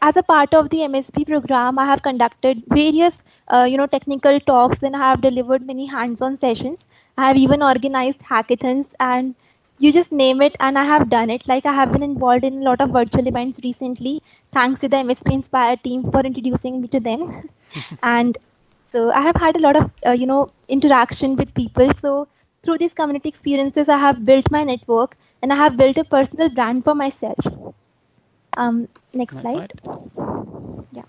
As a part of the MSP program, I have conducted various, technical talks. Then I have delivered many hands-on sessions. I have even organized hackathons, and you just name it, and I have done it. Like I have been involved in a lot of virtual events recently, thanks to the MSP Inspire team for introducing me to them. And so I have had a lot of, interaction with people. So through these community experiences, I have built my network and I have built a personal brand for myself. Next slide. Yeah.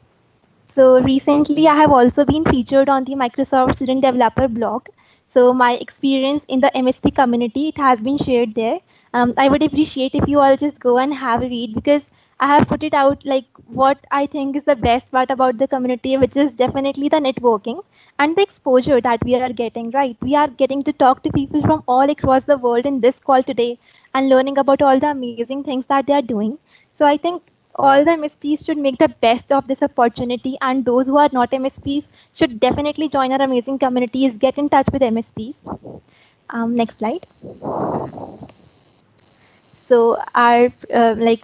So recently, I have also been featured on the Microsoft Student Developer blog. So my experience in the MSP community, it has been shared there. I would appreciate if you all just go and have a read because I have put it out like what I think is the best part about the community, which is definitely the networking and the exposure that we are getting, right? We are getting to talk to people from all across the world in this call today and learning about all the amazing things that they are doing. So I think all the MSPs should make the best of this opportunity, and those who are not MSPs should definitely join our amazing communities, get in touch with MSPs. Next slide. So our Kuditi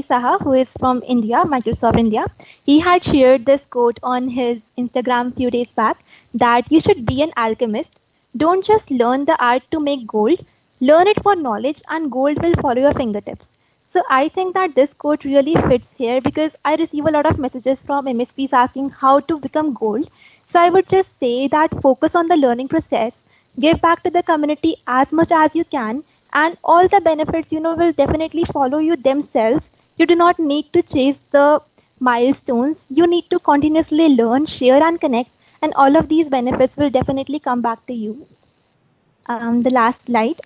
Saha, who is from India, Microsoft India, he had shared this quote on his Instagram few days back that you should be an alchemist. Don't just learn the art to make gold, learn it for knowledge and gold will follow your fingertips. So I think that this quote really fits here because I receive a lot of messages from MSPs asking how to become gold. So I would just say that focus on the learning process, give back to the community as much as you can, and all the benefits will definitely follow you themselves. You do not need to chase the milestones. You need to continuously learn, share, and connect, and all of these benefits will definitely come back to you. The last slide.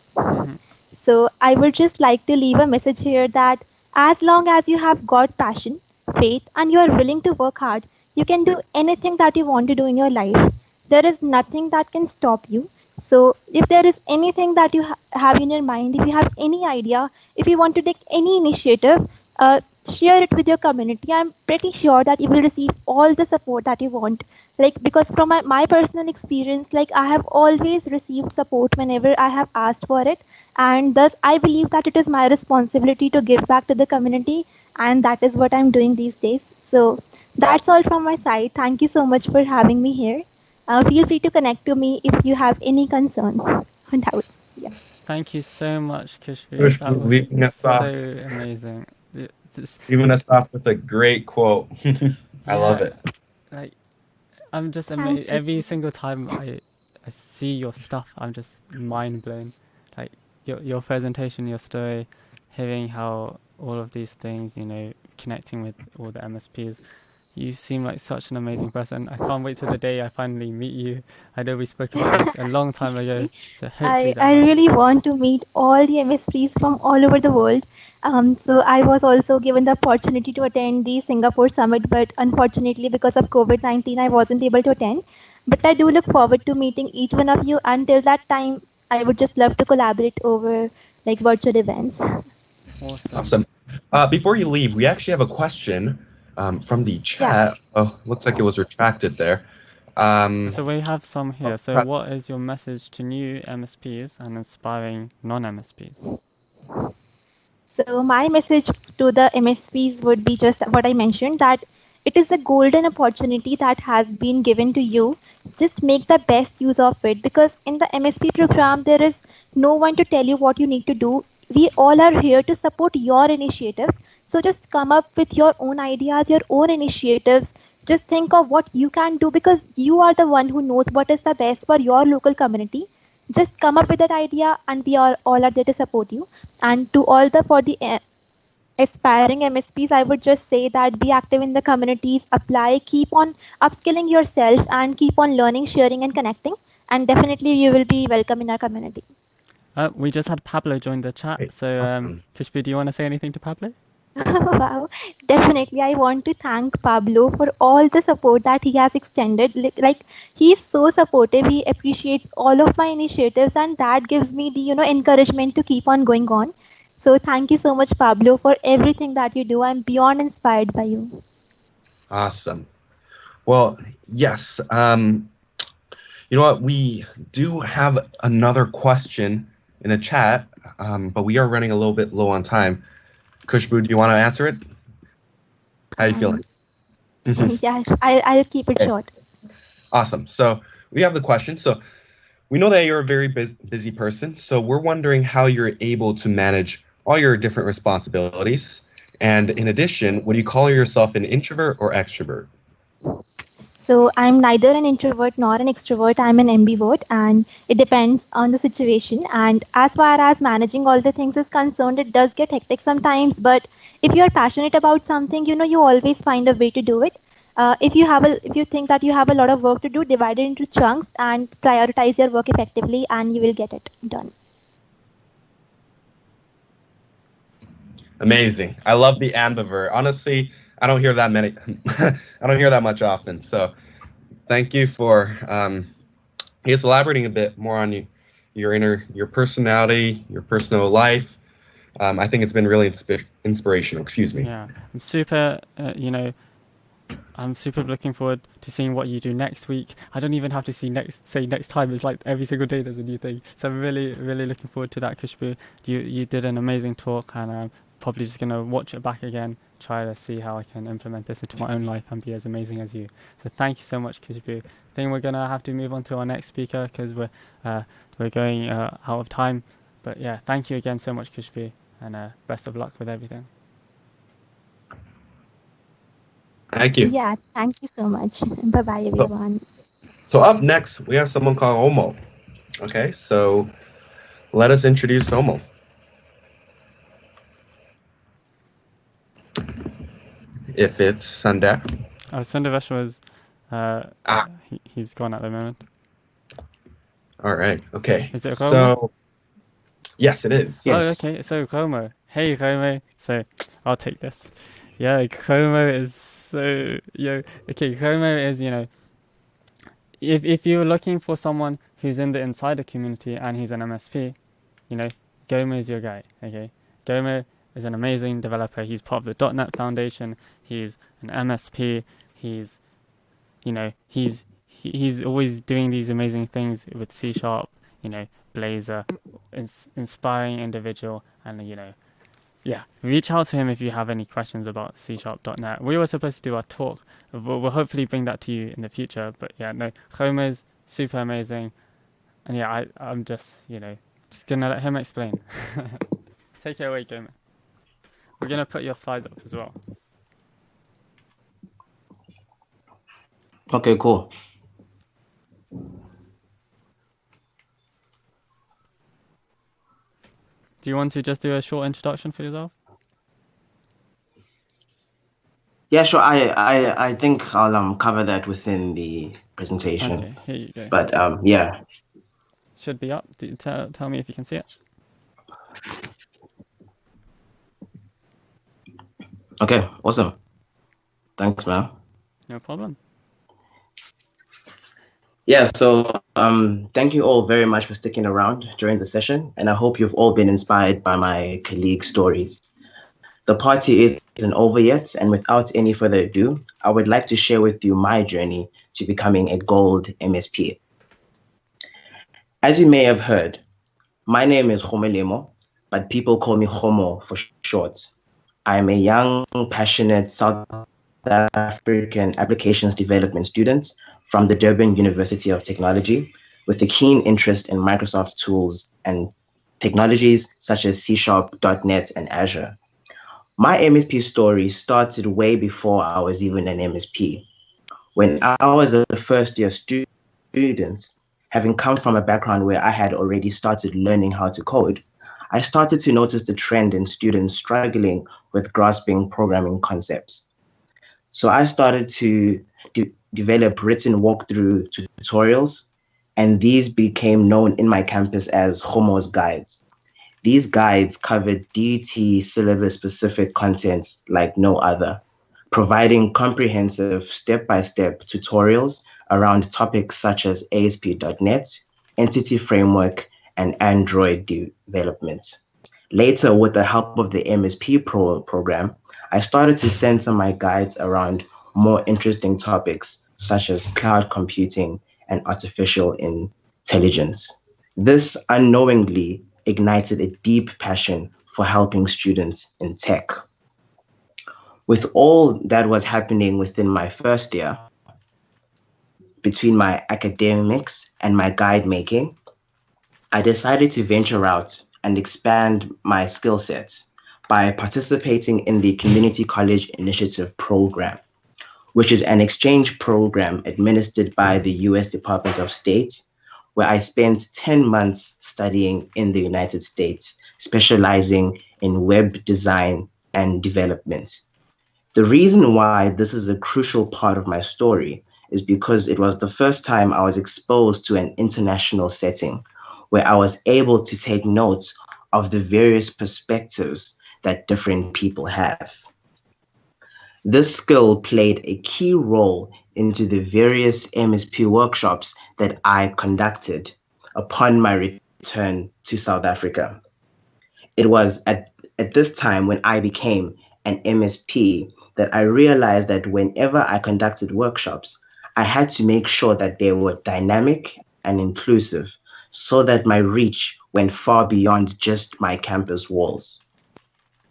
So I would just like to leave a message here that as long as you have got passion, faith, and you are willing to work hard, you can do anything that you want to do in your life. There is nothing that can stop you. So if there is anything that you have in your mind, if you have any idea, if you want to take any initiative, share it with your community. I'm pretty sure that you will receive all the support that you want. Like because from my personal experience, like I have always received support whenever I have asked for it, and thus I believe that it is my responsibility to give back to the community, and that is what I'm doing these days. So that's all from my side. Thank you so much for having me here. Feel free to connect to me if you have any concerns or doubts. Yeah. Thank you so much, Khushboo. Khushboo, That leaving was us off. so amazing. Leaving us off with a great quote. I love it. Like, I'm just amazed. Every single time I see your stuff, I'm just mind blown. Like your presentation, your story, hearing how all of these things, connecting with all the MSPs. You seem like such an amazing person. I can't wait till the day I finally meet you. I know we spoke about this a long time ago, so hopefully that I happens. really want to meet all the MSPs from all over the world. So I was also given the opportunity to attend the Singapore summit, but unfortunately because of COVID-19, I wasn't able to attend. But I do look forward to meeting each one of you. Until that time, I would just love to collaborate over like virtual events. Awesome. Before you leave, we actually have a question from the chat. Oh, looks like it was retracted there. So we have some here. So what is your message to new MSPs and inspiring non-MSPs? So my message to the MSPs would be just what I mentioned, that it is a golden opportunity that has been given to you. Just make the best use of it, because in the MSP program, there is no one to tell you what you need to do. We all are here to support your initiatives. So just come up with your own ideas, your own initiatives. Just think of what you can do, because you are the one who knows what is the best for your local community. Just come up with that idea, and we all are there to support you. And to all for the aspiring MSPs, I would just say that be active in the communities, apply, keep on upskilling yourself, and keep on learning, sharing, and connecting. And definitely you will be welcome in our community. We just had Pablo join the chat. So, Khushboo, do you want to say anything to Pablo? Wow, definitely. I want to thank Pablo for all the support that he has extended. Like he is so supportive. He appreciates all of my initiatives, and that gives me the encouragement to keep on going on. So thank you so much, Pablo, for everything that you do. I'm beyond inspired by you. Awesome. Well, yes. You know what? We do have another question in the chat, but we are running a little bit low on time. Khushboo, do you want to answer it? How are you feeling? Yeah, I'll keep it Okay. short. Awesome. So we have the question. So we know that you're a very busy person. So we're wondering how you're able to manage all your different responsibilities. And in addition, would you call yourself an introvert or extrovert? So I'm neither an introvert nor an extrovert. I'm an ambivert, and it depends on the situation. And as far as managing all the things is concerned, it does get hectic sometimes. But if you are passionate about something, you always find a way to do it. If you think that you have a lot of work to do, divide it into chunks and prioritize your work effectively, and you will get it done. Amazing. I love the ambivert. Honestly, I don't hear that many. I don't hear that much often. So thank you for just elaborating a bit more on your personality, your personal life. I think it's been really inspirational. Excuse me. Yeah, I'm super. I'm super looking forward to seeing what you do next week. I don't even have to say next time. It's like every single day there's a new thing. So I'm really, really looking forward to that, Khushboo. You did an amazing talk, and I'm probably just gonna watch it back again, try to see how I can implement this into my own life and be as amazing as you. So thank you so much, Khushboo. I think we're gonna have to move on to our next speaker because we're going out of time. But yeah, thank you again so much, Khushboo, and best of luck with everything. Thank you. Yeah, thank you so much. Bye bye, everyone. So up next, we have someone called Omo. Okay, so let us introduce Omo. If it's Sundar. Sundavesh was, he's gone at the moment. All right, okay. Is it Romo? So, yes, it is. Yes. Oh, okay, so Romo. Hey, Romo. So, I'll take this. Yeah, Romo is so, okay, Romo is, if you're looking for someone who's in the insider community and he's an MSP, Gomo is your guy, okay? Gomo is an amazing developer. He's part of the .NET Foundation. He's an MSP. He's always doing these amazing things with C#, Blazor, inspiring individual, and yeah, reach out to him if you have any questions about C#.NET. We were supposed to do our talk. We'll hopefully bring that to you in the future. But yeah, no, Homer's super amazing. And yeah, I'm just, just going to let him explain. Take it away, Gomer. We're going to put your slides up as well. Okay, cool. Do you want to just do a short introduction for yourself? Yeah, sure. I think I'll cover that within the presentation. Okay, here you go. But yeah. Should be up. Tell me if you can see it. Okay, awesome. Thanks, man. No problem. Yeah, so thank you all very much for sticking around during the session, and I hope you've all been inspired by my colleagues' stories. The party isn't over yet, and without any further ado, I would like to share with you my journey to becoming a Gold MSP. As you may have heard, my name is Gomolemo, but people call me Gomo for short. I am a young, passionate South African applications development student from the Durban University of Technology with a keen interest in Microsoft tools and technologies such as C#, .NET, and Azure. My MSP story started way before I was even an MSP. When I was a first-year student, having come from a background where I had already started learning how to code, I started to notice the trend in students struggling with grasping programming concepts. So I started to develop written walkthrough tutorials, and these became known in my campus as Gomo's guides. These guides covered DUT syllabus-specific content like no other, providing comprehensive step-by-step tutorials around topics such as ASP.NET, Entity Framework, and Android development. Later, with the help of the MSP program, I started to center my guides around more interesting topics such as cloud computing and artificial intelligence. This unknowingly ignited a deep passion for helping students in tech. With all that was happening within my first year, between my academics and my guide making, I decided to venture out and expand my skill sets by participating in the Community College Initiative Program, which is an exchange program administered by the US Department of State, where I spent 10 months studying in the United States, specializing in web design and development. The reason why this is a crucial part of my story is because it was the first time I was exposed to an international setting where I was able to take notes of the various perspectives that different people have. This skill played a key role into the various MSP workshops that I conducted upon my return to South Africa. It was at this time when I became an MSP that I realized that whenever I conducted workshops, I had to make sure that they were dynamic and inclusive so that my reach went far beyond just my campus walls.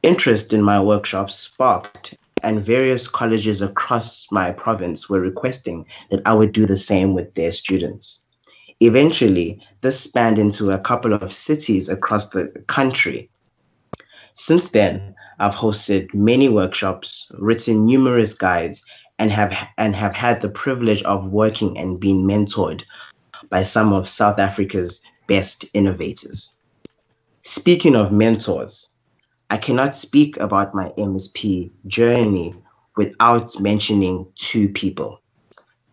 Interest in my workshops sparked, and various colleges across my province were requesting that I would do the same with their students. Eventually, this spanned into a couple of cities across the country. Since then, I've hosted many workshops, written numerous guides, and have had the privilege of working and being mentored by some of South Africa's best innovators. Speaking of mentors, I cannot speak about my MSP journey without mentioning two people.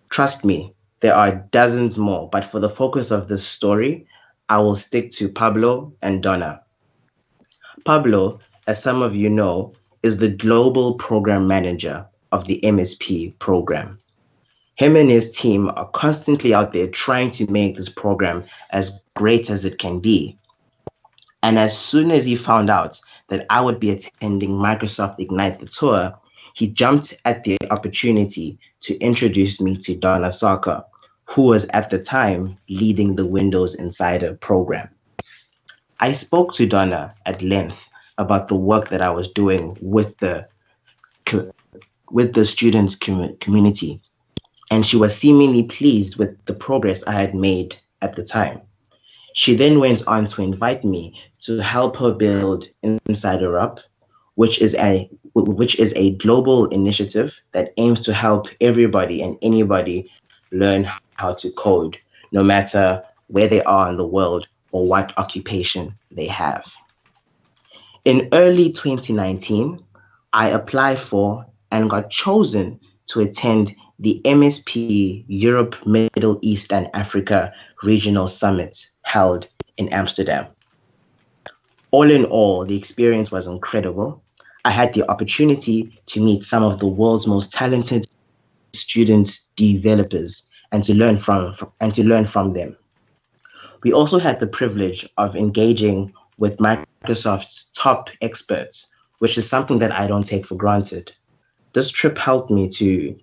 Trust me, there are dozens more, but for the focus of this story, I will stick to Pablo and Donna. Pablo, as some of you know, is the global program manager of the MSP program. Him and his team are constantly out there trying to make this program as great as it can be. And as soon as he found out that I would be attending Microsoft Ignite the tour, he jumped at the opportunity to introduce me to Donna Saka, who was at the time leading the Windows Insider program. I spoke to Donna at length about the work that I was doing with the students community, and she was seemingly pleased with the progress I had made at the time. She then went on to invite me to help her build Insider Up, which is a global initiative that aims to help everybody and anybody learn how to code, no matter where they are in the world or what occupation they have. In early 2019, I applied for and got chosen to attend the MSP Europe, Middle East, and Africa Regional Summit held in Amsterdam. All in all, the experience was incredible. I had the opportunity to meet some of the world's most talented students, developers, and to learn from them. We also had the privilege of engaging with Microsoft's top experts, which is something that I don't take for granted. This trip helped me to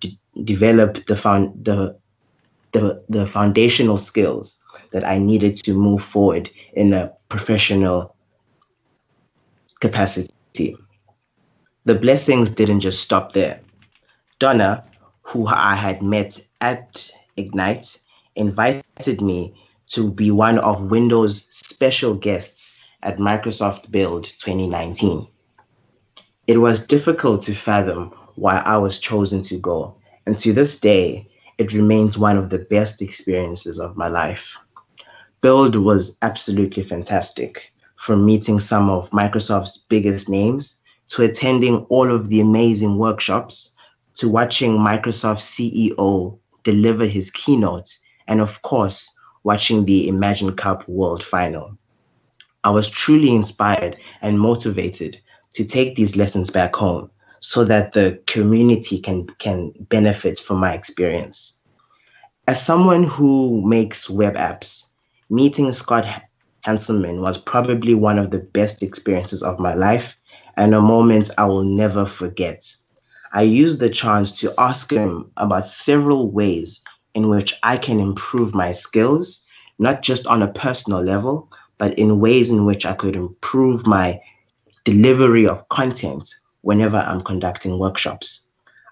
develop the foundational skills that I needed to move forward in a professional capacity. The blessings didn't just stop there. Donna, who I had met at Ignite, invited me to be one of Windows' special guests at Microsoft Build 2019. It was difficult to fathom why I was chosen to go, and to this day, it remains one of the best experiences of my life. Build was absolutely fantastic, from meeting some of Microsoft's biggest names, to attending all of the amazing workshops, to watching Microsoft's CEO deliver his keynote, and of course, watching the Imagine Cup World Final. I was truly inspired and motivated to take these lessons back home so that the community can benefit from my experience. As someone who makes web apps, meeting Scott Hanselman was probably one of the best experiences of my life and a moment I will never forget. I used the chance to ask him about several ways in which I can improve my skills, not just on a personal level, but in ways in which I could improve my delivery of content whenever I'm conducting workshops.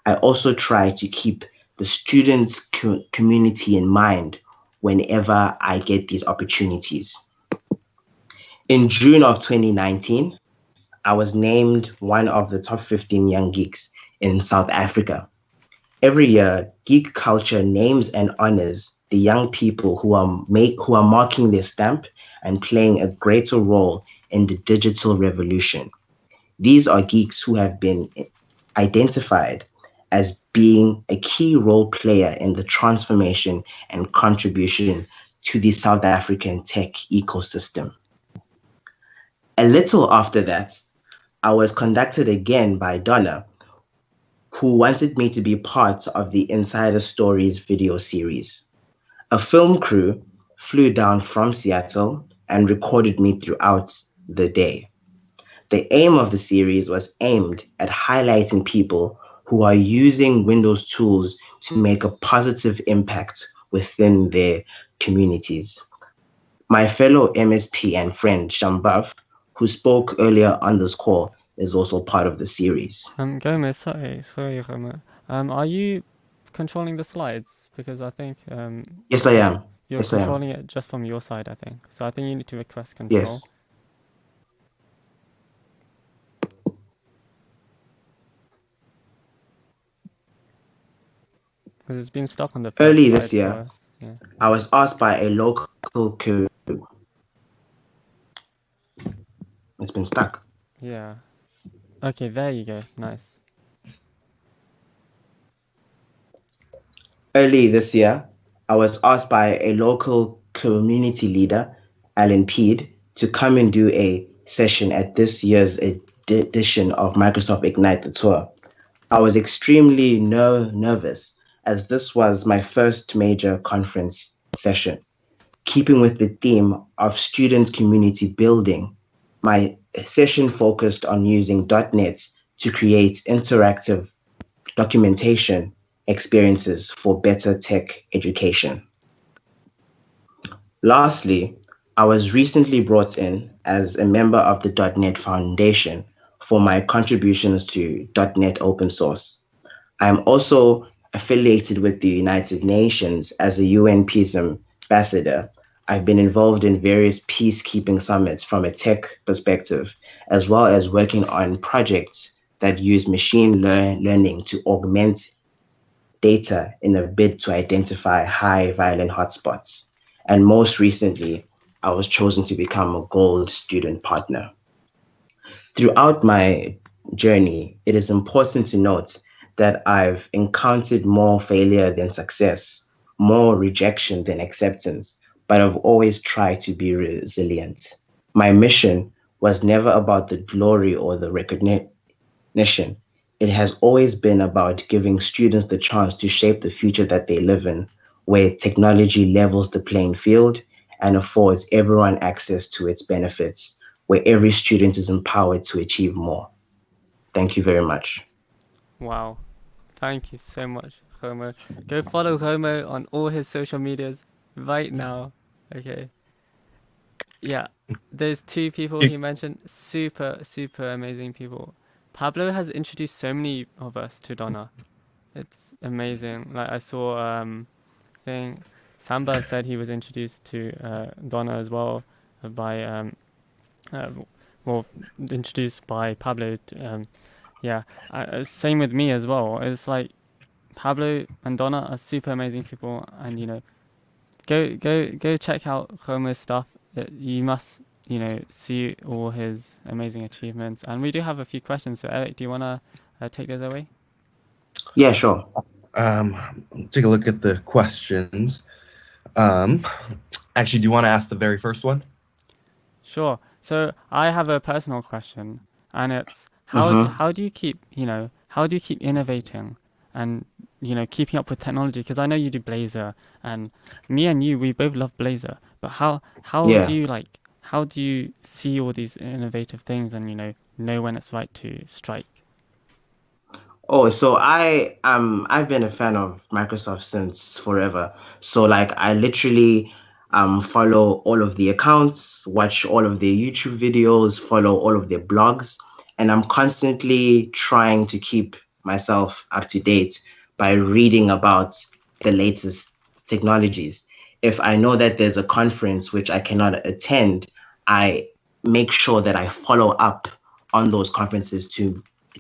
I also try to keep the students' community in mind whenever I get these opportunities. In June of 2019, I was named one of the top 15 young geeks in South Africa. Every year, geek culture names and honors the young people who are marking their stamp and playing a greater role in the digital revolution. These are geeks who have been identified as being a key role player in the transformation and contribution to the South African tech ecosystem. A little after that, I was contacted again by Donna, who wanted me to be part of the Insider Stories video series. A film crew flew down from Seattle and recorded me throughout the day. The aim of the series was aimed at highlighting people who are using Windows tools to make a positive impact within their communities. My fellow MSP and friend Sambhav, who spoke earlier on this call, is also part of the series. Gomez, sorry, Gomez. Are you controlling the slides? Because I think Yes, I am. You're Yes, I am. controlling it just from your side, I think. So I think you need to request control. Yes. Because it's been stuck on the first Early slide this year, for us. Yeah. I was asked by a local crew. It's been stuck. Yeah. Okay, there you go. Nice. Early this year, I was asked by a local community leader, Alan Peed, to come and do a session at this year's edition of Microsoft Ignite the Tour. I was extremely nervous as this was my first major conference session. Keeping with the theme of student community building, my session focused on using .NET to create interactive documentation experiences for better tech education. Lastly, I was recently brought in as a member of the .NET Foundation for my contributions to .NET open source. I am also affiliated with the United Nations as a UN Peace Ambassador. I've been involved in various peacekeeping summits from a tech perspective, as well as working on projects that use machine learning to augment data in a bid to identify high violent hotspots. And most recently, I was chosen to become a Gold Student Partner. Throughout my journey, it is important to note that I've encountered more failure than success, more rejection than acceptance, but I've always tried to be resilient. My mission was never about the glory or the recognition. It has always been about giving students the chance to shape the future that they live in, where technology levels the playing field and affords everyone access to its benefits, where every student is empowered to achieve more. Thank you very much. Wow. Thank you so much, Homo. Go follow Homo on all his social medias right now. Okay. Yeah. There's two people he mentioned. Super, super amazing people. Pablo has introduced so many of us to Donna. It's amazing. Like I saw thing Sambav said he was introduced to Donna as well by well, introduced by Pablo. Yeah, same with me as well. It's like Pablo and Donna are super amazing people, and go check out Homer's stuff. You must see all his amazing achievements. And we do have a few questions. So Eric, do you wanna take those away? Yeah, sure. Take a look at the questions. Actually, do you want to ask the very first one? Sure. So I have a personal question, and it's Mhm. how do you keep innovating and keeping up with technology? Because I know you do Blazor, and me and you, we both love Blazor. But how Yeah. how do you see all these innovative things and know when it's right to strike? Oh, so I've been a fan of Microsoft since forever. So like I literally follow all of the accounts, watch all of their YouTube videos, follow all of their blogs, and I'm constantly trying to keep myself up to date by reading about the latest technologies. If I know that there's a conference which I cannot attend, I make sure that I follow up on those conferences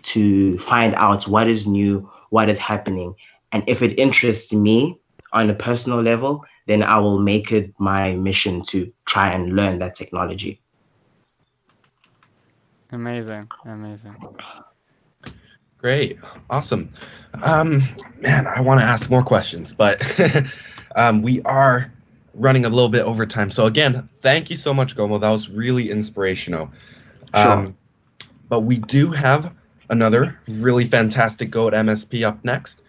to find out what is new, what is happening. And if it interests me on a personal level, then I will make it my mission to try and learn that technology. Amazing, amazing. Great, awesome. Man, I want to ask more questions, but we are running a little bit over time. So again, thank you so much, Gomo. That was really inspirational. Sure. But we do have another really fantastic Goat MSP up next.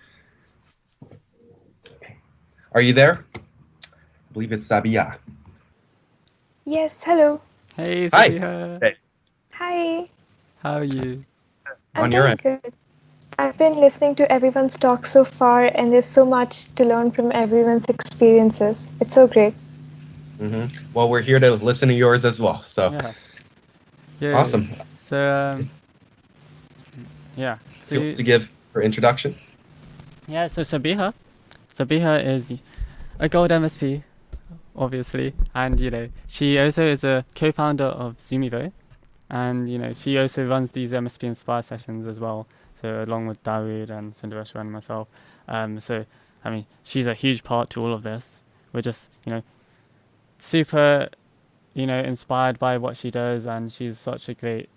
Are you there? I believe it's Sabiha. Yes, hello. Hey, Hi. Sabiha. Hey. Hi. How are you? I'm On your doing end. good. I've been listening to everyone's talk so far, and there's so much to learn from everyone's experiences. It's so great. Well, we're here to listen to yours as well. So Yeah. awesome. So yeah. So Feel free to give her introduction. yeah. So Sabiha is a Gold MSP, obviously, and she also is a co-founder of Zumivo, and she also runs these MSPInspire sessions as well. So along with Dawood and Cinderella and myself, so I mean she's a huge part to all of this. We're just super inspired by what she does, and she's such a great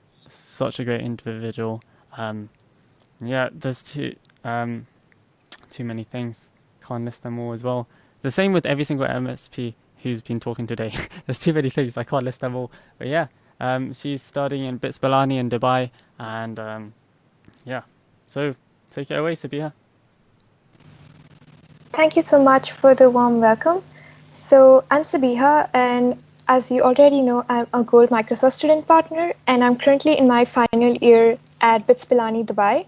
individual. Yeah, there's too many things. Can't list them all as well. The same with every single MSP who's been talking today. There's too many things. I can't list them all. But yeah, she's studying in BITS Balani in Dubai, and yeah. So take it away, Sabiha. Thank you so much for the warm welcome. So, I'm Sabiha, and as you already know, I'm a Gold Microsoft Student Partner, and I'm currently in my final year at BITS Balani, Dubai.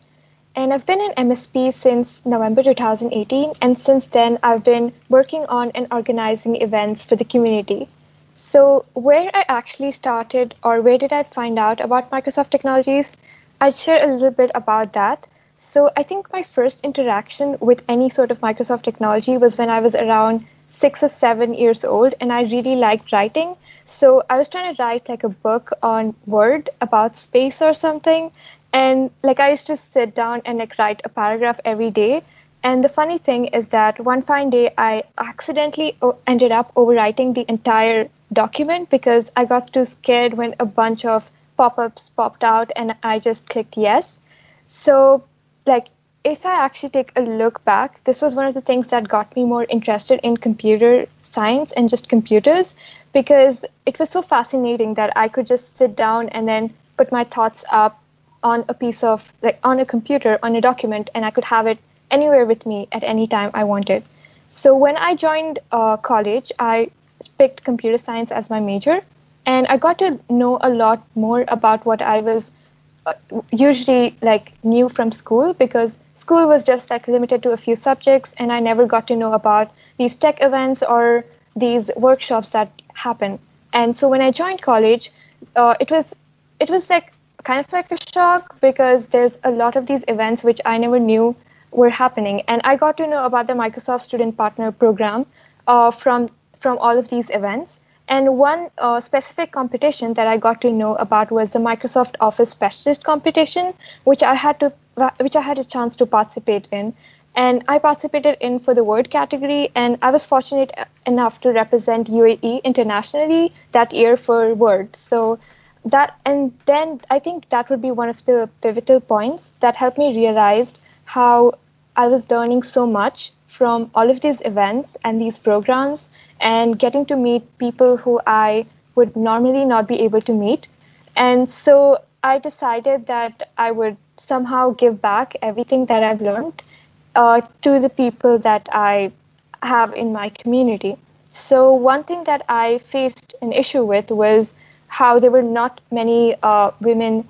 And I've been in MSP since November 2018, and since then, I've been working on and organizing events for the community. So, where I actually started, or where did I find out about Microsoft technologies? I'd share a little bit about that. So, I think my first interaction with any sort of Microsoft technology was when I was around 6 or 7 years old, and I really liked writing. So, I was trying to write like a book on Word about space or something. And like I used to sit down and like write a paragraph every day. And the funny thing is that one fine day I accidentally ended up overwriting the entire document because I got too scared when a bunch of pop-ups popped out and I just clicked yes. So like if I actually take a look back, this was one of the things that got me more interested in computer science and just computers because it was so fascinating that I could just sit down and then put my thoughts up on a piece of like on a computer on a document and I could have it anywhere with me at any time I wanted. So when I joined college, I picked computer science as my major, and I got to know a lot more about what I was usually like knew from school because school was just like limited to a few subjects, and I never got to know about these tech events or these workshops that happen. And so when I joined college, it was like kind of like a shock because there's a lot of these events which I never knew were happening, and I got to know about the Microsoft Student Partner program from all of these events. And one specific competition that I got to know about was the Microsoft Office Specialist competition, which I had a chance to participate in. And I participated in for the Word category, and I was fortunate enough to represent UAE internationally that year for Word. So and then I think that would be one of the pivotal points that helped me realize how I was learning so much from all of these events and these programs and getting to meet people who I would normally not be able to meet. And so I decided that I would somehow give back everything that I've learned to the people that I have in my community. So one thing that I faced an issue with was how there were not many women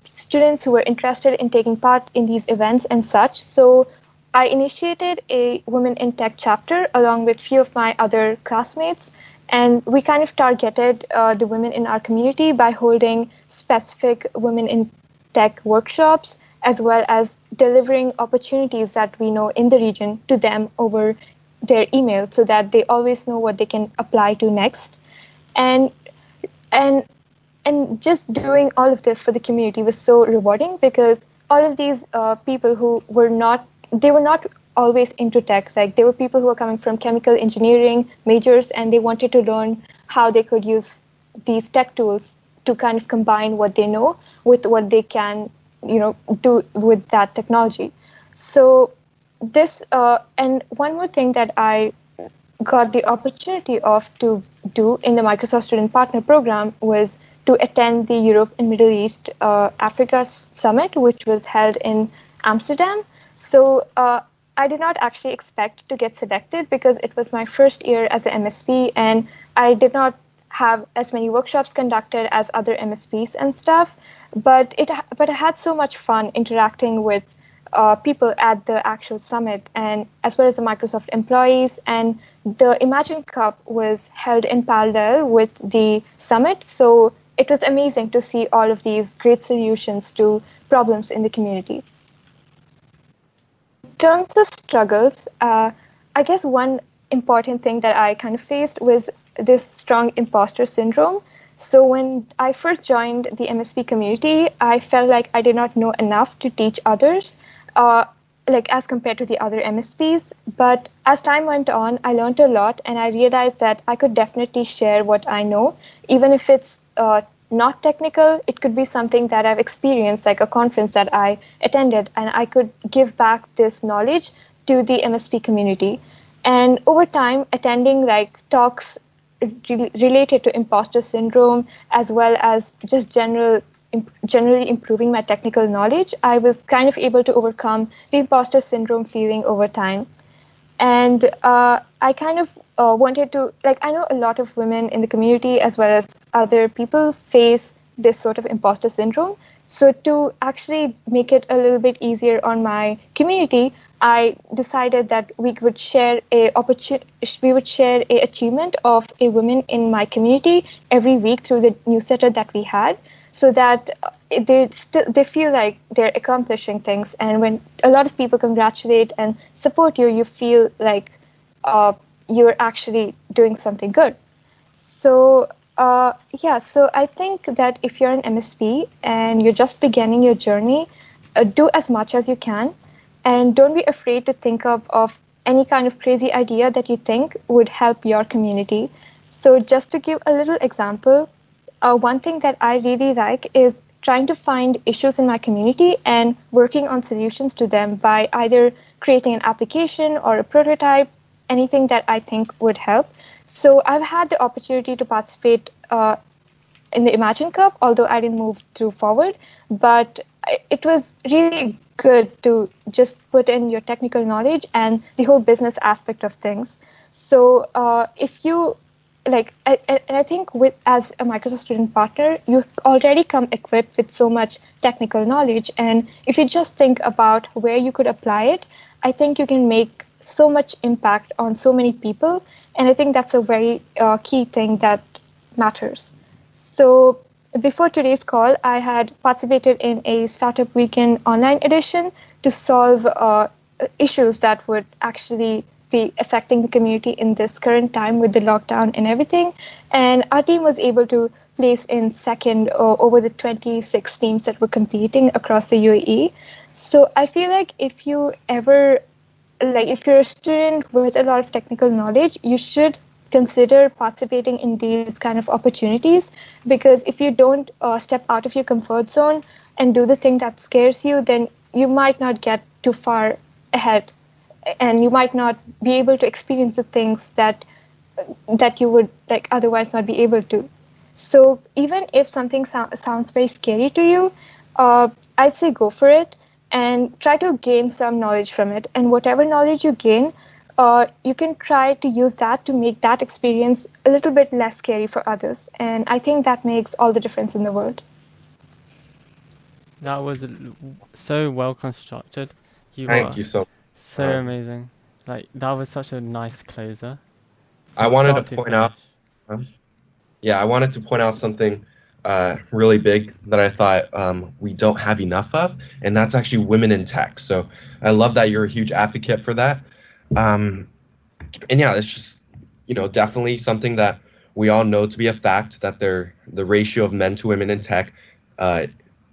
students who were interested in taking part in these events and such. So I initiated a Women in Tech chapter along with few of my other classmates, and we kind of targeted the women in our community by holding specific Women in Tech workshops, as well as delivering opportunities that we know in the region to them over their email, so that they always know what they can apply to next. And and and just doing all of this for the community was so rewarding, because all of these people who were not always into tech. Like, there were people who were coming from chemical engineering majors, and they wanted to learn how they could use these tech tools to kind of combine what they know with what they can, do with that technology. So this, and one more thing that I got the opportunity of to do in the Microsoft Student Partner program was to attend the Europe and Middle East Africa Summit, which was held in Amsterdam. So I did not actually expect to get selected, because it was my first year as an MSP, and I did not have as many workshops conducted as other MSPs and stuff. But I had so much fun interacting with people at the actual summit, and as well as the Microsoft employees. And the Imagine Cup was held in parallel with the summit, so it was amazing to see all of these great solutions to problems in the community. In terms of struggles, I guess one important thing that I kind of faced was this strong imposter syndrome. So when I first joined the MSP community, I felt like I did not know enough to teach others, as compared to the other MSPs. But as time went on, I learned a lot, and I realized that I could definitely share what I know, even if it's not technical. It could be something that I've experienced, like a conference that I attended, and I could give back this knowledge to the MSP community. And over time, attending talks related to imposter syndrome, as well as just generally improving my technical knowledge, I was kind of able to overcome the imposter syndrome feeling over time. And I kind of wanted to, I know a lot of women in the community, as well as other people, face this sort of imposter syndrome. So to actually make it a little bit easier on my community, I decided that we would share a achievement of a woman in my community every week through the newsletter that we had, so that they feel like they're accomplishing things. And when a lot of people congratulate and support you, you feel like you're actually doing something good. So so I think that if you're an MSP and you're just beginning your journey, do as much as you can, and don't be afraid to think of any kind of crazy idea that you think would help your community. So just to give a little example, one thing that I really like is trying to find issues in my community and working on solutions to them by either creating an application or a prototype, anything that I think would help. So I've had the opportunity to participate in the Imagine Cup, although I didn't move through forward. But it was really good to just put in your technical knowledge and the whole business aspect of things. So if you I think as a Microsoft Student Partner, you already come equipped with so much technical knowledge. And if you just think about where you could apply it, I think you can make so much impact on so many people. And I think that's a very key thing that matters. So before today's call, I had participated in a Startup Weekend online edition to solve issues that would actually be affecting the community in this current time with the lockdown and everything. And our team was able to place in second over the 26 teams that were competing across the UAE. So I feel like if you ever, if you're a student with a lot of technical knowledge, you should consider participating in these kind of opportunities, because if you don't step out of your comfort zone and do the thing that scares you, then you might not get too far ahead, and you might not be able to experience the things that you would otherwise not be able to. So even if something sounds very scary to you, I'd say go for it and try to gain some knowledge from it. And whatever knowledge you gain, you can try to use that to make that experience a little bit less scary for others. And I think that makes all the difference in the world. That was so well constructed. Thank you so much. amazing. Like that was such a nice closer. I wanted to point out. I wanted to point out something really big that I thought we don't have enough of, and that's actually women in tech. So I love that you're a huge advocate for that. And yeah, it's just definitely something that we all know to be a fact, that the ratio of men to women in tech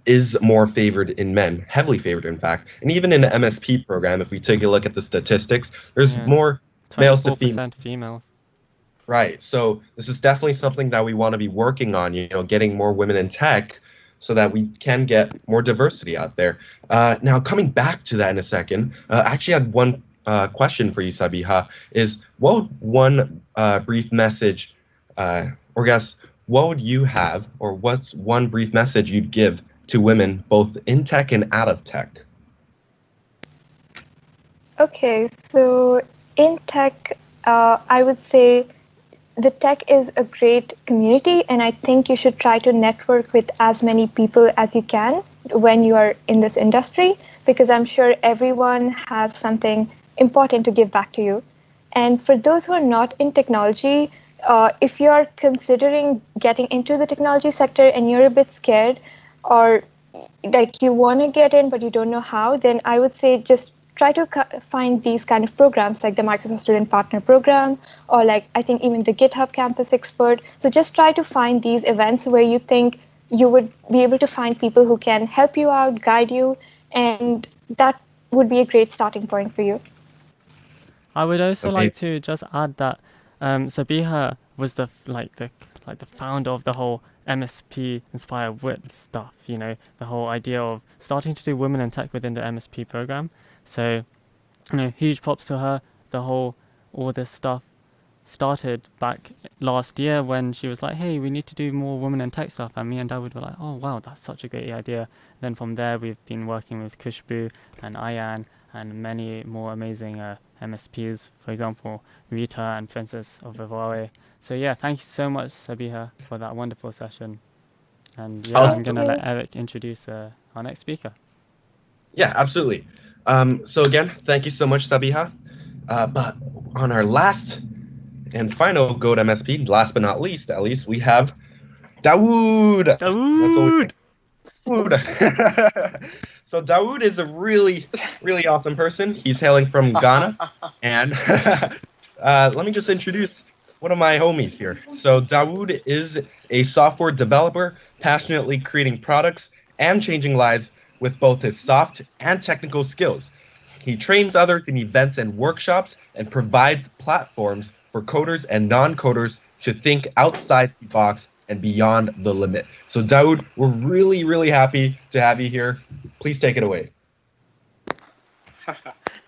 is more favored in men, heavily favored in fact. And even in the MSP program, if we take a look at the statistics, there's more males to females. Right. So this is definitely something that we want to be working on, getting more women in tech so that we can get more diversity out there. Now, coming back to that in a second, I actually had one question for you, Sabiha, is what would one brief message, what would you have, or what's one brief message you'd give to women both in tech and out of tech? Okay, so in tech, I would say the tech is a great community, and I think you should try to network with as many people as you can when you are in this industry, because I'm sure everyone has something important to give back to you. And for those who are not in technology, if you're considering getting into the technology sector and you're a bit scared, or like you want to get in but you don't know how, then I would say just try to find these kind of programs like the Microsoft Student Partner program, or like I think even the GitHub Campus Expert. So just try to find these events where you think you would be able to find people who can help you out, guide you, and that would be a great starting point for you. I would also like to just add that Sabiha was the founder of the whole MSPInspire WIT stuff, the whole idea of starting to do women in tech within the MSP program. So, huge props to her. All this stuff started back last year when she was like, hey, we need to do more women in tech stuff. And me and Dawood were like, oh, wow, that's such a great idea. Then from there, we've been working with Khushboo and Ayan and many more amazing MSPs, for example, Rita and Princess of Vivare. So yeah, thank you so much, Sabiha, for that wonderful session. And yeah, I'm going to let Eric introduce our next speaker. Yeah, absolutely. So again, thank you so much, Sabiha. But on our last and final Gold MSP, last but not least, at least, we have Dawood. Dawood. So Dawood is a really, really awesome person. He's hailing from Ghana. And let me just introduce one of my homies here. So Dawood is a software developer, passionately creating products and changing lives with both his soft and technical skills. He trains others in events and workshops and provides platforms for coders and non-coders to think outside the box and beyond the limit. So Dawood, we're really, really happy to have you here. Please take it away.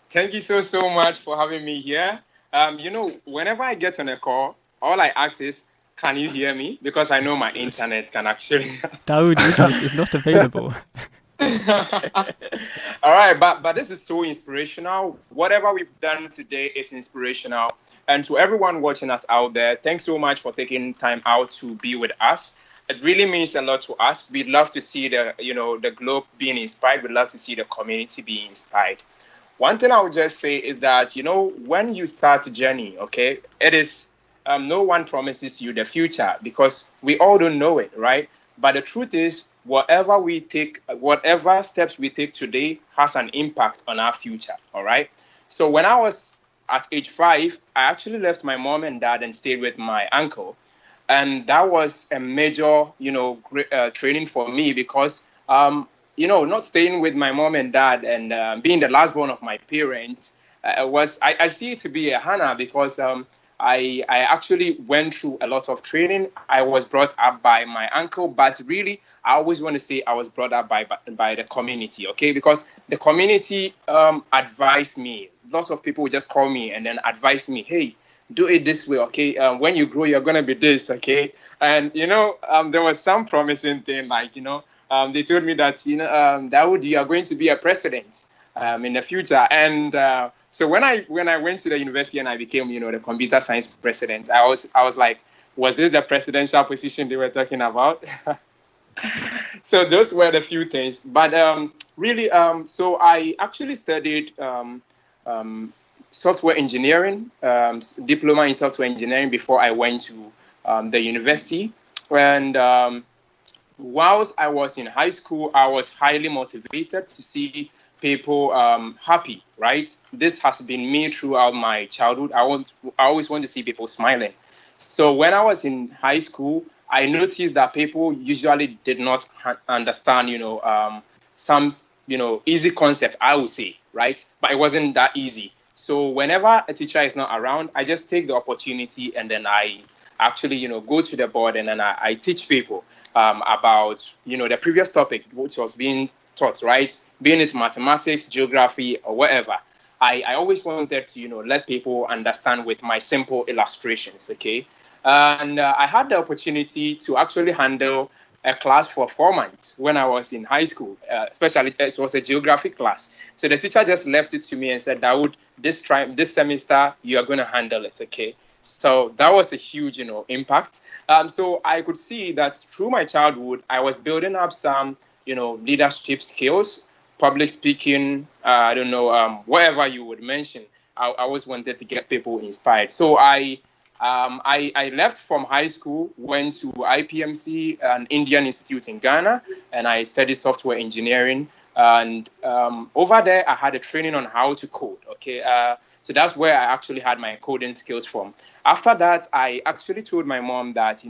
Thank you so much for having me here. Whenever I get on a call, all I ask is, can you hear me? Because I know my internet can actually... Dawood is not available. All right, but this is so inspirational. Whatever we've done today is inspirational. And to everyone watching us out there, thanks so much for taking time out to be with us. It really means a lot to us. We'd love to see the globe being inspired. We'd love to see the community being inspired. One thing I would just say is that, when you start a journey, okay, it is no one promises you the future because we all don't know it, right? But the truth is, whatever steps we take today has an impact on our future, all right? So when I was at age 5, I actually left my mom and dad and stayed with my uncle. And that was a major, training for me because, not staying with my mom and dad and being the last born of my parents I see it to be a honor because I actually went through a lot of training. I was brought up by my uncle, but really, I always want to say I was brought up by the community, okay? Because the community advised me. Lots of people would just call me and then advise me, hey, do it this way, okay? When you grow, you're going to be this, okay? And there was some promising thing, like they told me that Dawood, you are going to be a president in the future. And so when I went to the university and I became the computer science president, I was like, was this the presidential position they were talking about? So those were the few things. But really, so I actually studied software engineering, diploma in software engineering before I went to the university. And whilst I was in high school, I was highly motivated to see people happy, right? This has been me throughout my childhood. I always want to see people smiling. So when I was in high school, I noticed that people usually did not understand, some, easy concept, I would say, right? But it wasn't that easy. So whenever a teacher is not around, I just take the opportunity and then I actually, go to the board and then I teach people about, the previous topic, which was being taught, right? Being it mathematics, geography, or whatever. I always wanted to, let people understand with my simple illustrations, okay? And I had the opportunity to actually handle a class for 4 months when I was in high school, especially it was a geography class. So the teacher just left it to me and said, Dawood, this semester, you are going to handle it, okay? So that was a huge, impact. So I could see that through my childhood, I was building up some, leadership skills, public speaking, whatever you would mention. I always wanted to get people inspired. So I left from high school, went to IPMC, an Indian institute in Ghana, and I studied software engineering. And over there, I had a training on how to code. Okay, so that's where I actually had my coding skills from. After that, I actually told my mom that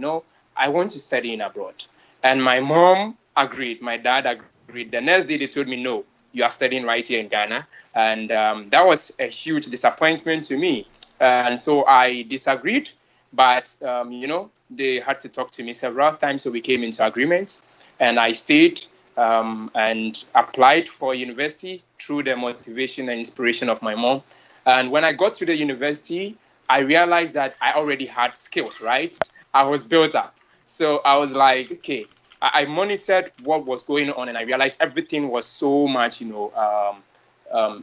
I want to study in abroad, and my mom agreed. My dad agreed. The next day, they told me, no, you are studying right here in Ghana, and that was a huge disappointment to me. And so I disagreed, but, they had to talk to me several times. So we came into agreements and I stayed and applied for university through the motivation and inspiration of my mom. And when I got to the university, I realized that I already had skills, right? I was built up. So I was like, okay, I monitored what was going on and I realized everything was so much, I'll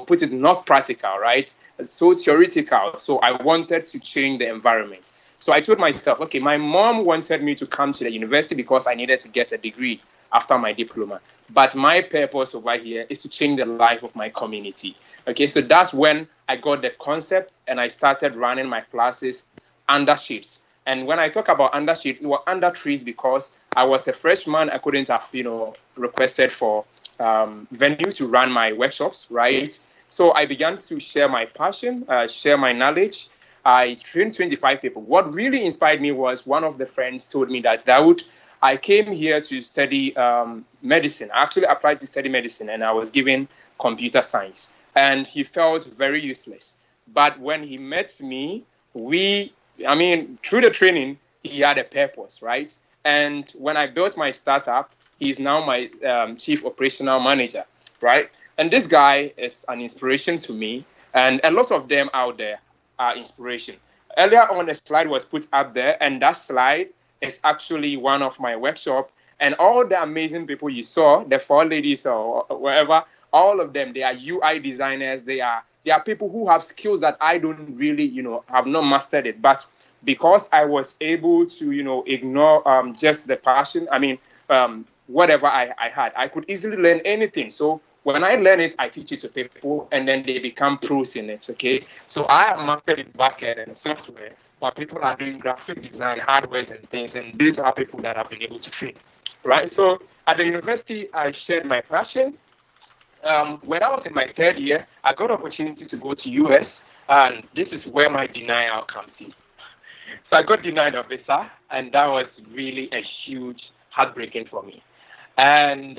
put it not practical, right? So theoretical. So I wanted to change the environment. So I told myself, okay, my mom wanted me to come to the university because I needed to get a degree after my diploma. But my purpose over here is to change the life of my community. Okay, so that's when I got the concept and I started running my classes under shades. And when I talk about under shades, it was under trees because I was a freshman. I couldn't have, requested for venue to run my workshops, right? So I began to share my passion, share my knowledge. I trained 25 people. What really inspired me was one of the friends told me that Dawood, I came here to study medicine. I actually applied to study medicine and I was given computer science. And he felt very useless. But when he met me, through the training, he had a purpose, right? And when I built my startup, he's now my chief operational manager, right? And this guy is an inspiration to me. And a lot of them out there are inspiration. Earlier on, a slide was put up there, and that slide is actually one of my workshops. And all the amazing people you saw, the 4 ladies or whatever, all of them, they are UI designers. They are people who have skills that I don't really, have not mastered it. But because I was able to, ignore just the passion, whatever I had, I could easily learn anything. So when I learn it, I teach it to people and then they become pros in it, okay? So I have mastered it backend and software, but people are doing graphic design, hardware and things, and these are people that I've been able to train, right? So at the university, I shared my passion. When I was in my 3rd year, I got an opportunity to go to US, and this is where my denial comes in. So I got denied a visa, and that was really a huge heartbreaking for me. And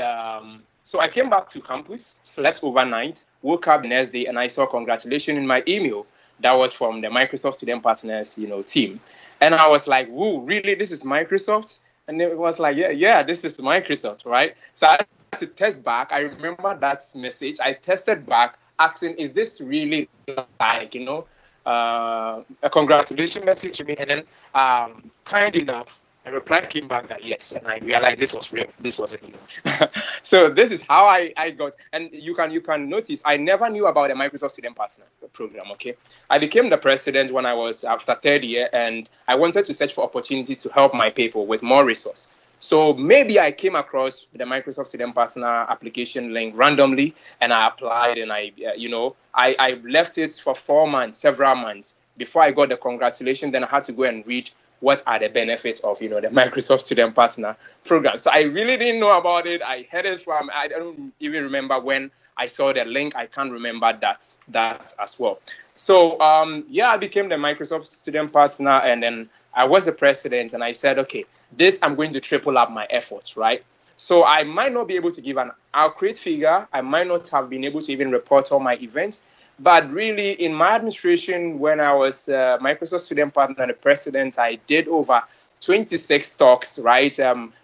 so I came back to campus, slept overnight, woke up the next day, and I saw congratulations in my email. That was from the Microsoft Student Partners, team. And I was like, whoa, really? This is Microsoft? And it was like, yeah, this is Microsoft, right? So I had to test back. I remember that message. I tested back asking, is this really like, a congratulation message to me, and then kind enough, a reply came back that yes, and I realized this was real. This wasn't you. So this is how I got, and you can notice I never knew about the Microsoft Student Partner program. Okay, I became the president when I was after third year, and I wanted to search for opportunities to help my people with more resource. So maybe I came across the Microsoft Student Partner application link randomly, and I applied, and I left it for 4 months, several months before I got the congratulations. Then I had to go and read what are the benefits of the Microsoft Student Partner program. So I really didn't know about it. I heard it from, I don't even remember when I saw the link. I can't remember that as well. So I became the Microsoft Student Partner, and then I was the president, and I said, okay, I'm going to triple up my efforts, right? So I might not be able to give an accurate figure. I might not have been able to even report all my events. But really, in my administration, when I was Microsoft Student Partner and the president, I did over 26 talks, right?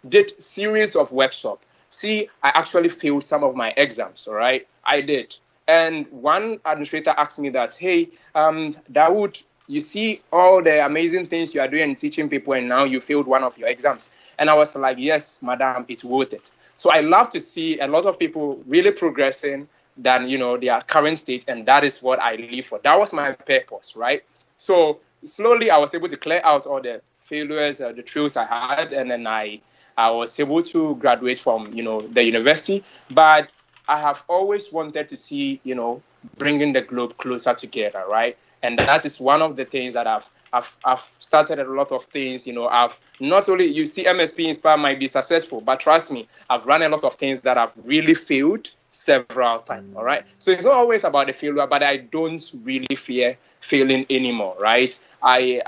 Did series of workshops. See, I actually failed some of my exams, all right? I did. And one administrator asked me that, hey, Dawood, you see all the amazing things you are doing and teaching people, and now you failed one of your exams. And I was like, yes, madam, it's worth it. So I love to see a lot of people really progressing than their current state, and that is what I live for. That was my purpose, right? So slowly I was able to clear out all the failures, the trails I had, and then I was able to graduate from the university. But I have always wanted to see bringing the globe closer together, right? And that is one of the things that I've started a lot of things. I've not only, you see, MSPInspire might be successful, but trust me, I've run a lot of things that have really failed several times. All right. So it's not always about the failure, but I don't really fear failing anymore. Right. I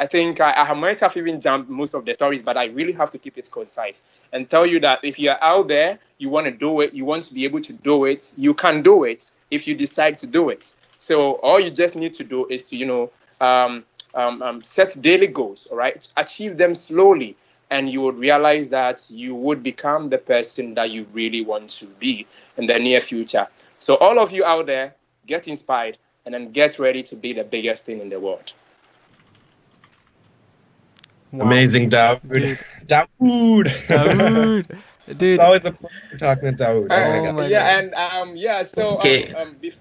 think I might have even jumped most of the stories, but I really have to keep it concise and tell you that if you're out there, you want to do it, you want to be able to do it, you can do it if you decide to do it. So all you just need to do is to, set daily goals, all right? Achieve them slowly, and you would realize that you would become the person that you really want to be in the near future. So all of you out there, get inspired and then get ready to be the biggest thing in the world. Wow. Amazing, Dawood. Dawood. Dude, it's always a pleasure talking to Dawood. So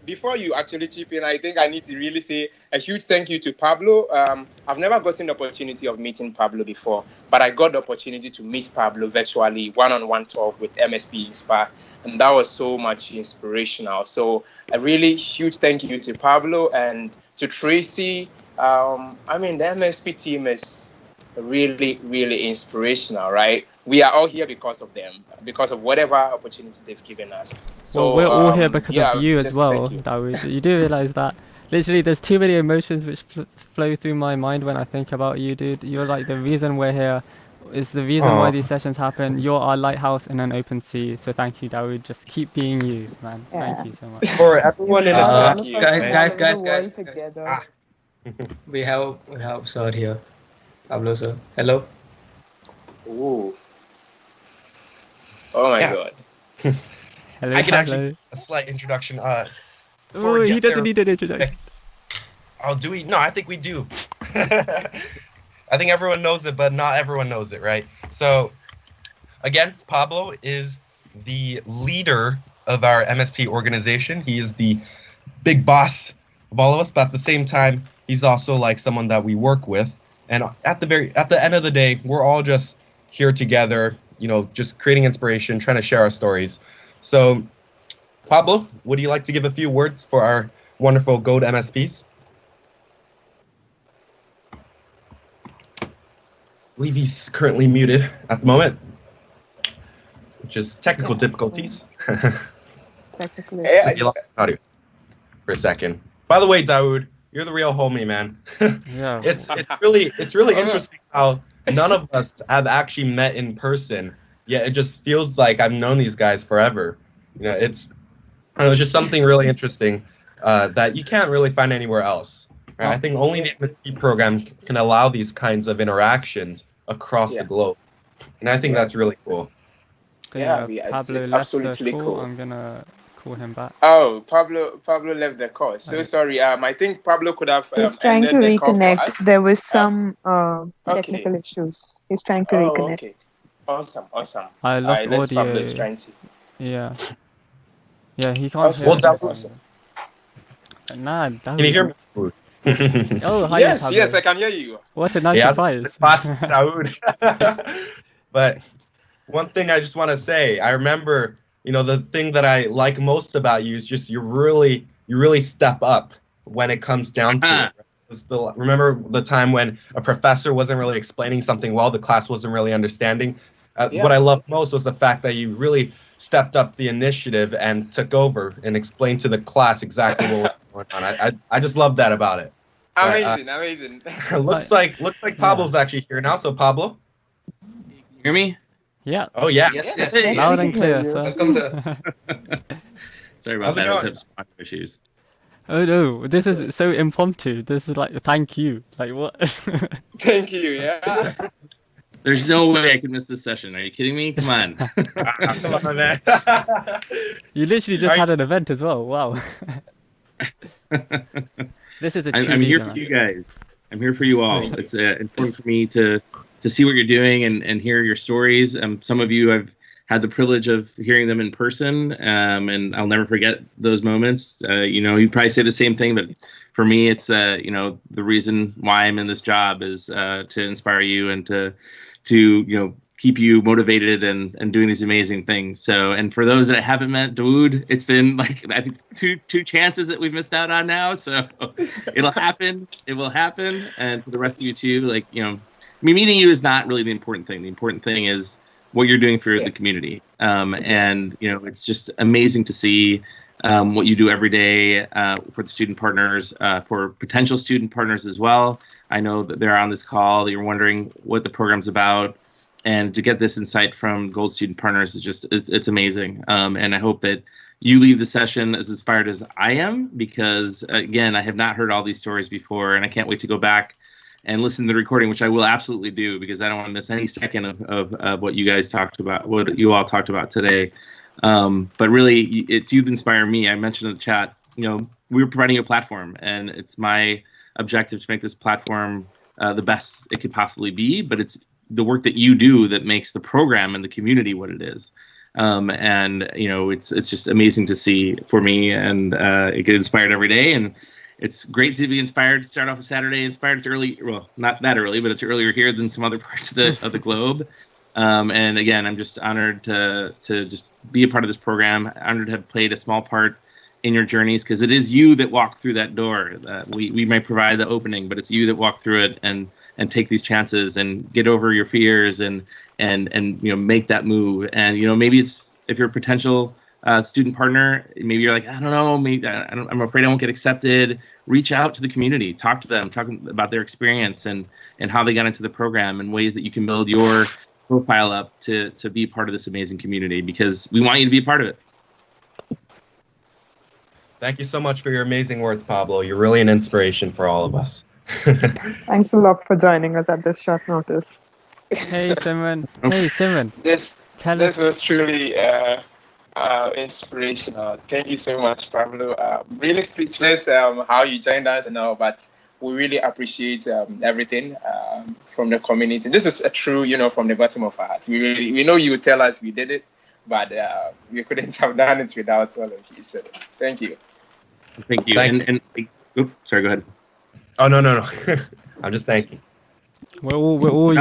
before you actually chip in, I think I need to really say a huge thank you to Pablo. I've never gotten the opportunity of meeting Pablo before, but I got the opportunity to meet Pablo virtually, one-on-one talk with MSPInspire, and that was so much inspirational. So a really huge thank you to Pablo and to Tracy. The MSP team is really, really inspirational, right? We are all here because of them, because of whatever opportunity they've given us. So we're all here because of you as well, Dawood. You do realize that? Literally, there's too many emotions which flow through my mind when I think about you, dude. You're like the reason we're here. Is the reason why these sessions happen. You're our lighthouse in an open sea. So thank you, Dawood. Just keep being you, man. Yeah. Thank you so much. For everyone in guys. We have sir here. Pablo, sir. Hello. Ooh. Oh my God. Hello, I can actually a slight introduction. He doesn't need an introduction. Do we? No, I think we do. I think everyone knows it, but not everyone knows it, right? So, again, Pablo is the leader of our MSP organization. He is the big boss of all of us, but at the same time, he's also like someone that we work with. And at the end of the day, we're all just here together, just creating inspiration, trying to share our stories. So, Pablo, would you like to give a few words for our wonderful Gold MSPs? I believe he's currently muted at the moment, which is technical difficulties. Technically. So he lost audio for a second. By the way, Dawood, you're the real homie, man. Yeah. It's really interesting how none of us have actually met in person. Yet it just feels like I've known these guys forever. It's just something really interesting that you can't really find anywhere else. Right? I think only the MSP program can allow these kinds of interactions across the globe, and I think that's really cool. Pablo, it's absolutely cool. I'm gonna call him back. Oh, Pablo left the call. So sorry. I think Pablo could have He's trying to ended the call for reconnect. us. There was some Okay. technical issues. He's trying to Oh, reconnect. okay. Awesome. I lost That's audio. Pablo's trying to. Yeah, he can't Awesome. hear us. Awesome. Nah, Can you hear me? Oh, hi, Yes, Pablo. yes, I can hear you. What a nice surprise. Dawood. But one thing I just want to say, I remember, the thing that I like most about you is just you really step up when it comes down to it. Remember the time when a professor wasn't really explaining something well, the class wasn't really understanding? What I loved most was the fact that you really stepped up the initiative and took over and explained to the class exactly what was going on. I just love that about it. Amazing. looks like Pablo's actually here now. So Pablo, you hear me? Yeah. Oh yeah. Yes. Loud and clear, sir. Welcome, sir. Sorry about that. I was having some audio issues. Oh no, this is so impromptu. This is like thank you. Like what? Thank you. Yeah. There's no way I could miss this session. Are you kidding me? Come on. Come on, man. You literally just had an event as well. Wow. This is a I'm here for you guys. I'm here for you all. It's important for me to see what you're doing and hear your stories. Some of you I've had the privilege of hearing them in person, and I'll never forget those moments. You probably say the same thing, but for me, it's the reason why I'm in this job is to inspire you and to keep you motivated and doing these amazing things. So, and for those that I haven't met, Dawood, it's been like I think two chances that we've missed out on now. So it'll happen. It will happen. And for the rest of you too, meeting you is not really the important thing. The important thing is what you're doing for the community. And it's just amazing to see what you do every day for the student partners, for potential student partners as well. I know that they're on this call. You're wondering what the program's about. And to get this insight from Gold Student Partners is just, it's amazing. And I hope that you leave the session as inspired as I am, because again, I have not heard all these stories before, and I can't wait to go back and listen to the recording, which I will absolutely do, because I don't want to miss any second of what you guys talked about, what you all talked about today. But really, it's you that inspire me. I mentioned in the chat, we're providing a platform, and it's my objective to make this platform the best it could possibly be, but it's the work that you do that makes the program and the community what it is. It's just amazing to see for me, and I get inspired every day, and it's great to be inspired to start off a Saturday inspired. It's early, well, not that early, but it's earlier here than some other parts of the globe. And again, I'm just honored to just be a part of this program, honored to have played a small part in your journeys, because it is you that walk through that door. We might provide the opening, but it's you that walk through it and take these chances and get over your fears and make that move. And maybe it's, if you're a potential student partner, maybe you're like, I don't know, maybe I'm afraid I won't get accepted. Reach out to the community, talk to them, talk about their experience and how they got into the program, and ways that you can build your profile up to be part of this amazing community, because we want you to be a part of it. Thank you so much for your amazing words, Pablo. You're really an inspiration for all of us. Thanks a lot for joining us at this short notice. Hey, Simran. Hey, Simran. This was truly inspirational. Thank you so much, Pablo. Really speechless how you joined us and all, but we really appreciate everything from the community. This is a true, from the bottom of our hearts. We know you would tell us we did it, but we couldn't have done it without all of you. So thank you. Thank you. And oops, sorry, go ahead. Oh, no. I'm just thanking. We're all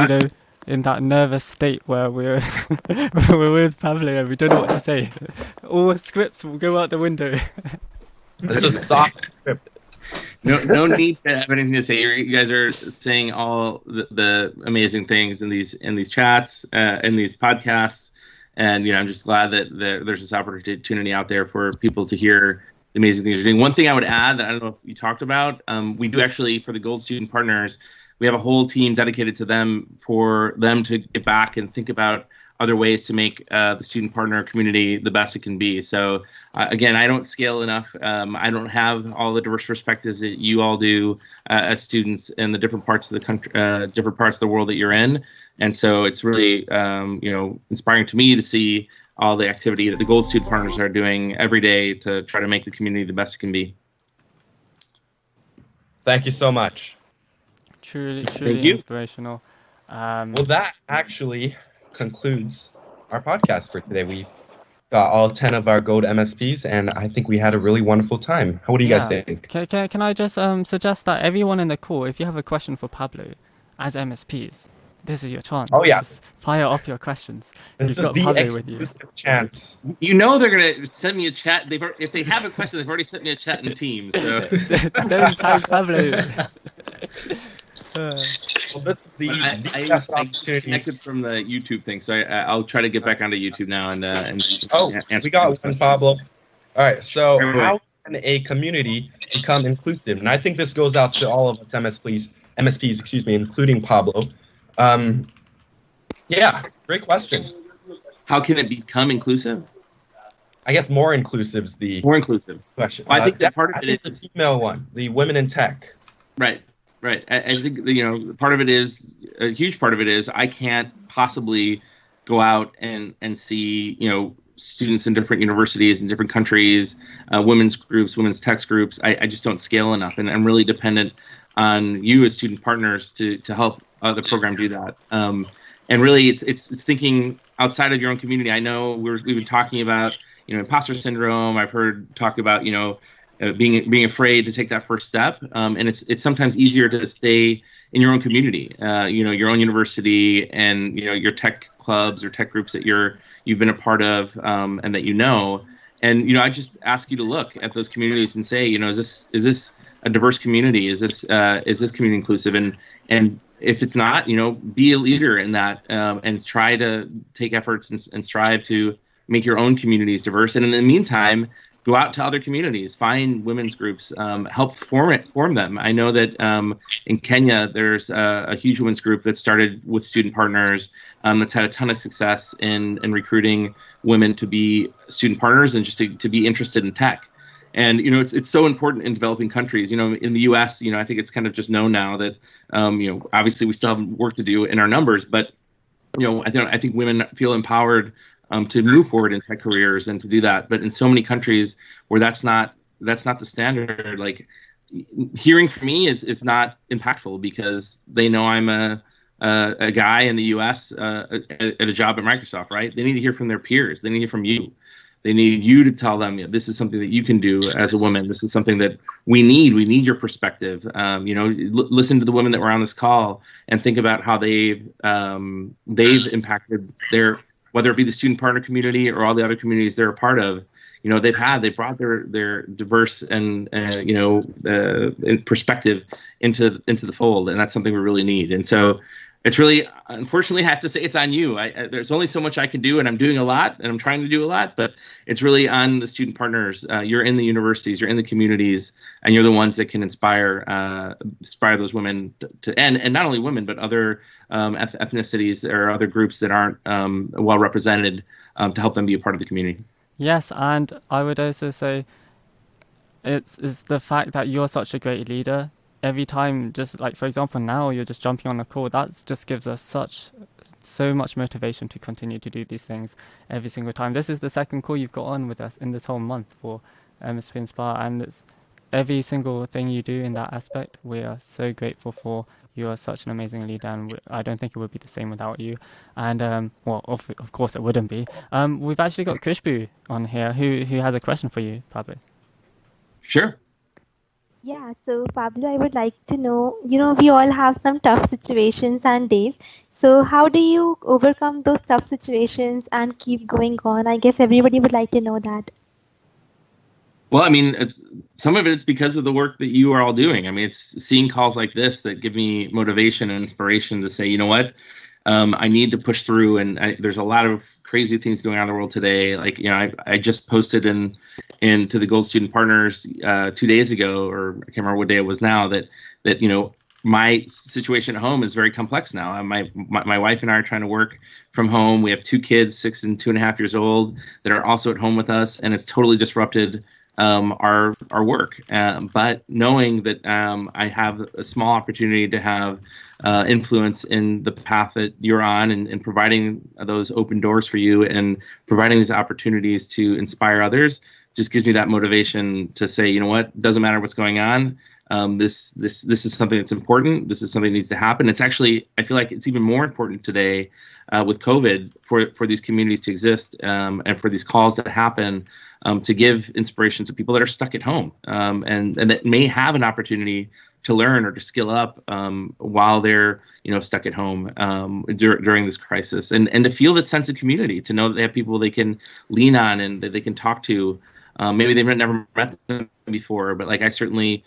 in that nervous state where we're with Pablo and we don't know what to say. All scripts will go out the window. This is soft script. No need to have anything to say. You guys are saying all the amazing things in these chats, in these podcasts, and I'm just glad that there's this opportunity out there for people to hear the amazing things you're doing. One thing I would add that I don't know if you talked about, we do actually, for the Gold Student Partners, we have a whole team dedicated to them, for them to get back and think about other ways to make the student partner community the best it can be. So again, I don't scale enough. I don't have all the diverse perspectives that you all do as students in the different parts of the country, different parts of the world that you're in. And so it's really, inspiring to me to see all the activity that the Gold Student Partners are doing every day to try to make the community the best it can be. Thank you so much. Truly inspirational. Well, that actually concludes our podcast for today. We got all 10 of our Gold MSPs, and I think we had a really wonderful time. What do you guys think? Can I just suggest that everyone in the call, if you have a question for Pablo as MSPs, this is your chance. Oh, yeah. Just fire off your questions. This You've is got the Pablo with you. exclusive chance. You know they're gonna send me a chat. If they have a question, they've already sent me a chat in Teams. So don't tag Pablo. Well, this is I disconnected from the YouTube thing, so I'll try to get back onto YouTube now and answer. We got one, Pablo. All right, so how can a community become inclusive? And I think this goes out to all of us MSPs, excuse me, including Pablo. Yeah, great question. How can it become inclusive? I guess more inclusive is the question. Well, I think that part of it is the female one, the women in tech. Right. I think part of it is a huge part of it is I can't possibly go out and see students in different universities in different countries, women's groups, women's tech groups. I just don't scale enough, and I'm really dependent on you as student partners to help the program do that. And really, it's thinking outside of your own community. I know we've been talking about imposter syndrome. I've heard talk about being afraid to take that first step, and it's sometimes easier to stay in your own community, your own university, and your tech clubs or tech groups that you've been a part of, and that and I just ask you to look at those communities and say, is this a diverse community? Is this community inclusive? And if it's not, be a leader in that, and try to take efforts and strive to make your own communities diverse. And in the meantime, go out to other communities, find women's groups, help form them. I know that in Kenya, there's a huge women's group that started with student partners that's had a ton of success in recruiting women to be student partners and just to be interested in tech. And it's so important in developing countries. In the U.S., I think it's kind of just known now that obviously we still have work to do in our numbers, but I think women feel empowered to move forward in tech careers and to do that. But in so many countries where that's not the standard, like hearing from me is not impactful because they know I'm a guy in the U.S. At a job at Microsoft, right? They need to hear from their peers. They need to hear from you. They need you to tell them, this is something that you can do as a woman. This is something that we need. We need your perspective. Listen to the women that were on this call and think about how they've impacted whether it be the student partner community or all the other communities they're a part of. They brought their diverse and perspective into the fold, and that's something we really need. And so it's really, unfortunately, I have to say it's on you. There's only so much I can do, and I'm doing a lot, and I'm trying to do a lot, but it's really on the student partners. You're in the universities, you're in the communities, and you're the ones that can inspire those women to and not only women, but other ethnicities or other groups that aren't well represented to help them be a part of the community. Yes, and I would also say it's the fact that you're such a great leader. Every time, just like, for example, now you're just jumping on a call, that just gives us so much motivation to continue to do these things every single time. This is the second call you've got on with us in this whole month for MSPInspire, and it's every single thing you do in that aspect, we are so grateful for. You are such an amazing leader, and I don't think it would be the same without you. And of course it wouldn't be. We've actually got Khushboo on here who has a question for you, Pablo. Sure. Yeah, so Pablo, I would like to know, we all have some tough situations and days. So how do you overcome those tough situations and keep going on? I guess everybody would like to know that. Well, I mean, some of it's because of the work that you are all doing. I mean, it's seeing calls like this that give me motivation and inspiration to say, you know what, I need to push through. And there's a lot of crazy things going on in the world today. Like, I just posted into the Gold Student Partners 2 days ago, or I can't remember what day it was now, that my situation at home is very complex now. My wife and I are trying to work from home. We have 2 kids, 6 and 2.5 years old, that are also at home with us, and it's totally disrupted our work. But knowing that I have a small opportunity to have influence in the path that you're on, and providing those open doors for you and providing these opportunities to inspire others, just gives me that motivation to say, you know what, doesn't matter what's going on. This is something that's important. This is something that needs to happen. It's actually, I feel like it's even more important today with COVID for these communities to exist, and for these calls to happen, to give inspiration to people that are stuck at home, and that may have an opportunity to learn or to skill up while they're stuck at home during this crisis, and to feel this sense of community, to know that they have people they can lean on and that they can talk to. Maybe they've never met them before, but like I certainly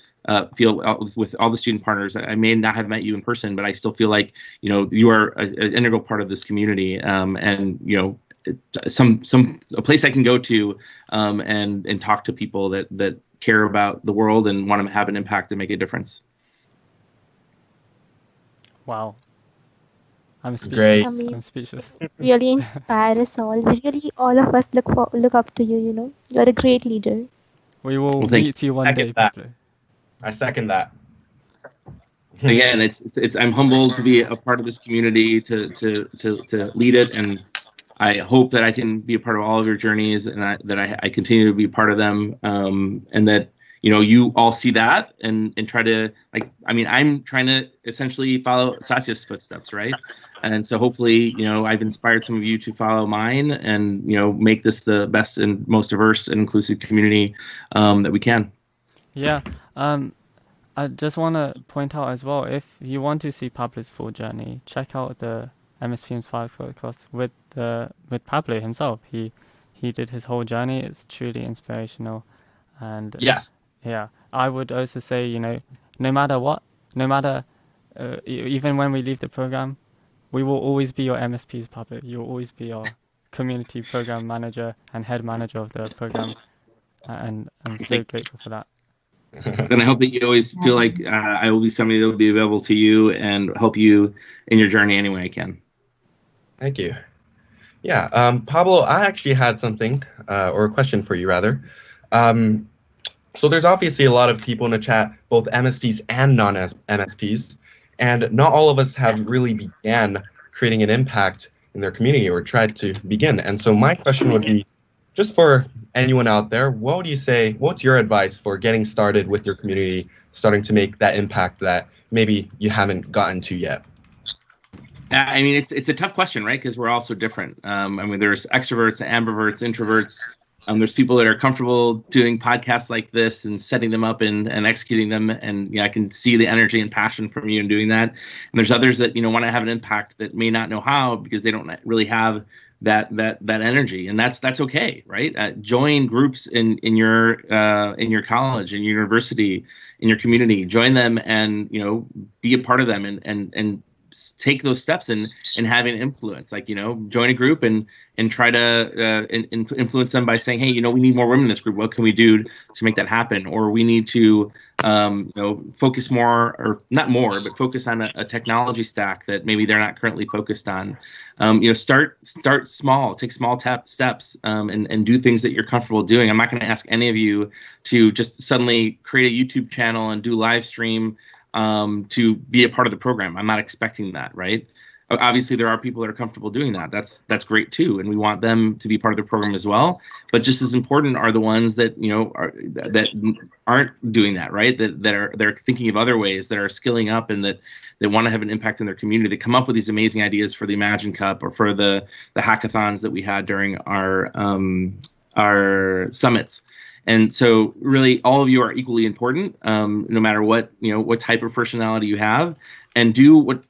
feel with all the student partners, I may not have met you in person, but I still feel like you are an integral part of this community, and a place I can go to and talk to people that care about the world and want to have an impact and make a difference. Wow. I'm speechless. Great. I'm speechless. Really inspire us all. We really, all of us look up to you. You're a great leader. We will meet you one day, Pablo. I second that. Again, it's I'm humbled to be a part of this community, to lead it, and I hope that I can be a part of all of your journeys, and that I continue to be a part of them, and that you all see that and try to, I'm trying to essentially follow Satya's footsteps, right? And so hopefully, I've inspired some of you to follow mine and, make this the best and most diverse and inclusive community that we can. Yeah. I just want to point out as well, if you want to see Pablo's full journey, check out the MSPInspire Podcast with Pablo himself. He did his whole journey. It's truly inspirational. And yes. Yeah, I would also say, no matter what, even when we leave the program, we will always be your MSPs, Pablo. You will always be your community program manager and head manager of the program. And I'm so grateful for that. And I hope that you always feel like I will be somebody that will be available to you and help you in your journey any way I can. Thank you. Yeah, Pablo, I actually had something, or a question for you, rather. So there's obviously a lot of people in the chat, both MSPs and non-MSPs, and not all of us have really began creating an impact in their community or tried to begin. And so my question would be, just for anyone out there, what would you say, what's your advice for getting started with your community, starting to make that impact that maybe you haven't gotten to yet? I mean, it's a tough question, right? Because we're all so different. There's extroverts, ambiverts, introverts. There's people that are comfortable doing podcasts like this and setting them up and executing them. And I can see the energy and passion from you in doing that. And there's others that, want to have an impact that may not know how because they don't really have that energy. And that's okay, right? Join groups in your college, in your university, in your community. Join them and, be a part of them and take those steps and have an influence, join a group and try to influence them by saying, hey, we need more women in this group. What can we do to make that happen? Or we need to, focus more, or not more, but focus on a technology stack that maybe they're not currently focused on. Start small, take small steps, and do things that you're comfortable doing. I'm not going to ask any of you to just suddenly create a YouTube channel and do live stream to be a part of the program. I'm not expecting that, right? Obviously, there are people that are comfortable doing that. That's great too, and we want them to be part of the program as well. But just as important are the ones that that aren't doing that, right? They're thinking of other ways, that are skilling up, and that want to have an impact in their community. They come up with these amazing ideas for the Imagine Cup or for the hackathons that we had during our summits. And so really all of you are equally important, no matter what type of personality you have, and do what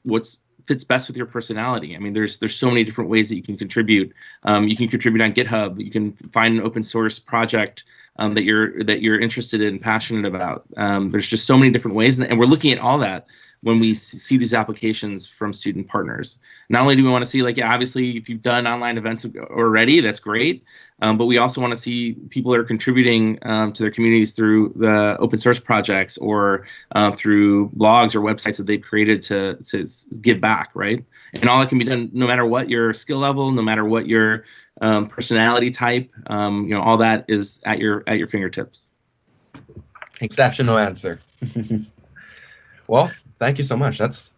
fits best with your personality. I mean, there's so many different ways that you can contribute. You can contribute on GitHub. You can find an open source project that you're interested in, passionate about. There's just so many different ways, and we're looking at all that. when we see these applications from student partners. Not only do we want to see, like, yeah, obviously, if you've done online events already, that's great. But we also want to see people that are contributing to their communities through the open source projects or through blogs or websites that they've created to give back, right? And all that can be done no matter what your skill level, no matter what your personality type. All that is at your fingertips. Exceptional answer. Well, thank you so much. That's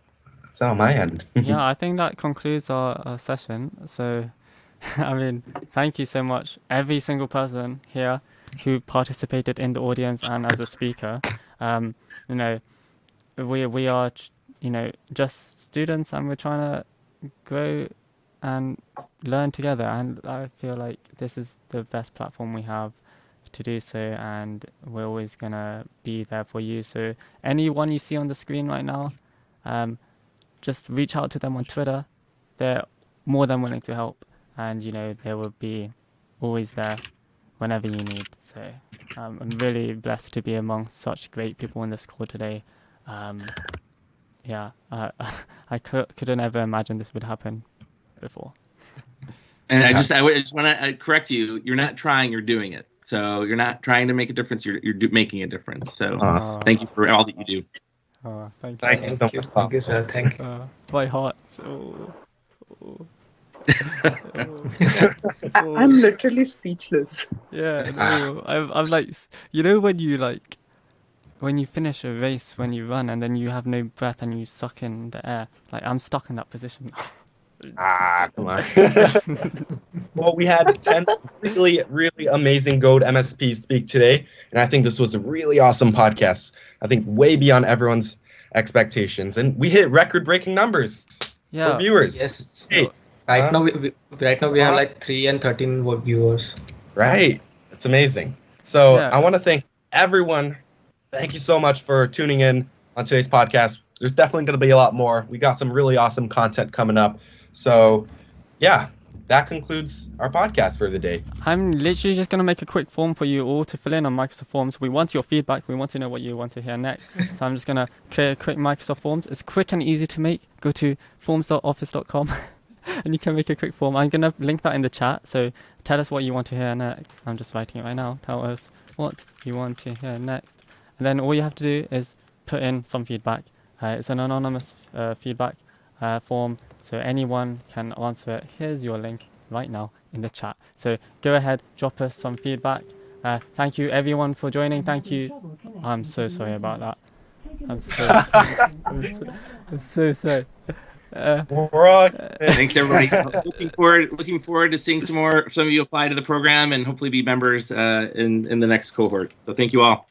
on my end. Yeah, I think that concludes our session. So, I mean, thank you so much, every single person here who participated in the audience and as a speaker. We are, just students, and we're trying to grow and learn together. And I feel like this is the best platform we have to do so, and we're always gonna be there for you. So anyone you see on the screen right now, just reach out to them on Twitter. They're more than willing to help, and they will be always there whenever you need. So I'm really blessed to be among such great people in this call today. I couldn't ever imagine this would happen before. And I just want to correct you. You're not trying, you're doing it. So you're not trying to make a difference. You're making a difference. So thank you for all that you do. Thank you. Thank you, sir. Thank you. My heart. I'm literally speechless. Yeah, no, I'm like, when you finish a race, when you run and then you have no breath and you suck in the air, like I'm stuck in that position. Come on. Well, we had 10 really, really amazing Gold MSPs speak today, and I think this was a really awesome podcast. I think way beyond everyone's expectations, and we hit record-breaking numbers for viewers. Yes. Hey. Right now we have like 3 and 13 viewers. Right. It's amazing. So I want to thank everyone. Thank you so much for tuning in on today's podcast. There's definitely going to be a lot more. We got some really awesome content coming up. So, yeah, that concludes our podcast for the day. I'm literally just going to make a quick form for you all to fill in on Microsoft Forms. We want your feedback. We want to know what you want to hear next. So I'm just going to create a quick Microsoft Forms. It's quick and easy to make. Go to forms.office.com and you can make a quick form. I'm going to link that in the chat. So tell us what you want to hear next. I'm just writing it right now. Tell us what you want to hear next. And then all you have to do is put in some feedback. It's an anonymous feedback form, so anyone can answer it. Here's your link right now in the chat. So go ahead, drop us some feedback. Thank you everyone for joining. Thank you. I'm so sorry about that. I'm so sorry. Thanks everybody. looking forward to seeing some of you apply to the program and hopefully be members in the next cohort. So thank you all.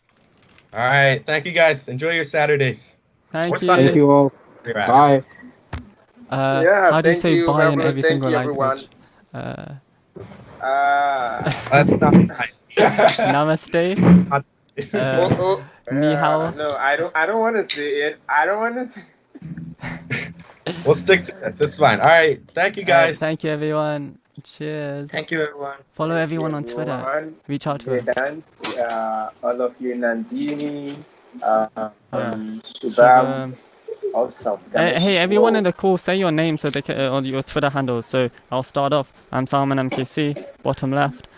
All right, thank you guys. Enjoy your Saturdays. Thank you. Thank you all. Bye. How do you say bye in every single language? That's not right. Namaste. Ni hao. No, I don't want to say it. We'll stick to this. It's fine. All right. Thank you, guys. Thank you, everyone. Cheers. Thank you, everyone. Follow everyone on Twitter. Reach out to us. All of you, Nandini, Shubham. Awesome. Hey, everyone in the call, say your name so they can on your Twitter handles. So I'll start off. I'm Salman MKC, bottom left.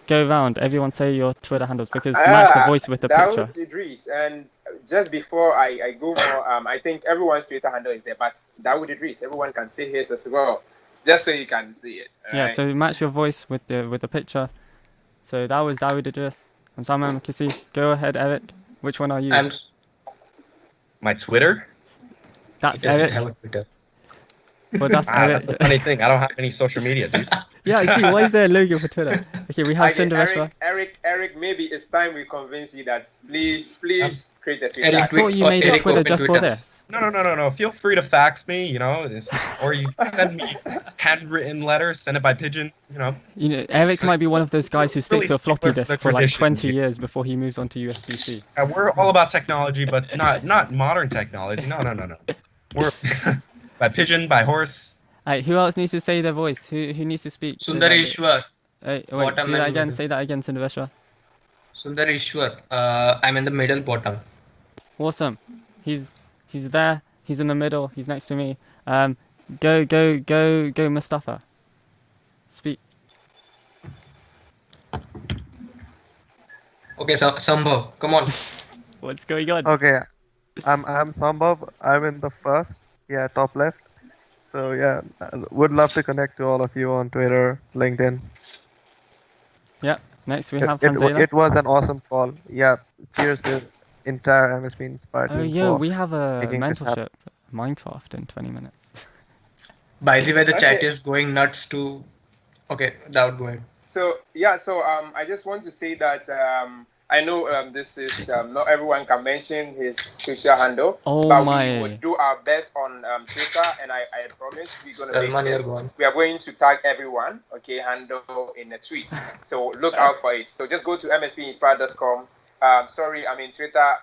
Go around. Everyone say your Twitter handles because match the voice with the picture. Dawuda Iddrisu. And just before I go more, I think everyone's Twitter handle is there, but Dawuda Iddrisu. Everyone can see his as well, just so you can see it. Yeah. So match your voice with the picture. So that was Dawuda Iddrisu. I'm Salman MKC. Go ahead, Eric. Which one are you? My Twitter. That's he doesn't Eric. have a Twitter. Well, that's Eric. That's the funny thing. I don't have any social media, dude. Yeah, I see. Why is there a logo for Twitter? Okay, we have Cinderella. Eric, maybe it's time we convince you that please create a Twitter. Eric, I thought you made a Twitter just for this. No. Feel free to fax me, or you send me handwritten letters, send it by pigeon, Eric might be one of those guys who sticks to a floppy disk for like 20 years before he moves on to USB-C. We're all about technology, but not modern technology. No. We're by pigeon, by horse. Who else needs to say their voice? Who needs to speak? Sundareshwar. Wait, do that again. Say that again, Sundareshwar. Sundareshwar. I'm in the middle bottom. Awesome. He's He's there. He's in the middle. He's next to me. Go, Mustafa. Speak. Okay, so Sambhav, come on. What's going on? Okay, I'm Sambav. I'm in the first, top left. So yeah, would love to connect to all of you on Twitter, LinkedIn. Yeah. Next we have It Hanzaila. was an awesome call. Yeah, cheers to entire MSPInspire team. Oh yeah, for we have a making this happen. mentorship Minecraft in 20 minutes. By the way, the chat Okay. is going nuts too. Okay, Dawood, go ahead. So I just want to say that I know this is not everyone can mention his social handle, Oh but my. we would do our best on Twitter, and I promise we're gonna make Salman, you're this. gone. We are going to tag everyone, okay, handle in the tweets. So look out for it. So just go to mspinspire.com. Twitter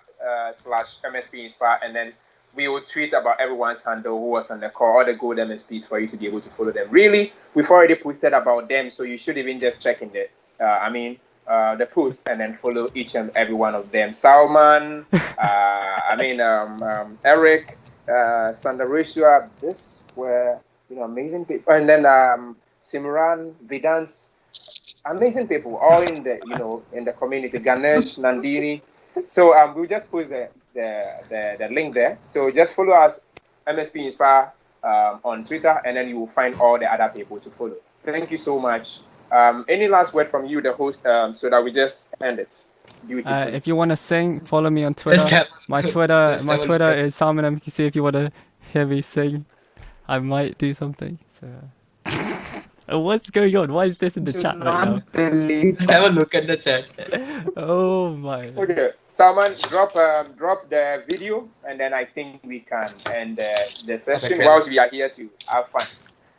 /MSPInspire, and then we will tweet about everyone's handle who was on the call, all the Gold MSPs for you to be able to follow them. Really, we've already posted about them, so you should even just check in the post and then follow each and every one of them. Salman, Eric, Sandarishwa, this were amazing people, and then Simran, Vidance, amazing people, all in the in the community. Ganesh, Nandini. So we'll just post the link there. So just follow us, MSPInspire, on Twitter, and then you will find all the other people to follow. Thank you so much. Any last word from you, the host, so that we just end it beautifully? If you want to sing, follow me on Twitter. My Twitter is Salman MKC. If you want to hear me sing, I might do something. So. What's going on? Why is this in the chat right now? Just have a look at the chat. Oh my. Okay, Salman, drop the video, and then I think we can end the session whilst we are here to have fun.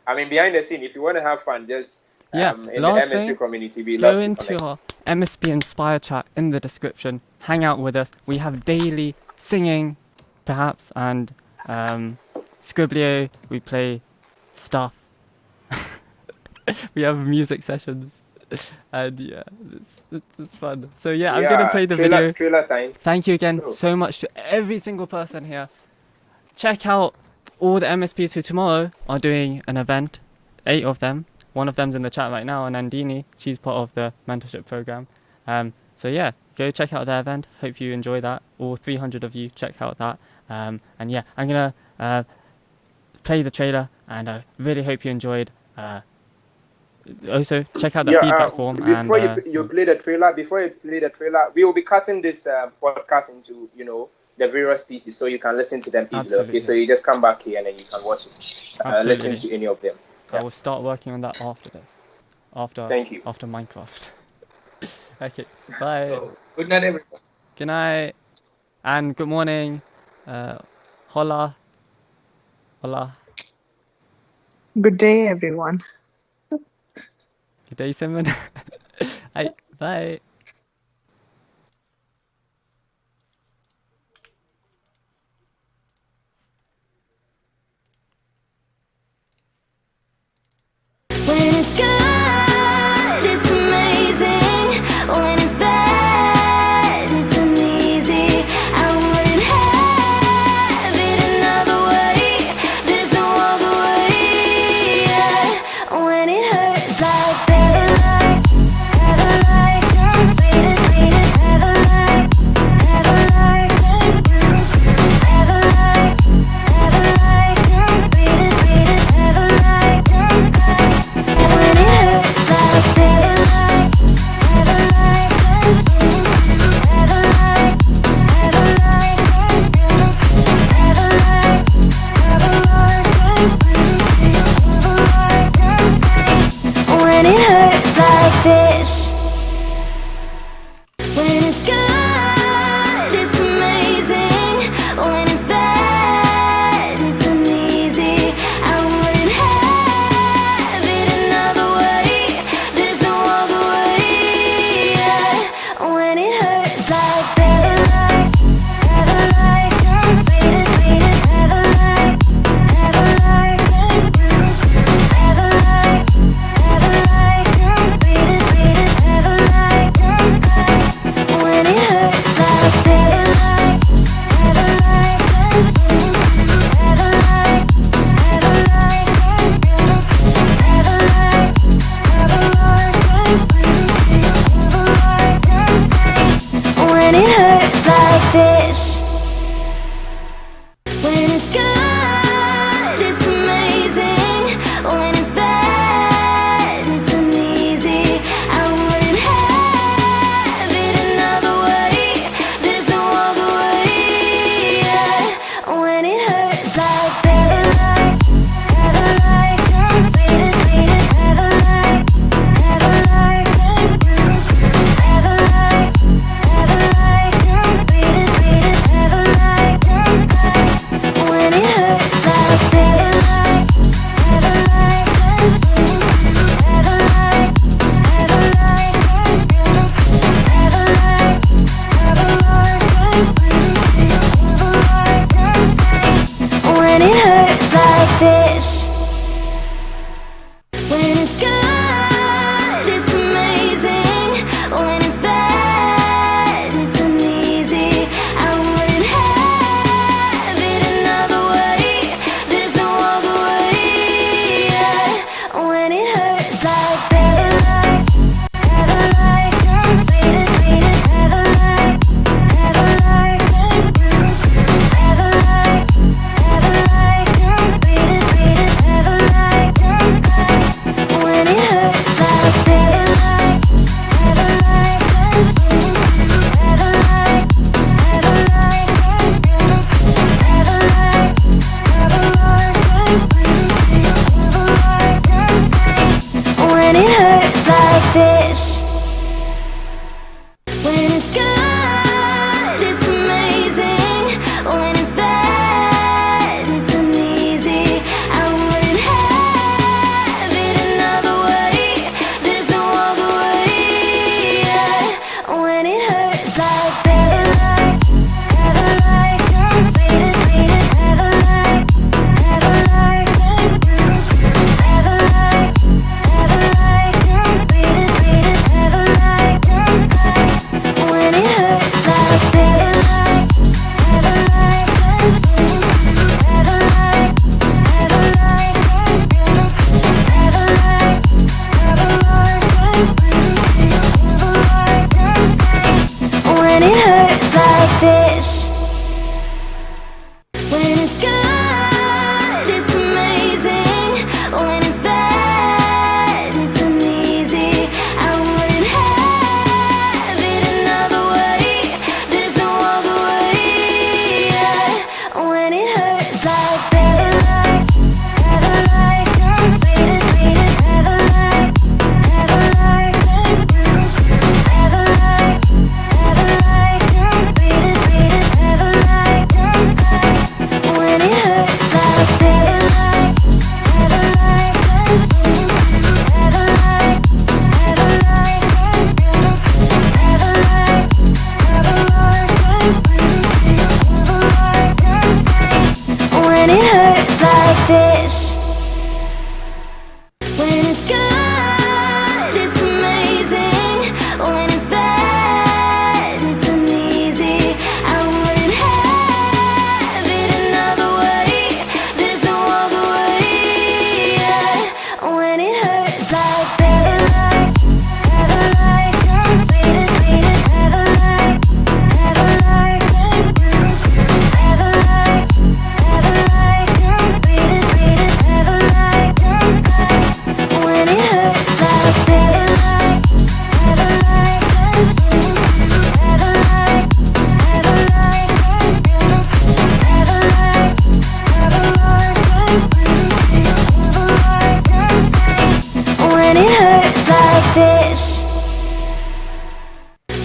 Behind the scene, if you want to have fun, just in the MSP community, we love go to into connect. our MSPInspire chat in the description. Hang out with us. We have daily singing, perhaps, and Scriblio. We play stuff. We have music sessions, and yeah, it's fun. So yeah, I'm gonna play the video. Trailer time. Thank you again so much to every single person here. Check out all the MSPs who tomorrow are doing an event. 8 of them. One of them's in the chat right now, Nandini. She's part of the mentorship program. So yeah, go check out their event. Hope you enjoy that. All 300 of you, check out that. And yeah, I'm gonna play the trailer, and I really hope you enjoyed. Also, check out the feedback form. Before you play the trailer, we will be cutting this podcast into the various pieces, so you can listen to them easily. Absolutely. Okay, so you just come back here and then you can watch it. Listen to any of them. I will start working on that after this. Thank you. After Minecraft. Okay, bye. Good night, everyone. Good night, and good morning. Hola. Good day, everyone. Good day, Simon. Hi, bye. When it's good, it's amazing. When it's bad, it's uneasy. I wouldn't have it another way. There's no other way. When it hurts like this, I like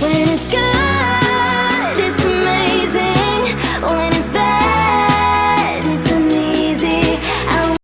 When it's good.